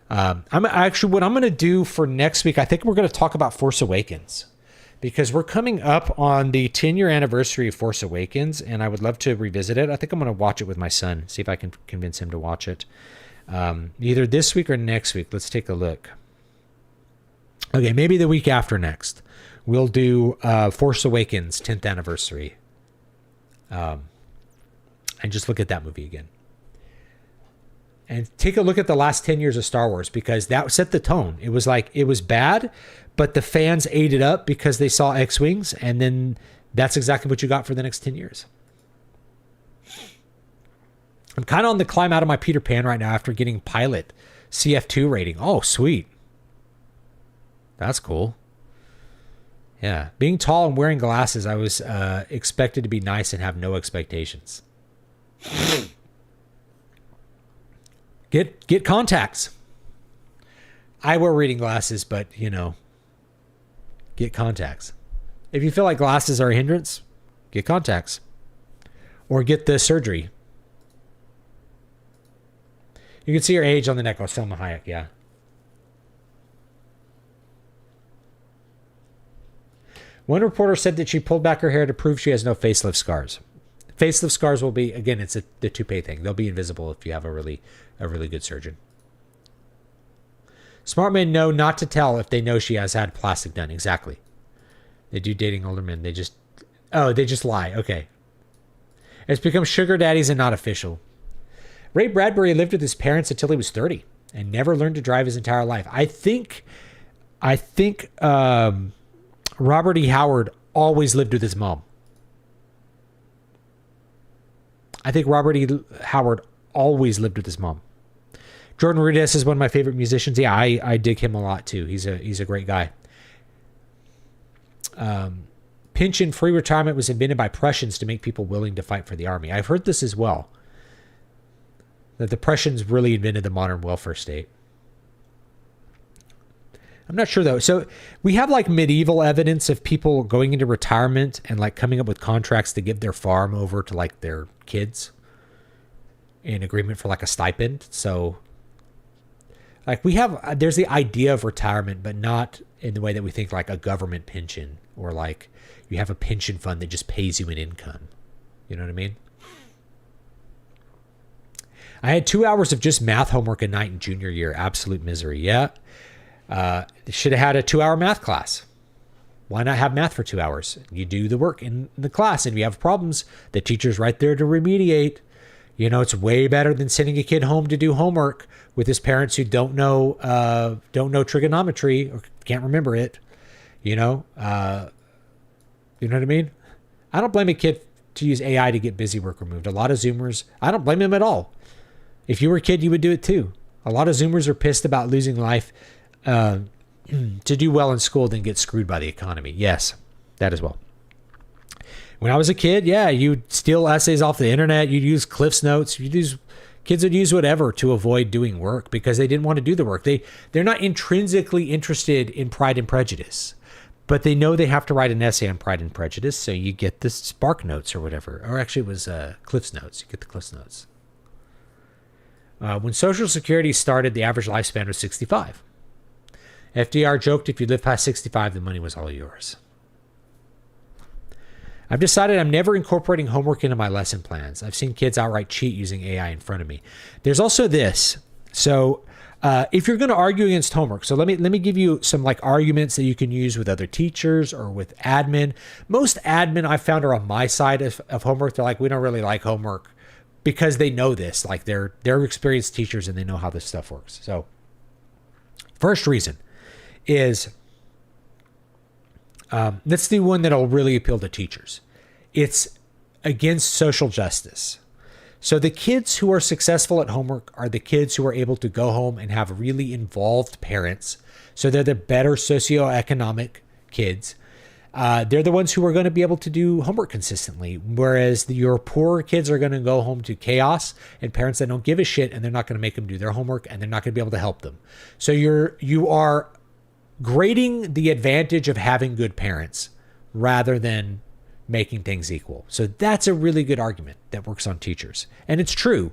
What I'm going to do for next week, I think we're going to talk about Force Awakens because we're coming up on the 10-year anniversary of Force Awakens, and I would love to revisit it. I think I'm going to watch it with my son, see if I can convince him to watch it. Either this week or next week. Let's take a look. Okay, maybe the week after next. We'll do Force Awakens 10th anniversary. And just look at that movie again. And take a look at the last 10 years of Star Wars because that set the tone. It was bad, but the fans ate it up because they saw X-Wings, and then that's exactly what you got for the next 10 years. I'm kind of on the climb out of my Peter Pan right now after getting pilot CF2 rating. Oh, sweet. That's cool. Yeah. Being tall and wearing glasses, I was expected to be nice and have no expectations. Get contacts. I wear reading glasses, but, get contacts. If you feel like glasses are a hindrance, get contacts. Or get the surgery. You can see her age on the neck. Oh, Selma Hayek, yeah. One reporter said that she pulled back her hair to prove she has no facelift scars. Facelift scars will be, again, it's the toupee thing. They'll be invisible if you have a really good surgeon. Smart men know not to tell if they know she has had plastic done. Exactly. They do dating older men. They just lie. Okay. It's become sugar daddies and not official. Ray Bradbury lived with his parents until he was 30 and never learned to drive his entire life. I think Robert E. Howard always lived with his mom. I think Robert E. Howard always lived with his mom. Jordan Rudess is one of my favorite musicians. Yeah, I dig him a lot too. He's a great guy. Pension-free retirement was invented by Prussians to make people willing to fight for the army. I've heard this as well. That the Prussians really invented the modern welfare state. I'm not sure though. So we have like medieval evidence of people going into retirement and like coming up with contracts to give their farm over to like their kids in agreement for like a stipend. So like there's the idea of retirement, but not in the way that we think like a government pension or like you have a pension fund that just pays you an income. You know what I mean? I had 2 hours of just math homework a night in junior year. Absolute misery. Yeah. Should have had a 2-hour math class. Why not have math for 2 hours? You do the work in the class, and if you have problems, the teacher's right there to remediate. It's way better than sending a kid home to do homework with his parents who don't know trigonometry or can't remember it. You know what I mean? I don't blame a kid to use AI to get busy work removed. A lot of Zoomers, I don't blame them at all. If you were a kid, you would do it too. A lot of Zoomers are pissed about losing life to do well in school, then get screwed by the economy. Yes, that as well. When I was a kid, yeah, you'd steal essays off the internet. You'd use Cliff's Notes. Kids would use whatever to avoid doing work because they didn't want to do the work. They're not intrinsically interested in Pride and Prejudice, but they know they have to write an essay on Pride and Prejudice. So you get the Spark Notes or whatever, or actually it was Cliff's Notes. You get the Cliff's Notes. When Social Security started, the average lifespan was 65. FDR joked if you lived past 65, the money was all yours. I've decided I'm never incorporating homework into my lesson plans. I've seen kids outright cheat using AI in front of me. There's also this. So if you're going to argue against homework, so let me give you some like arguments that you can use with other teachers or with admin. Most admin I've found are on my side of homework. They're like, we don't really like homework because they know this. Like they're experienced teachers and they know how this stuff works. So first reason is that's the one that'll really appeal to teachers. It's against social justice. So the kids who are successful at homework are the kids who are able to go home and have really involved parents. So they're the better socioeconomic kids. They're the ones who are going to be able to do homework consistently. Whereas your poorer kids are going to go home to chaos and parents that don't give a shit, and they're not going to make them do their homework, and they're not going to be able to help them. So you are grading the advantage of having good parents rather than making things equal. So that's a really good argument that works on teachers. And it's true.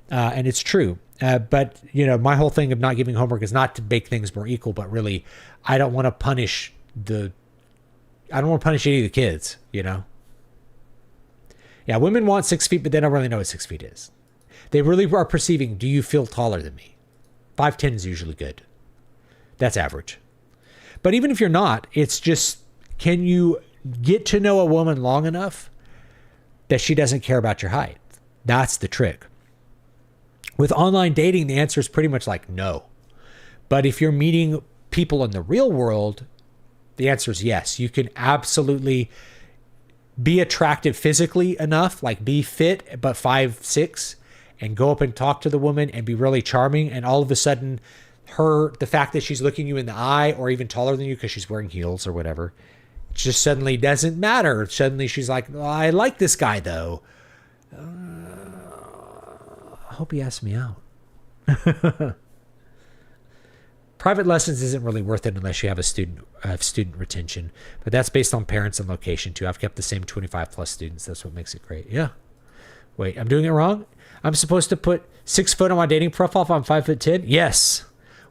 But my whole thing of not giving homework is not to make things more equal, but really, I don't want to punish any of the kids, Yeah, women want 6 feet, but they don't really know what 6 feet is. They really are perceiving, do you feel taller than me? 5'10" is usually good. That's average. But even if you're not, it's just, can you get to know a woman long enough that she doesn't care about your height? That's the trick. With online dating, the answer is pretty much like no. But if you're meeting people in the real world, the answer is yes. You can absolutely be attractive physically enough, like be fit, but 5'6", and go up and talk to the woman and be really charming. And all of a sudden, the fact that she's looking you in the eye or even taller than you because she's wearing heels or whatever, just suddenly doesn't matter. Suddenly she's like, well, I like this guy though. I hope he asks me out. Private lessons isn't really worth it unless you have student retention, but that's based on parents and location too. I've kept the same 25 plus students. That's what makes it great. Yeah. Wait, I'm doing it wrong. I'm supposed to put 6 foot on my dating profile if I'm 5'10"? Yes.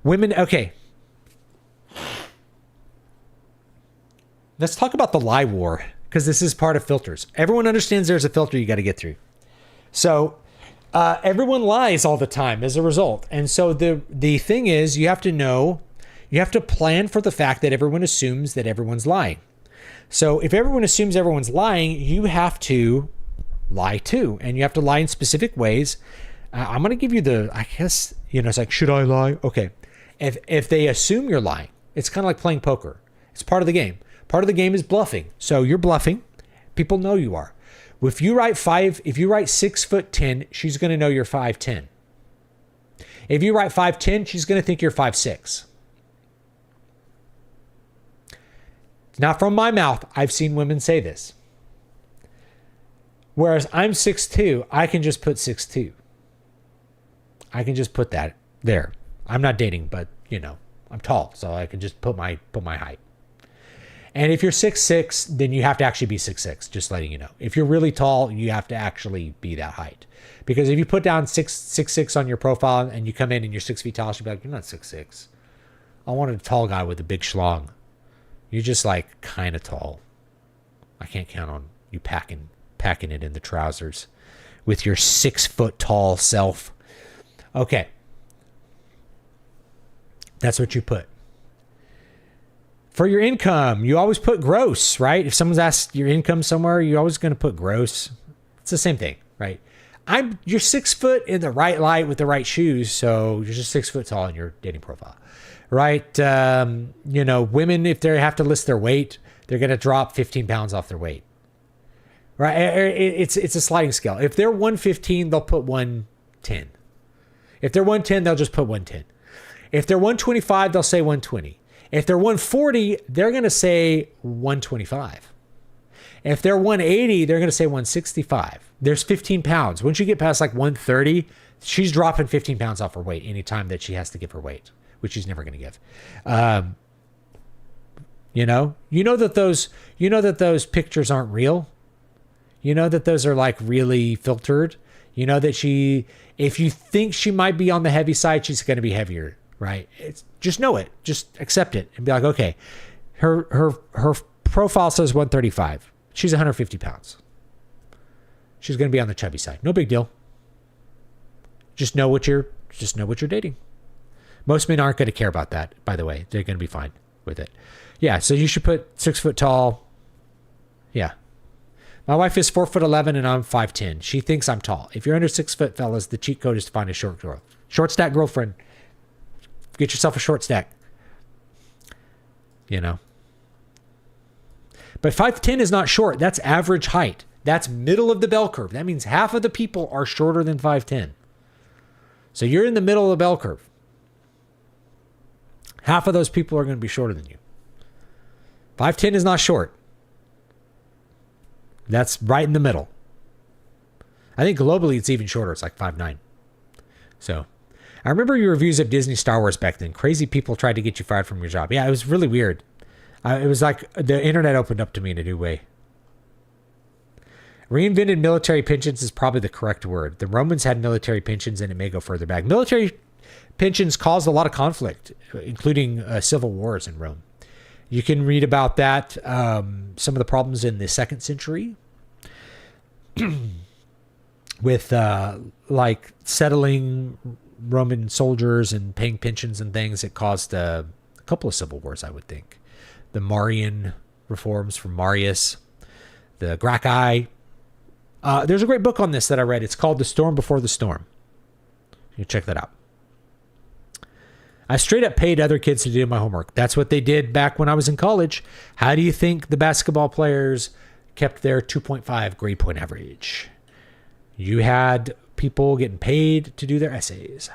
Women. Okay. Let's talk about the lie war, because this is part of filters. Everyone understands there's a filter you got to get through. So everyone lies all the time as a result. And so the thing is, you have to plan for the fact that everyone assumes that everyone's lying. So if everyone assumes everyone's lying, you have to lie too. And you have to lie in specific ways. I'm going to give you I guess, it's like, should I lie? Okay. If they assume you're lying, it's kind of like playing poker. It's part of the game. Part of the game is bluffing. So you're bluffing. People know you are. If you write 6'10", she's going to know you're 5'10". If you write 5'10", she's going to think you're 5'6". Not from my mouth. I've seen women say this. Whereas I'm 6'2", I can just put 6'2". I can just put that there. I'm not dating, but I'm tall, so I can just put my height. And if you're 6'6", then you have to actually be 6'6", just letting you know. If you're really tall, you have to actually be that height. Because if you put down 6'6" on your profile and you come in and you're 6 feet tall, she'll be like, you're not 6'6". I wanted a tall guy with a big schlong. You're just like kind of tall. I can't count on you packing it in the trousers with your 6 foot tall self. Okay. That's what you put. For your income, you always put gross, right? If someone's asked your income somewhere, you're always going to put gross. It's the same thing, right? You're 6 foot in the right light with the right shoes, so you're just 6 foot tall in your dating profile, right? Women, if they have to list their weight, they're going to drop 15 pounds off their weight, right? It's a sliding scale. If they're 115, they'll put 110. If they're 110, they'll just put 110. If they're 125, they'll say 120. If they're 140, they're going to say 125. If they're 180, they're going to say 165. There's 15 pounds. Once you get past like 130, she's dropping 15 pounds off her weight anytime that she has to give her weight, which she's never going to give. You know that those pictures aren't real. You know that those are like really filtered. You know that if you think she might be on the heavy side, she's going to be heavier, right? Just know it. Just accept it and be like, okay, her profile says 135. She's 150 pounds. She's going to be on the chubby side. No big deal. Just know what you're dating. Most men aren't going to care about that, by the way. They're going to be fine with it. Yeah, so you should put 6 foot tall. Yeah. My wife is 4'11" and I'm 5'10". She thinks I'm tall. If you're under 6 foot, fellas, the cheat code is to find a short girl. Short stack girlfriend. Get yourself a short stack. But 5'10" is not short. That's average height. That's middle of the bell curve. That means half of the people are shorter than 5'10". So you're in the middle of the bell curve. Half of those people are going to be shorter than you. 5'10" is not short. That's right in the middle. I think globally it's even shorter. It's like 5'9". So I remember your reviews of Disney Star Wars back then. Crazy people tried to get you fired from your job. Yeah, it was really weird. It was like the internet opened up to me in a new way. Reinvented military pensions is probably the correct word. The Romans had military pensions and it may go further back. Military pensions caused a lot of conflict, including civil wars in Rome. You can read about that, some of the problems in the 2nd century with like settling Roman soldiers and paying pensions and things. It caused a couple of civil wars, I would think. The Marian reforms from Marius, the Gracchi. There's a great book on this that I read. It's called The Storm Before the Storm. You can check that out. I straight up paid other kids to do my homework. That's what they did back when I was in college. How do you think the basketball players kept their 2.5 grade point average? You had people getting paid to do their essays.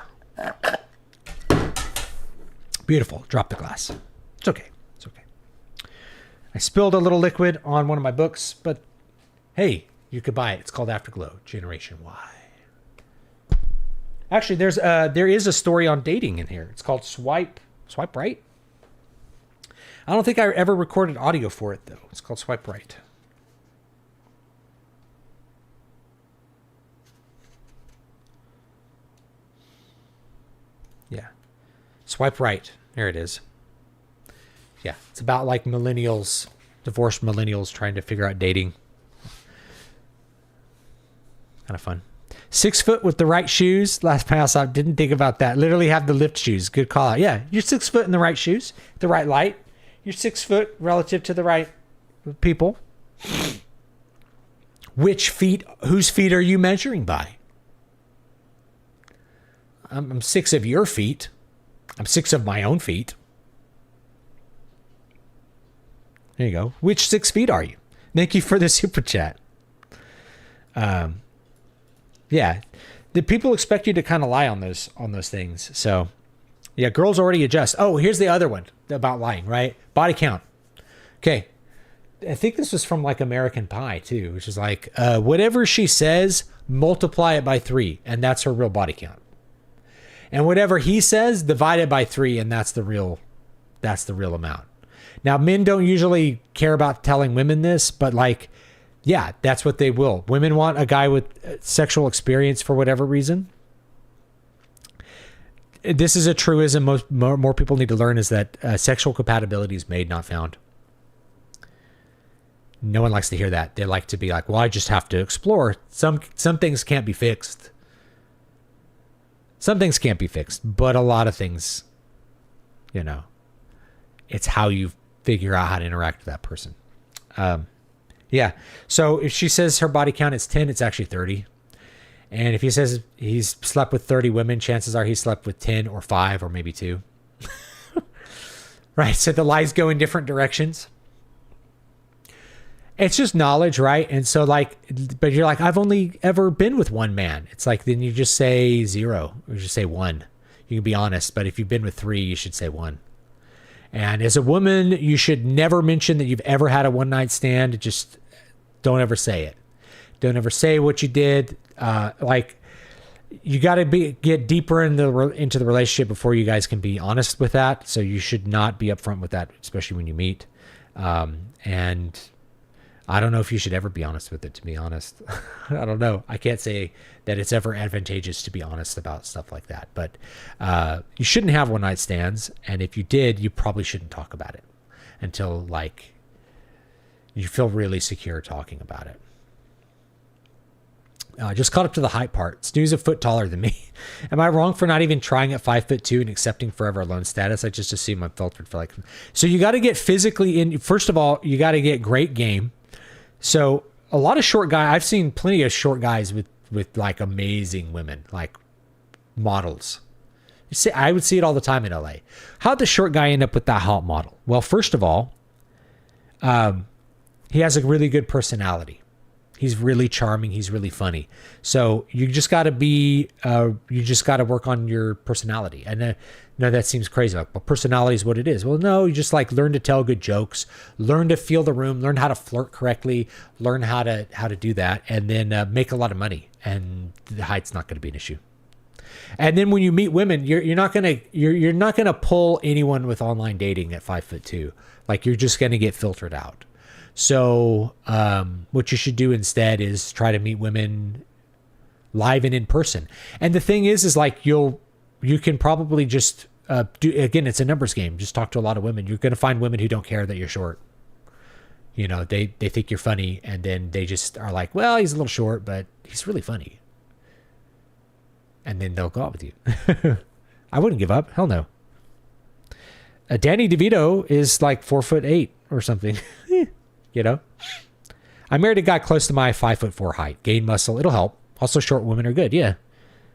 Beautiful. Drop the glass. It's okay. It's okay. I spilled a little liquid on one of my books, but hey, you could buy it. It's called Afterglow, Generation Y. Actually, there is a story on dating in here. It's called Swipe Right. I don't think I ever recorded audio for it, though. It's called Swipe Right. Yeah. Swipe Right. There it is. Yeah. It's about like millennials, divorced millennials trying to figure out dating. Kind of fun. 6 foot with the right shoes. Last pass, I didn't think about that. Literally have the lift shoes. Good call out. Yeah. You're 6 foot in the right shoes, the right light. You're 6 foot relative to the right people. Whose feet are you measuring by? I'm 6 of your feet. I'm 6 of my own feet. There you go. Which 6 feet are you? Thank you for the super chat. Yeah. The people expect you to kind of lie on those things. So yeah, girls already adjust. Oh, here's the other one about lying, right? Body count. Okay. I think this was from like American Pie too, which is like, whatever she says, multiply it by 3. And that's her real body count. And whatever he says, divide it by 3. And that's the real amount. Now, men don't usually care about telling women this, but like, yeah, that's what they will. Women want a guy with sexual experience for whatever reason. This is a truism more people need to learn, is that sexual compatibility is made, not found. No one likes to hear that. They like to be like, well, I just have to explore. Some things can't be fixed. Some things can't be fixed, but a lot of things, it's how you figure out how to interact with that person. Yeah. So if she says her body count is 10, it's actually 30. And if he says he's slept with 30 women, chances are he slept with 10 or 5 or maybe 2. Right. So the lies go in different directions. It's just knowledge, right? And so but you're like, I've only ever been with one man. It's like, then you just say 0 or just say 1. You can be honest, but if you've been with 3, you should say 1. And as a woman, you should never mention that you've ever had a one-night stand. Just don't ever say it. Don't ever say what you did. You got to get deeper into the relationship before you guys can be honest with that. So you should not be upfront with that, especially when you meet. And I don't know if you should ever be honest with it, to be honest. I don't know. I can't say that it's ever advantageous to be honest about stuff like that. But you shouldn't have one-night stands. And if you did, you probably shouldn't talk about it until, you feel really secure talking about it. Just caught up to the height part. Stu's a foot taller than me. Am I wrong for not even trying at 5'2" and accepting forever alone status? I just assume I'm filtered for So you got to get physically in. First of all, you got to get great game. So a lot of short guys, I've seen plenty of short guys with amazing women, like models. I would see it all the time in LA. How'd the short guy end up with that hot model? Well, first of all, he has a really good personality. He's really charming. He's really funny. So you just got to work on your personality. And no, that seems crazy. But personality is what it is. Well, no, you just learn to tell good jokes, learn to feel the room, learn how to flirt correctly, learn how to do that, and then make a lot of money. And the height's not going to be an issue. And then when you meet women, you're not gonna pull anyone with online dating at 5'2". You're just gonna get filtered out. So what you should do instead is try to meet women live and in person. And the thing is you can probably just again, it's a numbers game. Just talk to a lot of women. You're going to find women who don't care that you're short. They think you're funny, and then they just are like, well, he's a little short, but he's really funny. And then they'll go out with you. I wouldn't give up. Hell no. Danny DeVito is 4'8" or something. I married a guy close to my 5'4" height. Gain muscle. It'll help. Also, short women are good. Yeah.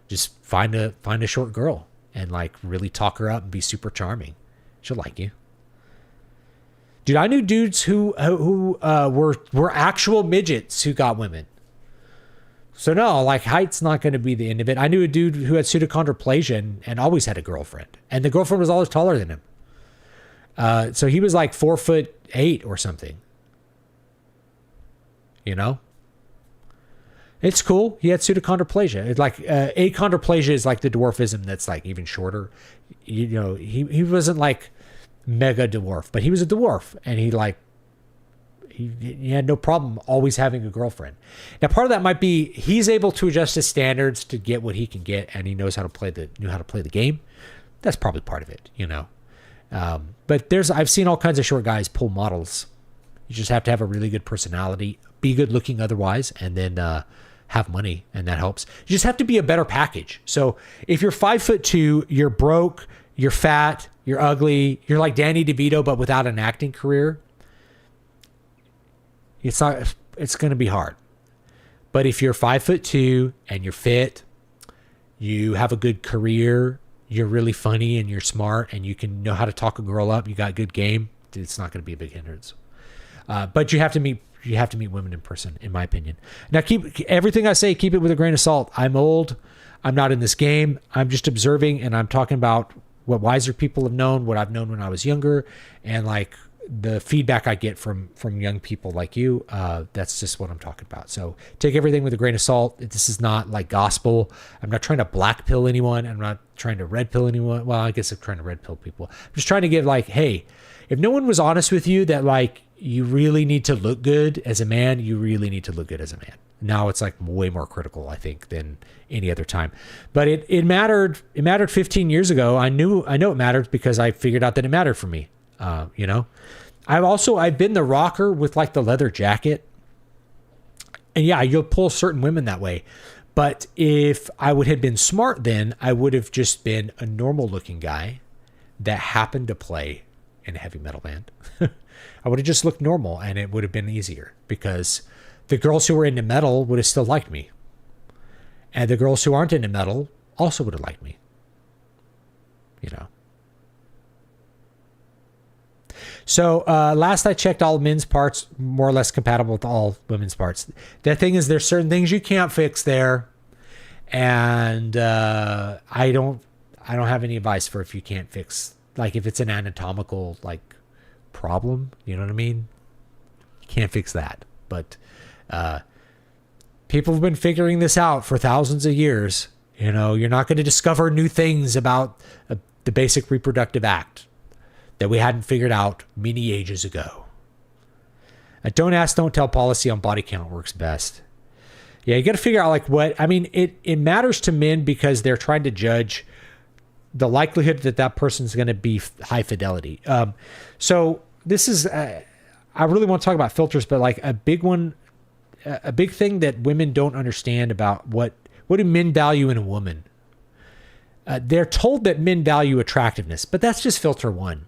Just find a short girl and really talk her up and be super charming. She'll like you. Dude, I knew dudes who were actual midgets who got women. So no, height's not going to be the end of it. I knew a dude who had pseudochondroplasia and always had a girlfriend, and the girlfriend was always taller than him. So he was like 4'8" or something. You know? It's cool. He had pseudochondroplasia. It's like achondroplasia is like the dwarfism that's like even shorter. You know, he wasn't like mega dwarf, but he was a dwarf, and he had no problem always having a girlfriend. Now, part of that might be he's able to adjust his standards to get what he can get, and he knew how to play the game. That's probably part of it, you know. But I've seen all kinds of short guys pull models. You just have to have a really good personality, be good looking otherwise, and then have money, and that helps. You just have to be a better package. So if you're 5'2", you're broke, you're fat, you're ugly, you're like Danny DeVito but without an acting career, it's going to be hard. But if you're 5'2" and you're fit, you have a good career, you're really funny and you're smart, and you can know how to talk a girl up, you got good game, it's not going to be a big hindrance. But you have to meet women in person, in my opinion. Now, keep everything I say, keep it with a grain of salt. I'm old. I'm not in this game. I'm just observing, and I'm talking about what wiser people have known, what I've known when I was younger, and like the feedback I get from young people like you. That's just what I'm talking about. So take everything with a grain of salt. This is not like gospel. I'm not trying to black pill anyone. I'm not trying to red pill anyone. Well, I guess I'm trying to red pill people. I'm just trying to give like, hey, if no one was honest with you that like you really need to look good as a man, you really need to look good as a man. Now it's like way more critical, I think, than any other time. But it mattered. It mattered 15 years ago. I know it mattered because I figured out that it mattered for me. You know, I've been the rocker with like the leather jacket, and yeah, you'll pull certain women that way. But if I would have been smart, then I would have just been a normal looking guy that happened to play in a heavy metal band. I would have just looked normal, and it would have been easier because the girls who were into metal would have still liked me. And the girls who aren't into metal also would have liked me. You know. So last I checked, all men's parts more or less compatible with all women's parts. The thing is, there's certain things you can't fix there, and I don't have any advice for if you can't fix, like if it's an anatomical like problem, you know what I mean? You can't fix that. But people have been figuring this out for thousands of years. You know, you're not going to discover new things about the basic reproductive act that we hadn't figured out many ages ago. A don't ask, don't tell policy on body count works best. Yeah, you got to figure out like what, I mean, it matters to men because they're trying to judge the likelihood that person's going to be high fidelity. So this is, I really want to talk about filters, but like a big thing that women don't understand about what do men value in a woman? They're told that men value attractiveness, but that's just filter one.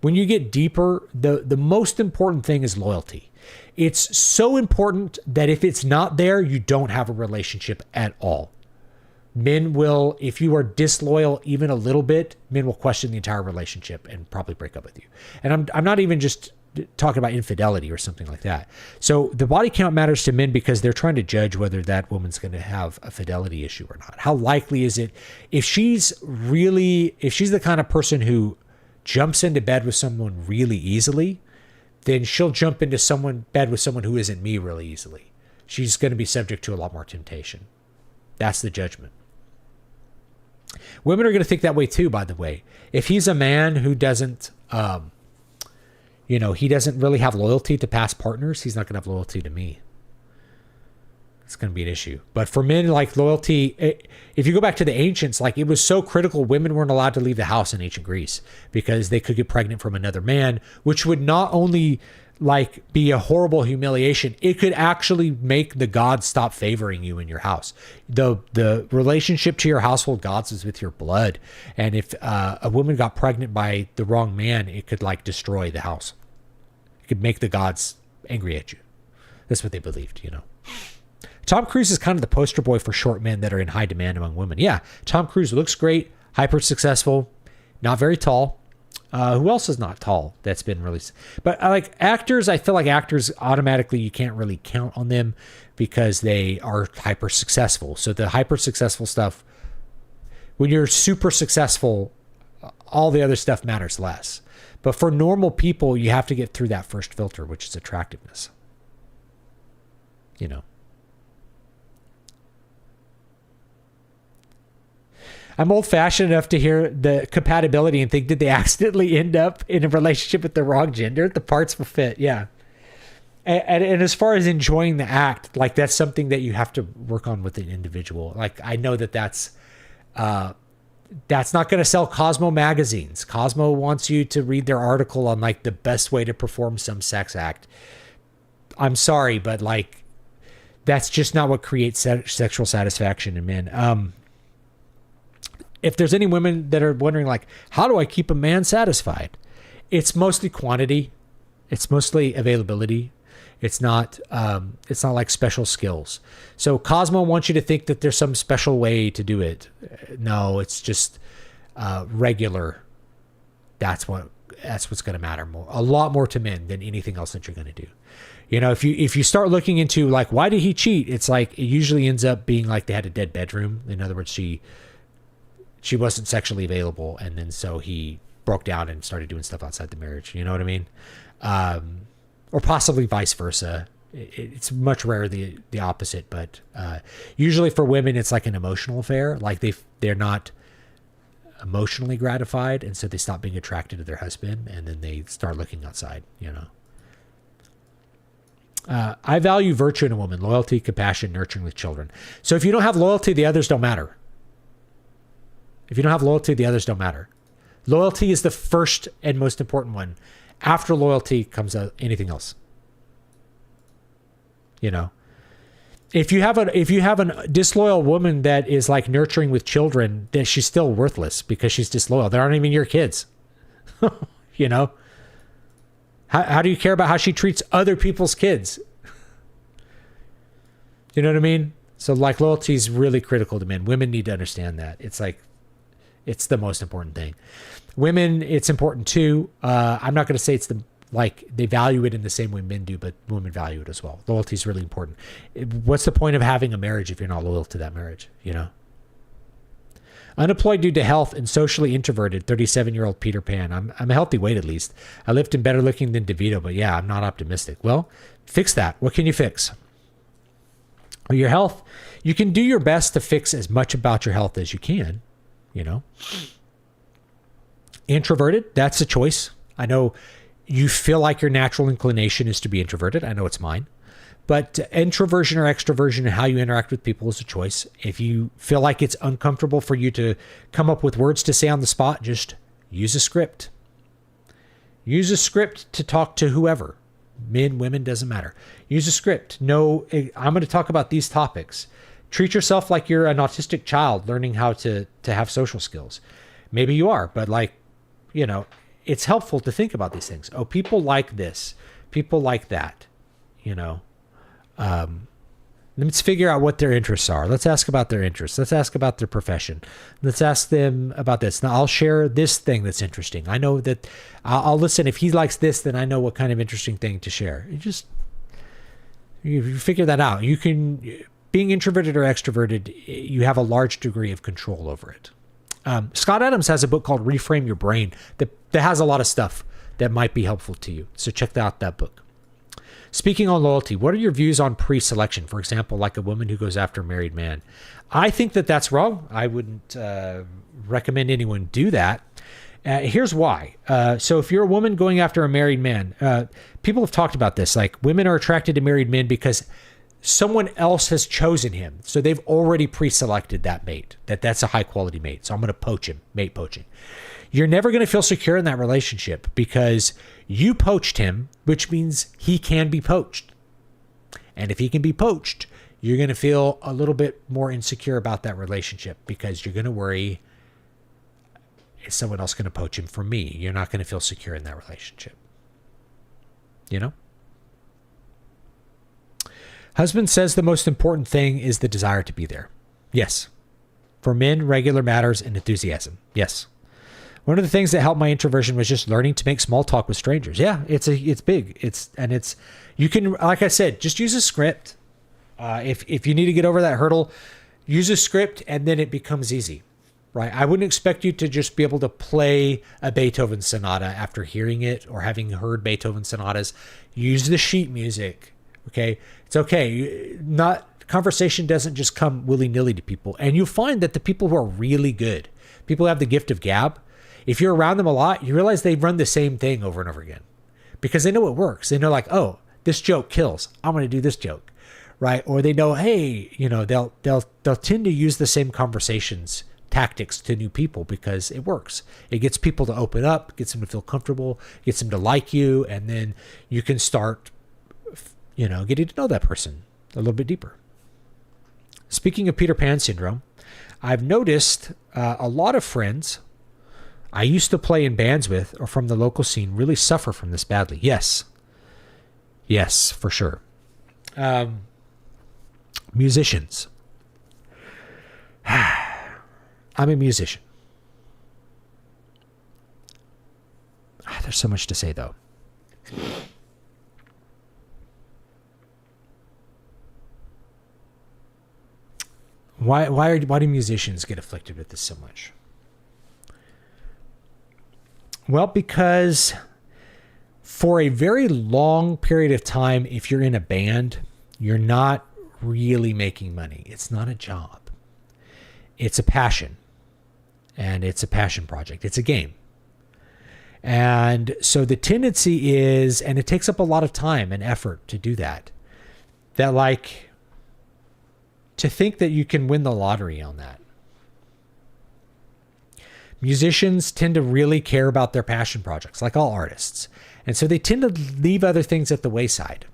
When you get deeper, the most important thing is loyalty. It's so important that if it's not there, you don't have a relationship at all. Men will, if you are disloyal even a little bit, men will question the entire relationship and probably break up with you. And I'm not even just talking about infidelity or something like that. So the body count matters to men because they're trying to judge whether that woman's going to have a fidelity issue or not. How likely is it if she's the kind of person who jumps into bed with someone really easily, then she'll jump into bed with someone who isn't me really easily. She's going to be subject to a lot more temptation. That's the judgment. Women are going to think that way too, by the way. If he's a man who doesn't, he doesn't really have loyalty to past partners, he's not going to have loyalty to me. It's going to be an issue. But for men, like loyalty, if you go back to the ancients, like it was so critical, women weren't allowed to leave the house in ancient Greece because they could get pregnant from another man, which would not only like be a horrible humiliation, it could actually make the gods stop favoring you in your house. The relationship to your household gods is with your blood. And if a woman got pregnant by the wrong man, it could like destroy the house. It could make the gods angry at you. That's what they believed, you know. Tom Cruise is kind of the poster boy for short men that are in high demand among women. Yeah, Tom Cruise looks great, hyper successful, not very tall. Who else is not tall that's been released? But like actors, I feel like actors automatically, you can't really count on them because they are hyper successful. So the hyper successful stuff, when you're super successful, all the other stuff matters less. But for normal people, you have to get through that first filter, which is attractiveness. You know. I'm old-fashioned enough to hear the compatibility and think, did they accidentally end up in a relationship with the wrong gender? The parts will fit, yeah. And as far as enjoying the act, like that's something that you have to work on with an individual. Like I know that's not going to sell Cosmo magazines. Cosmo wants you to read their article on like the best way to perform some sex act. I'm sorry, but like that's just not what creates sexual satisfaction in men. If there's any women that are wondering like, how do I keep a man satisfied? It's mostly quantity. It's mostly availability. It's not like special skills. So Cosmo wants you to think that there's some special way to do it. No, it's just regular. That's what's going to matter more, a lot more to men than anything else that you're going to do. You know, if you start looking into like, why did he cheat? It's like, it usually ends up being like they had a dead bedroom. In other words, she wasn't sexually available. And then so he broke down and started doing stuff outside the marriage. You know what I mean? Or possibly vice versa. It's much rarer the opposite, but usually for women, it's like an emotional affair. Like they're not emotionally gratified, and so they stop being attracted to their husband, and then they start looking outside, you know. I value virtue in a woman: loyalty, compassion, nurturing with children. So if you don't have loyalty, the others don't matter. If you don't have loyalty, the others don't matter. Loyalty is the first and most important one. After loyalty comes anything else. You know, if you have a disloyal woman that is like nurturing with children, then she's still worthless because she's disloyal. They aren't even your kids. You know, how do you care about how she treats other people's kids? You know what I mean? So like loyalty is really critical to men. Women need to understand that. It's like, it's the most important thing. Women, it's important too. I'm not going to say it's they value it in the same way men do, but women value it as well. Loyalty is really important. What's the point of having a marriage if you're not loyal to that marriage? You know. Unemployed due to health and socially introverted, 37-year-old Peter Pan. I'm a healthy weight at least. I lifted better looking than DeVito, but yeah, I'm not optimistic. Well, fix that. What can you fix? Your health. You can do your best to fix as much about your health as you can. You know. Introverted, that's a choice. I know you feel like your natural inclination is to be introverted. I know it's mine. But introversion or extroversion and how you interact with people is a choice. If you feel like it's uncomfortable for you to come up with words to say on the spot, just use a script. Use a script to talk to whoever. Men, women, doesn't matter. Use a script. No, I'm going to talk about these topics. Treat yourself like you're an autistic child learning how to have social skills. Maybe you are, but like, you know, it's helpful to think about these things. Oh, people like this. People like that. You know, let's figure out what their interests are. Let's ask about their interests. Let's ask about their profession. Let's ask them about this. Now, I'll share this thing that's interesting. I know that I'll listen. If he likes this, then I know what kind of interesting thing to share. You figure that out. You can, being introverted or extroverted, you have a large degree of control over it. Scott Adams has a book called Reframe Your Brain that has a lot of stuff that might be helpful to you. So check out that book. Speaking on loyalty, what are your views on pre-selection? For example, like a woman who goes after a married man. I think that that's wrong. I wouldn't recommend anyone do that. Here's why. So if you're a woman going after a married man, people have talked about this. Like women are attracted to married men because someone else has chosen him. So they've already pre-selected that mate, that's a high quality mate. So I'm going to poach him, mate poaching. You're never going to feel secure in that relationship because you poached him, which means he can be poached. And if he can be poached, you're going to feel a little bit more insecure about that relationship because you're going to worry, is someone else going to poach him for me? You're not going to feel secure in that relationship. You know? Husband says the most important thing is the desire to be there. Yes. For men, regular matters and enthusiasm. Yes. One of the things that helped my introversion was just learning to make small talk with strangers. Yeah, it's big. You can, like I said, just use a script. If you need to get over that hurdle, use a script and then it becomes easy. right? I wouldn't expect you to just be able to play a Beethoven sonata after hearing it or having heard Beethoven sonatas. Use the sheet music, okay? It's okay. Not conversation doesn't just come willy-nilly to people. And you'll find that the people who are really good, people who have the gift of gab, if you're around them a lot, you realize they run the same thing over and over again because they know it works. They know like, oh, this joke kills. I'm going to do this joke, right? Or they know, hey, they'll tend to use the same conversations tactics to new people because it works. It gets people to open up, gets them to feel comfortable, gets them to like you, and then you can start, getting to know that person a little bit deeper. Speaking of Peter Pan syndrome, I've noticed a lot of friends I used to play in bands with or from the local scene really suffer from this badly. Yes, for sure. Musicians. I'm a musician. There's so much to say, though. Why do musicians get afflicted with this so much? Well, because for a very long period of time, if you're in a band, you're not really making money. It's not a job. It's a passion. And it's a passion project. It's a game. And so the tendency is, and it takes up a lot of time and effort to do that, to think that you can win the lottery on that. Musicians tend to really care about their passion projects, like all artists. And so they tend to leave other things at the wayside.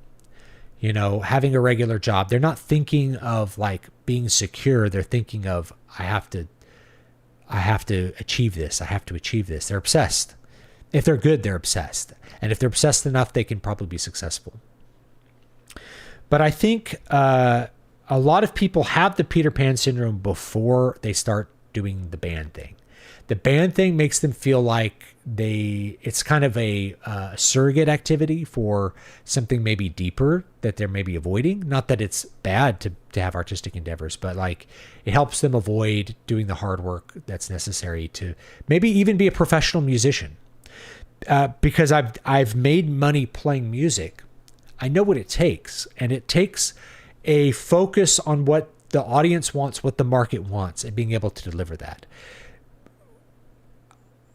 Having a regular job. They're not thinking of like being secure. They're thinking of, I have to achieve this. I have to achieve this. They're obsessed. If they're good, they're obsessed. And if they're obsessed enough, they can probably be successful. But I think a lot of people have the Peter Pan syndrome before they start doing the band thing. The band thing makes them feel like it's kind of a surrogate activity for something maybe deeper that they're maybe avoiding. Not that it's bad to have artistic endeavors, but like it helps them avoid doing the hard work that's necessary to maybe even be a professional musician. Because I've made money playing music. I know what it takes, and it takes a focus on what the audience wants, what the market wants, and being able to deliver that.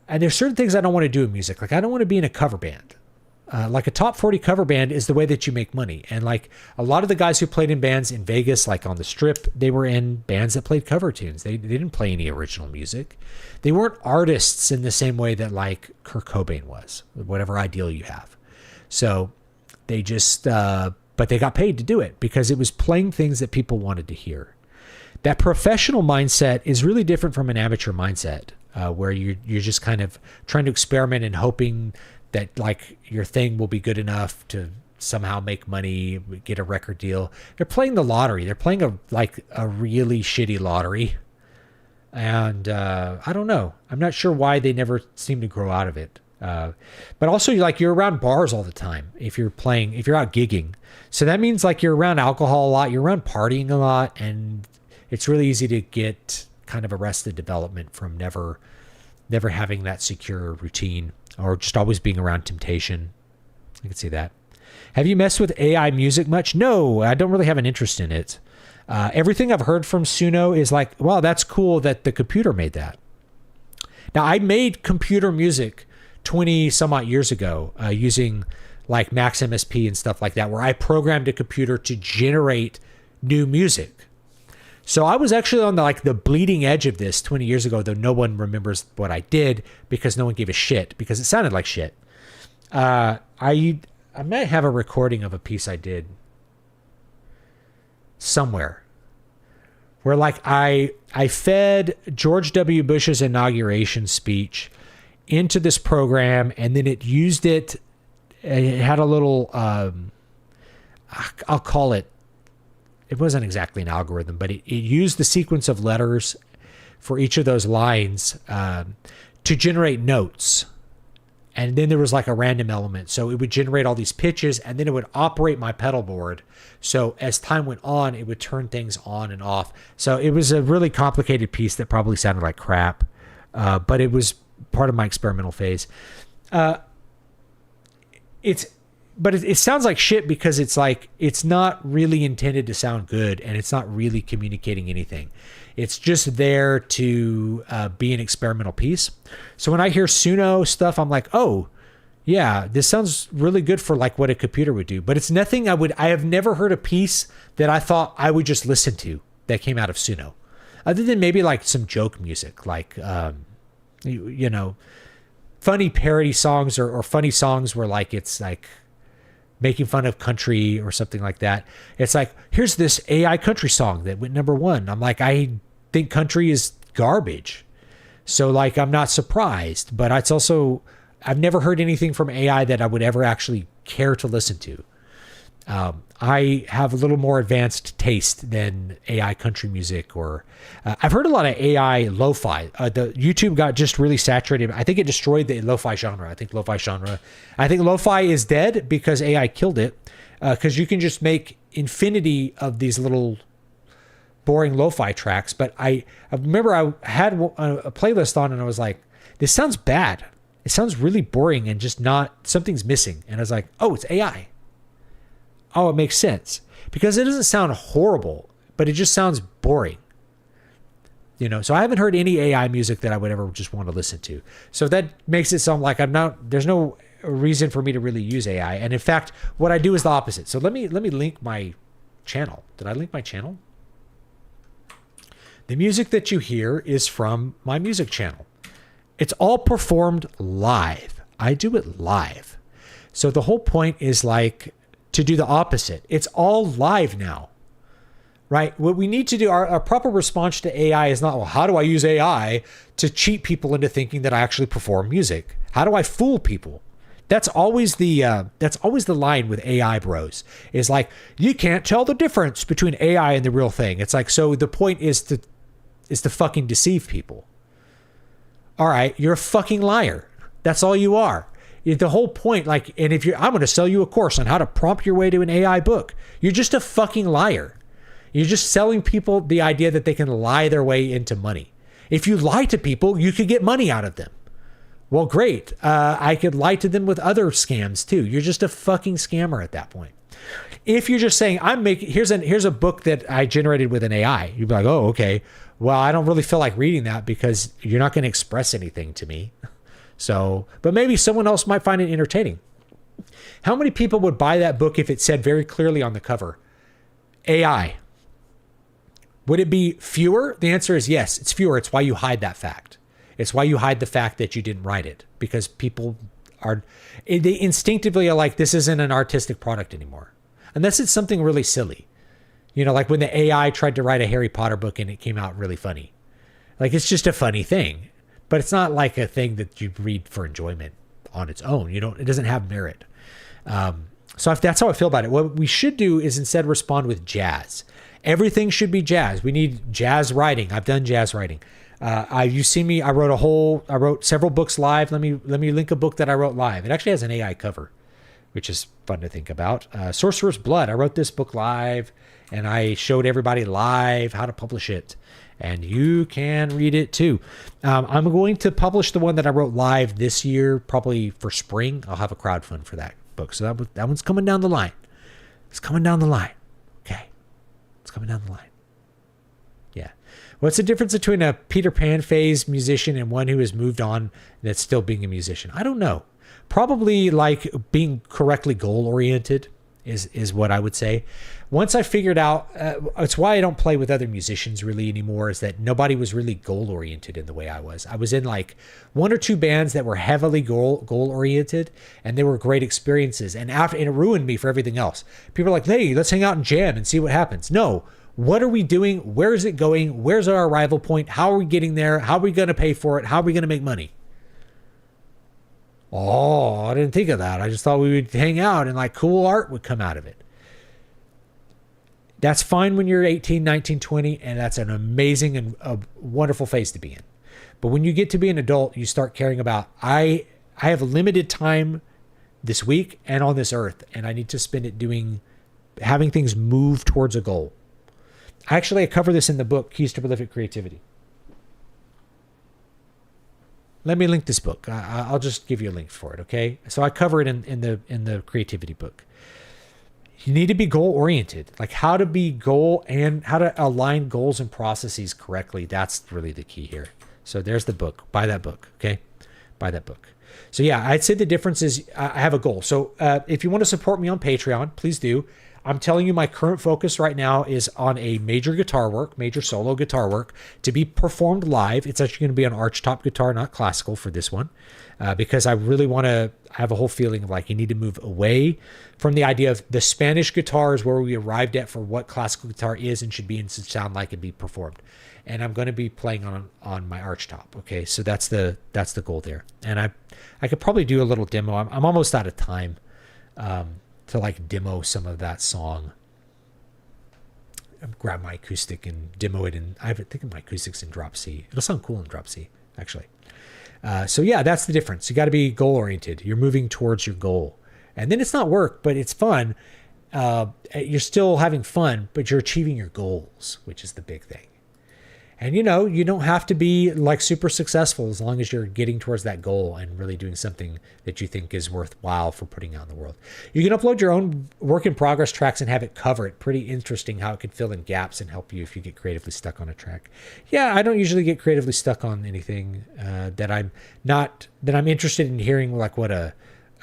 And there's certain things I don't want to do in music. Like I don't want to be in a cover band. Like a top 40 cover band is the way that you make money. And like a lot of the guys who played in bands in Vegas, like on the Strip, they were in bands that played cover tunes. They didn't play any original music. They weren't artists in the same way that like Kurt Cobain was, whatever ideal you have. So they just, but they got paid to do it because it was playing things that people wanted to hear. That professional mindset is really different from an amateur mindset. Where you're just kind of trying to experiment and hoping that like your thing will be good enough to somehow make money, get a record deal. They're playing the lottery. They're playing a really shitty lottery. And I don't know. I'm not sure why they never seem to grow out of it. But also you're around bars all the time if you're out gigging. So that means like you're around alcohol a lot, you're around partying a lot, and it's really easy to get kind of arrested development from never having that secure routine or just always being around temptation. I can see that. Have you messed with AI music much? No, I don't really have an interest in it. Everything I've heard from Suno is like, wow, that's cool that the computer made that. Now, I made computer music 20 some odd years ago using like Max MSP and stuff like that, where I programmed a computer to generate new music. So I was actually on the bleeding edge of this 20 years ago, though no one remembers what I did because no one gave a shit because it sounded like shit. I might have a recording of a piece I did somewhere where like I fed George W. Bush's inauguration speech into this program, and then it used it. It had a little, I'll call it, it wasn't exactly an algorithm, but it used the sequence of letters for each of those lines to generate notes. And then there was like a random element. So it would generate all these pitches, and then it would operate my pedal board. So as time went on, it would turn things on and off. So it was a really complicated piece that probably sounded like crap, but it was part of my experimental phase. It sounds like shit because it's like, it's not really intended to sound good, and it's not really communicating anything. It's just there to be an experimental piece. So when I hear Suno stuff, I'm like, oh yeah, this sounds really good for like what a computer would do, but it's nothing I have never heard a piece that I thought I would just listen to that came out of Suno, other than maybe like some joke music, like, funny parody songs or funny songs where like, it's like making fun of country or something like that. It's like, here's this AI country song that went #1. I'm like, I think country is garbage. So like, I'm not surprised, but it's also, I've never heard anything from AI that I would ever actually care to listen to. I have a little more advanced taste than AI country music, or I've heard a lot of AI lo-fi. The YouTube got just really saturated. I think it destroyed the lo-fi genre. I think lo-fi is dead because AI killed it. Because you can just make infinity of these little boring lo-fi tracks. But I remember I had a playlist on, and I was like, this sounds bad. It sounds really boring and just not, something's missing. And I was like, oh, it's AI. Oh, it makes sense, because it doesn't sound horrible, but it just sounds boring. So I haven't heard any AI music that I would ever just want to listen to. So that makes it sound like there's no reason for me to really use AI. And in fact, what I do is the opposite. So let me link my channel. Did I link my channel? The music that you hear is from my music channel. It's all performed live. I do it live. So the whole point is like, to do the opposite. It's all live now, right? What we need to do, our proper response to AI is not, well, how do I use AI to cheat people into thinking that I actually perform music? How do I fool people? That's always the line with AI bros, is like, you can't tell the difference between AI and the real thing. It's like, so the point is to fucking deceive people. All right, you're a fucking liar. That's all you are. The whole point, like, and I'm going to sell you a course on how to prompt your way to an AI book. You're just a fucking liar. You're just selling people the idea that they can lie their way into money. If you lie to people, you could get money out of them. Well, great. I could lie to them with other scams too. You're just a fucking scammer at that point. If you're just saying, here's a book that I generated with an AI, you'd be like, oh, okay. Well, I don't really feel like reading that because you're not going to express anything to me. So, but maybe someone else might find it entertaining. How many people would buy that book if it said very clearly on the cover, AI? Would it be fewer? The answer is yes, it's fewer. It's why you hide that fact. It's why you hide the fact that you didn't write it, because people they instinctively are like, this isn't an artistic product anymore. Unless it's something really silly. Like when the AI tried to write a Harry Potter book and it came out really funny. Like, it's just a funny thing. But it's not like a thing that you read for enjoyment on its own. It doesn't have merit. So if that's how I feel about it, what we should do is instead respond with jazz. Everything should be jazz. We need jazz writing. I've done jazz writing. You see me, I wrote several books live. Let me link a book that I wrote live. It actually has an AI cover, which is fun to think about. Sorcerer's Blood. I wrote this book live, and I showed everybody live how to publish it. And you can read it too. I'm going to publish the one that I wrote live this year, probably for spring. I'll have a crowdfund for that book. So that one's coming down the line. It's coming down the line. Okay. It's coming down the line. Yeah. What's the difference between a Peter Pan phase musician and one who has moved on that's still being a musician? I don't know. Probably like being correctly goal-oriented is what I would say. Once I figured out, it's why I don't play with other musicians really anymore, is that nobody was really goal-oriented in the way I was. I was in like one or two bands that were heavily goal-oriented, and they were great experiences. And it ruined me for everything else. People are like, hey, let's hang out and jam and see what happens. No. What are we doing? Where is it going? Where's our arrival point? How are we getting there? How are we going to pay for it? How are we going to make money? Oh, I didn't think of that. I just thought we would hang out and like cool art would come out of it. That's fine when you're 18, 19, 20, and that's an amazing and a wonderful phase to be in. But when you get to be an adult, you start caring about, I I have limited time this week and on this earth, and I need to spend it having things move towards a goal. Actually, I cover this in the book, Keys to Prolific Creativity. Let me link this book. I'll just give you a link for it, okay? So I cover it in the creativity book. You need to be goal oriented, like how to be goal and how to align goals and processes correctly. That's really the key here. So there's the book. Buy that book, okay? Buy that book. So yeah, I'd say the difference is I have a goal. So if you want to support me on Patreon, please do. I'm telling you, my current focus right now is on a major solo guitar work to be performed live. It's actually going to be on archtop guitar, not classical for this one, because I really want to have a whole feeling of like you need to move away from the idea of the Spanish guitar is where we arrived at for what classical guitar is and should be and should sound like and be performed. And I'm going to be playing on my archtop. Okay, so that's the goal there. And I could probably do a little demo. I'm almost out of time. To like demo some of that song. Grab my acoustic and demo it, and I think my acoustic's in drop C. It'll sound cool in drop C, actually. So yeah, that's the difference. You got to be goal oriented. You're moving towards your goal, and then it's not work, but it's fun. You're still having fun, but you're achieving your goals, which is the big thing. And you don't have to be like super successful as long as you're getting towards that goal and really doing something that you think is worthwhile for putting out in the world. You can upload your own work in progress tracks and have it cover it. Pretty interesting how it could fill in gaps and help you if you get creatively stuck on a track. Yeah, I don't usually get creatively stuck on anything that I'm interested in hearing like what a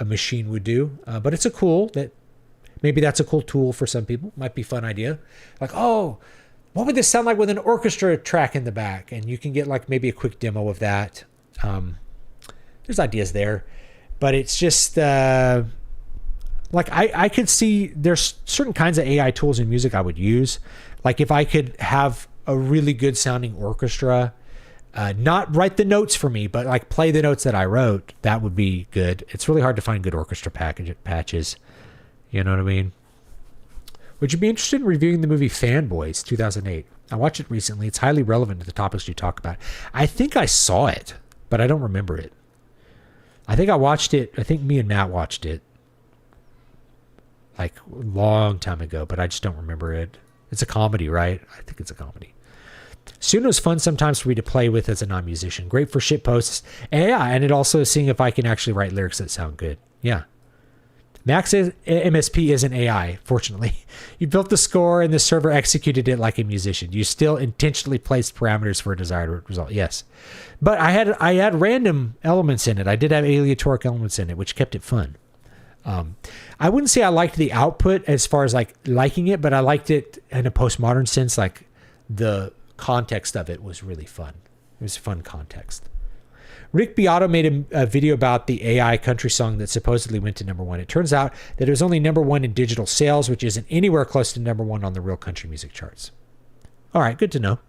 machine would do. But it's maybe that's a cool tool for some people. Might be a fun idea. Like, oh, what would this sound like with an orchestra track in the back? And you can get like maybe a quick demo of that. There's ideas there, but it's just like I could see there's certain kinds of AI tools in music I would use. Like if I could have a really good sounding orchestra, not write the notes for me, but like play the notes that I wrote, that would be good. It's really hard to find good orchestra patches. You know what I mean? Would you be interested in reviewing the movie Fanboys 2008? I watched it recently. It's highly relevant to the topics you talk about. I think I saw it, but I don't remember it. I think I watched it. I think me and Matt watched it like a long time ago, but I just don't remember it. It's a comedy, right? I think it's a comedy. Suno is fun sometimes for me to play with as a non-musician. Great for shit posts. And it also seeing if I can actually write lyrics that sound good. Yeah. Max MSP isn't AI, fortunately. You built the score and the server executed it like a musician. You still intentionally placed parameters for a desired result. Yes. But I had random elements in it. I did have aleatoric elements in it, which kept it fun. I wouldn't say I liked the output as far as like liking it, but I liked it in a postmodern sense. Like the context of it was really fun. It was fun context. Rick Beato made a video about the AI country song that supposedly went to #1. It turns out that it was only #1 in digital sales, which isn't anywhere close to #1 on the real country music charts. All right, good to know.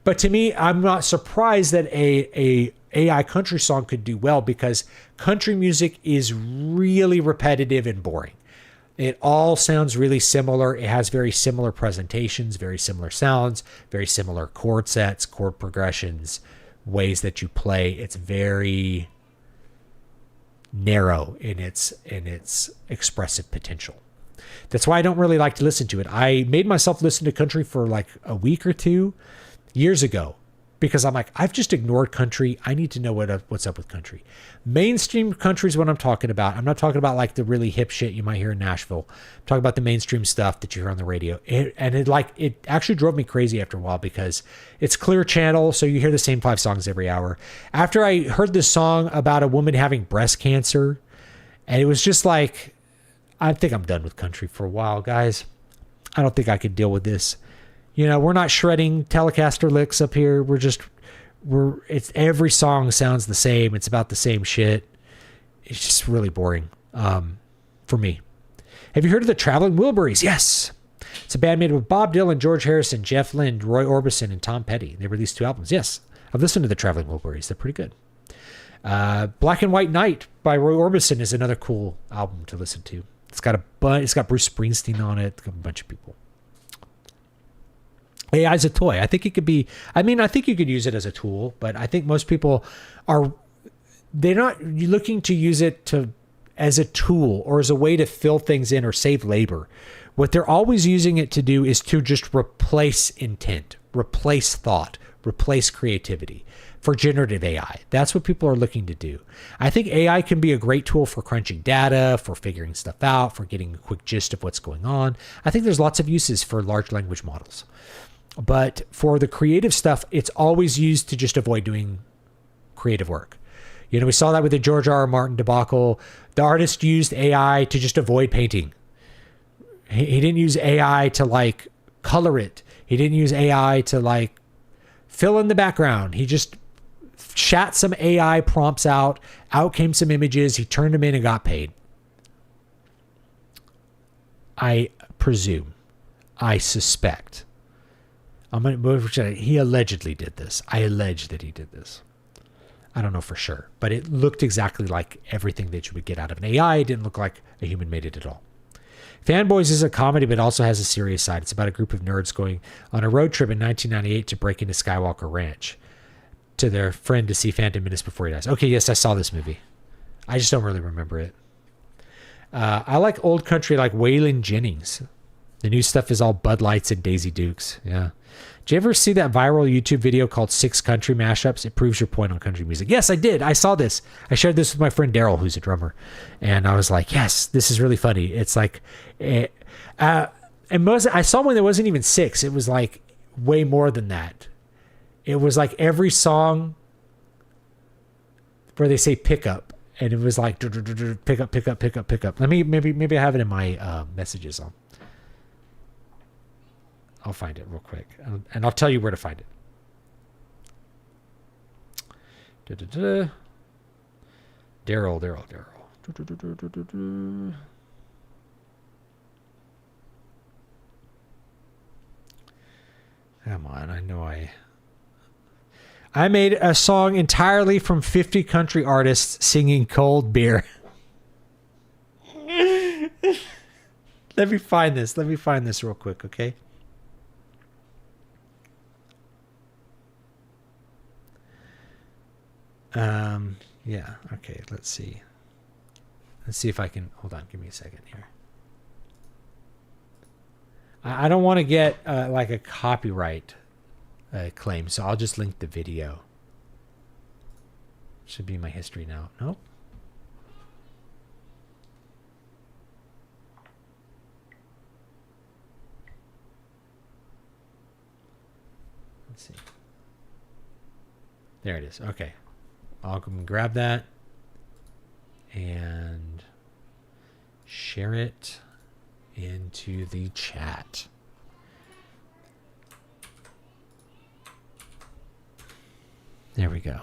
But to me, I'm not surprised that a AI country song could do well because country music is really repetitive and boring. It all sounds really similar. It has very similar presentations, very similar sounds, very similar chord sets, chord progressions, ways that you play. It's very narrow in its expressive potential. That's why I don't really like to listen to it. I made myself listen to country for like a week or two years ago because I'm like, I've just ignored country. I need to know what's up with country. Mainstream country is what I'm talking about. I'm not talking about like the really hip shit you might hear in Nashville. I'm talking about the mainstream stuff that you hear on the radio. It actually drove me crazy after a while because it's clear channel, so you hear the same 5 songs every hour. After I heard this song about a woman having breast cancer, and it was just like, I think I'm done with country for a while, guys. I don't think I could deal with this. We're not shredding Telecaster licks up here. It's every song sounds the same. It's about the same shit. It's just really boring for me. Have you heard of the Traveling Wilburys? Yes. It's a band made up of Bob Dylan, George Harrison, Jeff Lynne, Roy Orbison, and Tom Petty. They released 2 albums. Yes. I've listened to the Traveling Wilburys. They're pretty good. Black and White Night by Roy Orbison is another cool album to listen to. It's got Bruce Springsteen on it. A bunch of people. AI is a toy. I think it could be, I think you could use it as a tool, but I think most people they're not looking to use it to as a tool or as a way to fill things in or save labor. What they're always using it to do is to just replace intent, replace thought, replace creativity for generative AI. That's what people are looking to do. I think AI can be a great tool for crunching data, for figuring stuff out, for getting a quick gist of what's going on. I think there's lots of uses for large language models. But for the creative stuff, it's always used to just avoid doing creative work. You know, we saw that with the George R. R. Martin debacle. The artist used AI to just avoid painting. He didn't use AI to like color it. He didn't use AI to like fill in the background. He just shat some AI prompts out came some images. He turned them in and got paid. I presume, I suspect. He allegedly did this. I allege that he did this. I don't know for sure, but it looked exactly like everything that you would get out of an AI. It didn't look like a human made it at all. Fanboys is a comedy, but also has a serious side. It's about a group of nerds going on a road trip in 1998 to break into Skywalker Ranch to their friend to see Phantom Menace before he dies. Okay, yes, I saw this movie. I just don't really remember it. I like old country like Waylon Jennings. The new stuff is all Bud Lights and Daisy Dukes. Yeah. Did you ever see that viral YouTube video called 6 Country Mashups? It proves your point on country music. Yes, I did. I saw this. I shared this with my friend Daryl, who's a drummer. And I was like, yes, this is really funny. It's like, and I saw one that wasn't even 6. It was like way more than that. It was like every song where they say pickup. And it was like pick up, pick up, pick up, pick up. Let me maybe I have it in my messages. I'll find it real quick, and I'll tell you where to find it. Daryl. Come on, I know I made a song entirely from 50 country artists singing Cold Beer. Let me find this real quick, okay? Yeah, okay, let's see. Let's see if I can, hold on, give me a second here. I don't want to get like a copyright claim, so I'll just link the video. Should be my history now. Nope. Let's see. There it is. Okay. I'll come and grab that and share it into the chat. There we go.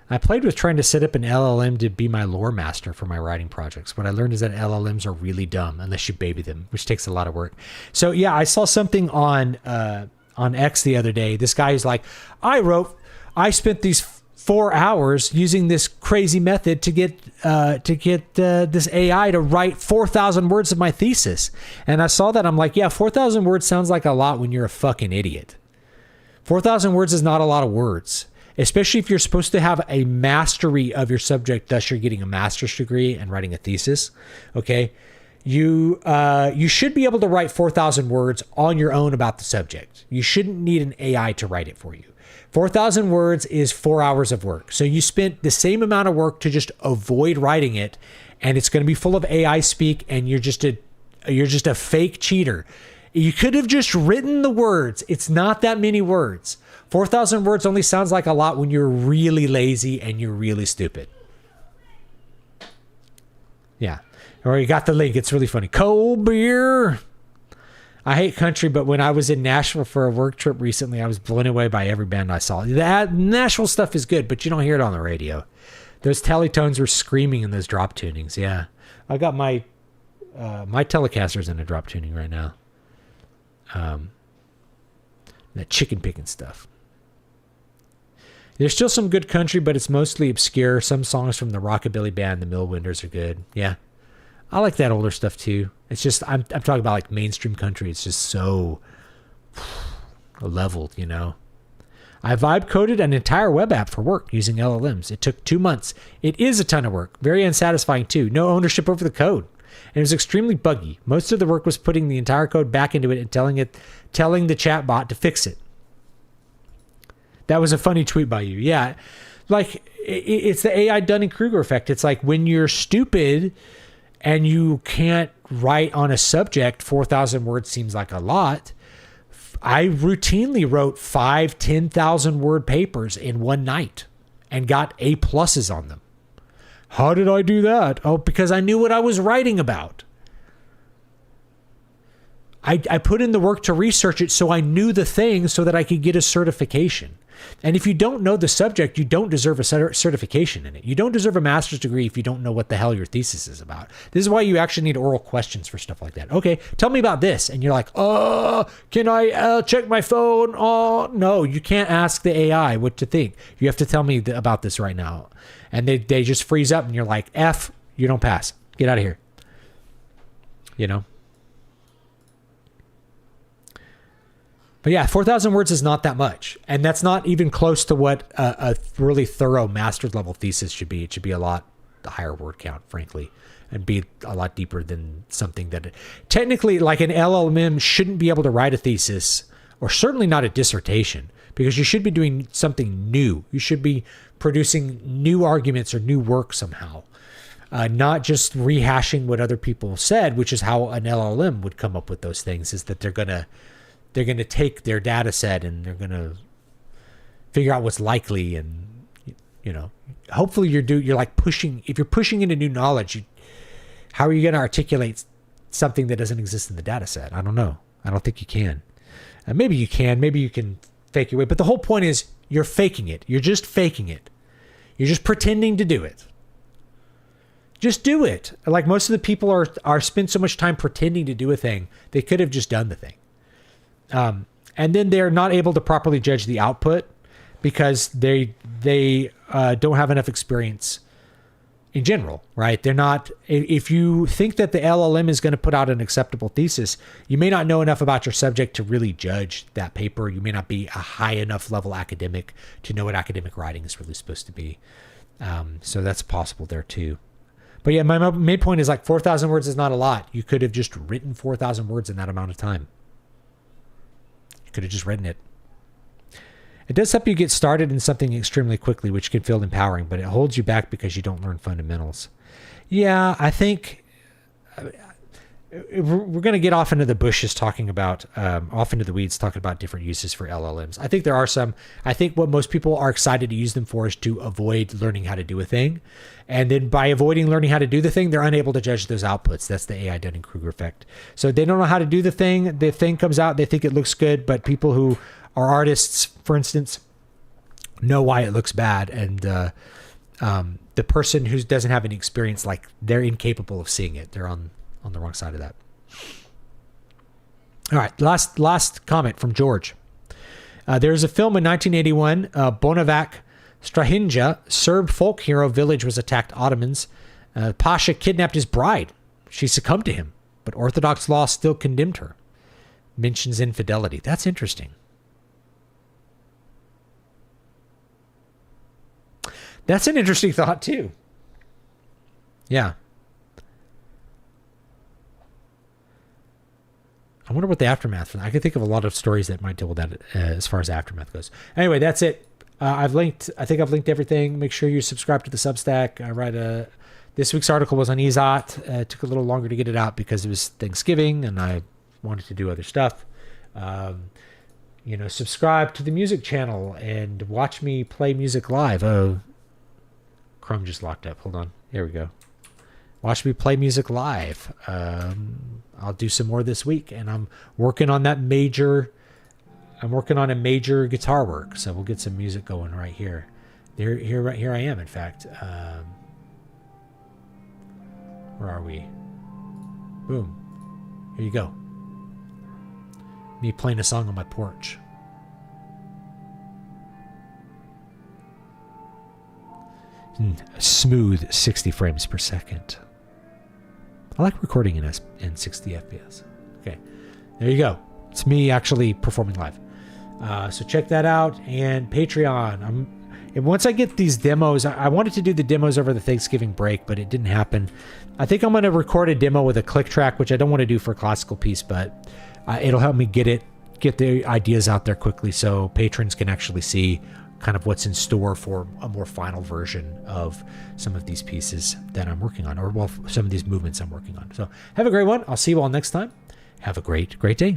I played with trying to set up an LLM to be my lore master for my writing projects. What I learned is that LLMs are really dumb unless you baby them, which takes a lot of work. So yeah, I saw something on X the other day. This guy is like, I spent these 4 hours using this crazy method to get this AI to write 4,000 words of my thesis. And I saw that. I'm like, yeah, 4,000 words sounds like a lot when you're a fucking idiot. 4,000 words is not a lot of words, especially if you're supposed to have a mastery of your subject. Thus, you're getting a master's degree and writing a thesis. Okay. You should be able to write 4,000 words on your own about the subject. You shouldn't need an AI to write it for you. 4,000 words is 4 hours of work. So you spent the same amount of work to just avoid writing it, and it's going to be full of AI speak, and you're just a fake cheater. You could have just written the words. It's not that many words. 4,000 words only sounds like a lot when you're really lazy and you're really stupid. Yeah. Or you got the link. It's really funny. Cold beer. I hate country, but when I was in Nashville for a work trip recently, I was blown away by every band I saw. That Nashville stuff is good, but you don't hear it on the radio. Those teletones were screaming in those drop tunings. Yeah. I got my Telecaster's in a drop tuning right now. That chicken picking stuff. There's still some good country, but it's mostly obscure. Some songs from the rockabilly band, the Millwinders, are good. Yeah. I like that older stuff too. It's just, I'm talking about like mainstream country. It's just so leveled, you know. I vibe coded an entire web app for work using LLMs. It took 2 months. It is a ton of work. Very unsatisfying too. No ownership over the code. And it was extremely buggy. Most of the work was putting the entire code back into it and telling the chatbot to fix it. That was a funny tweet by you. Yeah. Like, it's the AI Dunning-Kruger effect. It's like when you're stupid and you can't write on a subject, 4,000 words seems like a lot. I routinely wrote 10,000 word papers in one night and got A+ on them. How did I do that? Oh, because I knew what I was writing about. I put in the work to research it so I knew the thing so that I could get a certification. And if you don't know the subject, you don't deserve a certification in it. You don't deserve a master's degree if you don't know what the hell your thesis is about. This is why you actually need oral questions for stuff like that. Okay, tell me about this. And you're like, can I check my phone? Oh, no, you can't ask the AI what to think. You have to tell me about this right now. And they just freeze up and you're like, F, you don't pass. Get out of here. You know? But yeah, 4,000 words is not that much. And that's not even close to what a really thorough master's level thesis should be. It should be a lot higher word count, frankly, and be a lot deeper than something that technically, like an LLM shouldn't be able to write a thesis, or certainly not a dissertation, because you should be doing something new. You should be producing new arguments or new work somehow, not just rehashing what other people said, which is how an LLM would come up with those things, is that they're going to take their data set and they're going to figure out what's likely. And, you know, hopefully you're like pushing, if you're pushing into new knowledge, how are you going to articulate something that doesn't exist in the data set? I don't know. I don't think you can. Maybe you can, maybe you can fake your way. But the whole point is you're faking it. You're just faking it. You're just pretending to do it. Just do it. Like most of the people are spend so much time pretending to do a thing. They could have just done the thing. And then they're not able to properly judge the output because they don't have enough experience in general, right? They're not, if you think that the LLM is going to put out an acceptable thesis, you may not know enough about your subject to really judge that paper. You may not be a high enough level academic to know what academic writing is really supposed to be. So that's possible there too. But yeah, my main point is like 4,000 words is not a lot. You could have just written 4,000 words in that amount of time. Could have just written it. It does help you get started in something extremely quickly, which can feel empowering, but it holds you back because you don't learn fundamentals. Yeah, I think we're going to get off into the bushes talking about, off into the weeds talking about different uses for LLMs. I think there are some. I think what most people are excited to use them for is to avoid learning how to do a thing. And then by avoiding learning how to do the thing, they're unable to judge those outputs. That's the AI Dunning-Kruger effect. So they don't know how to do the thing comes out, they think it looks good, but people who are artists, for instance, know why it looks bad. And the person who doesn't have any experience, like they're incapable of seeing it. They're on the wrong side of that. All right, last comment from George. There's a film in 1981, Bonavac Strahinja, Serb folk hero village was attacked Ottomans. Pasha kidnapped his bride. She succumbed to him, but Orthodox law still condemned her. Mentions infidelity. That's interesting. That's an interesting thought too. Yeah. I wonder what the aftermath for that. I can think of a lot of stories that might deal with that as far as aftermath goes. Anyway, that's it. I think I've linked everything. Make sure you subscribe to the Substack. I write this week's article was on EZOT. It took a little longer to get it out because it was Thanksgiving and I wanted to do other stuff. Subscribe to the music channel and watch me play music live. Oh, Chrome just locked up. Hold on. Here we go. Watch me play music live. I'll do some more this week, and I'm working on a major guitar work, so we'll get some music going right here. Here I am, in fact. Where are we? Boom. Here you go. Me playing a song on my porch. Smooth 60 frames per second. I like recording in 60 FPS. Okay, there you go. It's me actually performing live. So check that out. And Patreon. And once I get these demos, I wanted to do the demos over the Thanksgiving break, but it didn't happen. I think I'm going to record a demo with a click track, which I don't want to do for a classical piece, but it'll help me get the ideas out there quickly so patrons can actually see kind of what's in store for a more final version of some of these pieces that I'm working on, or well, some of these movements I'm working on. So have a great one. I'll see you all next time. Have a great day.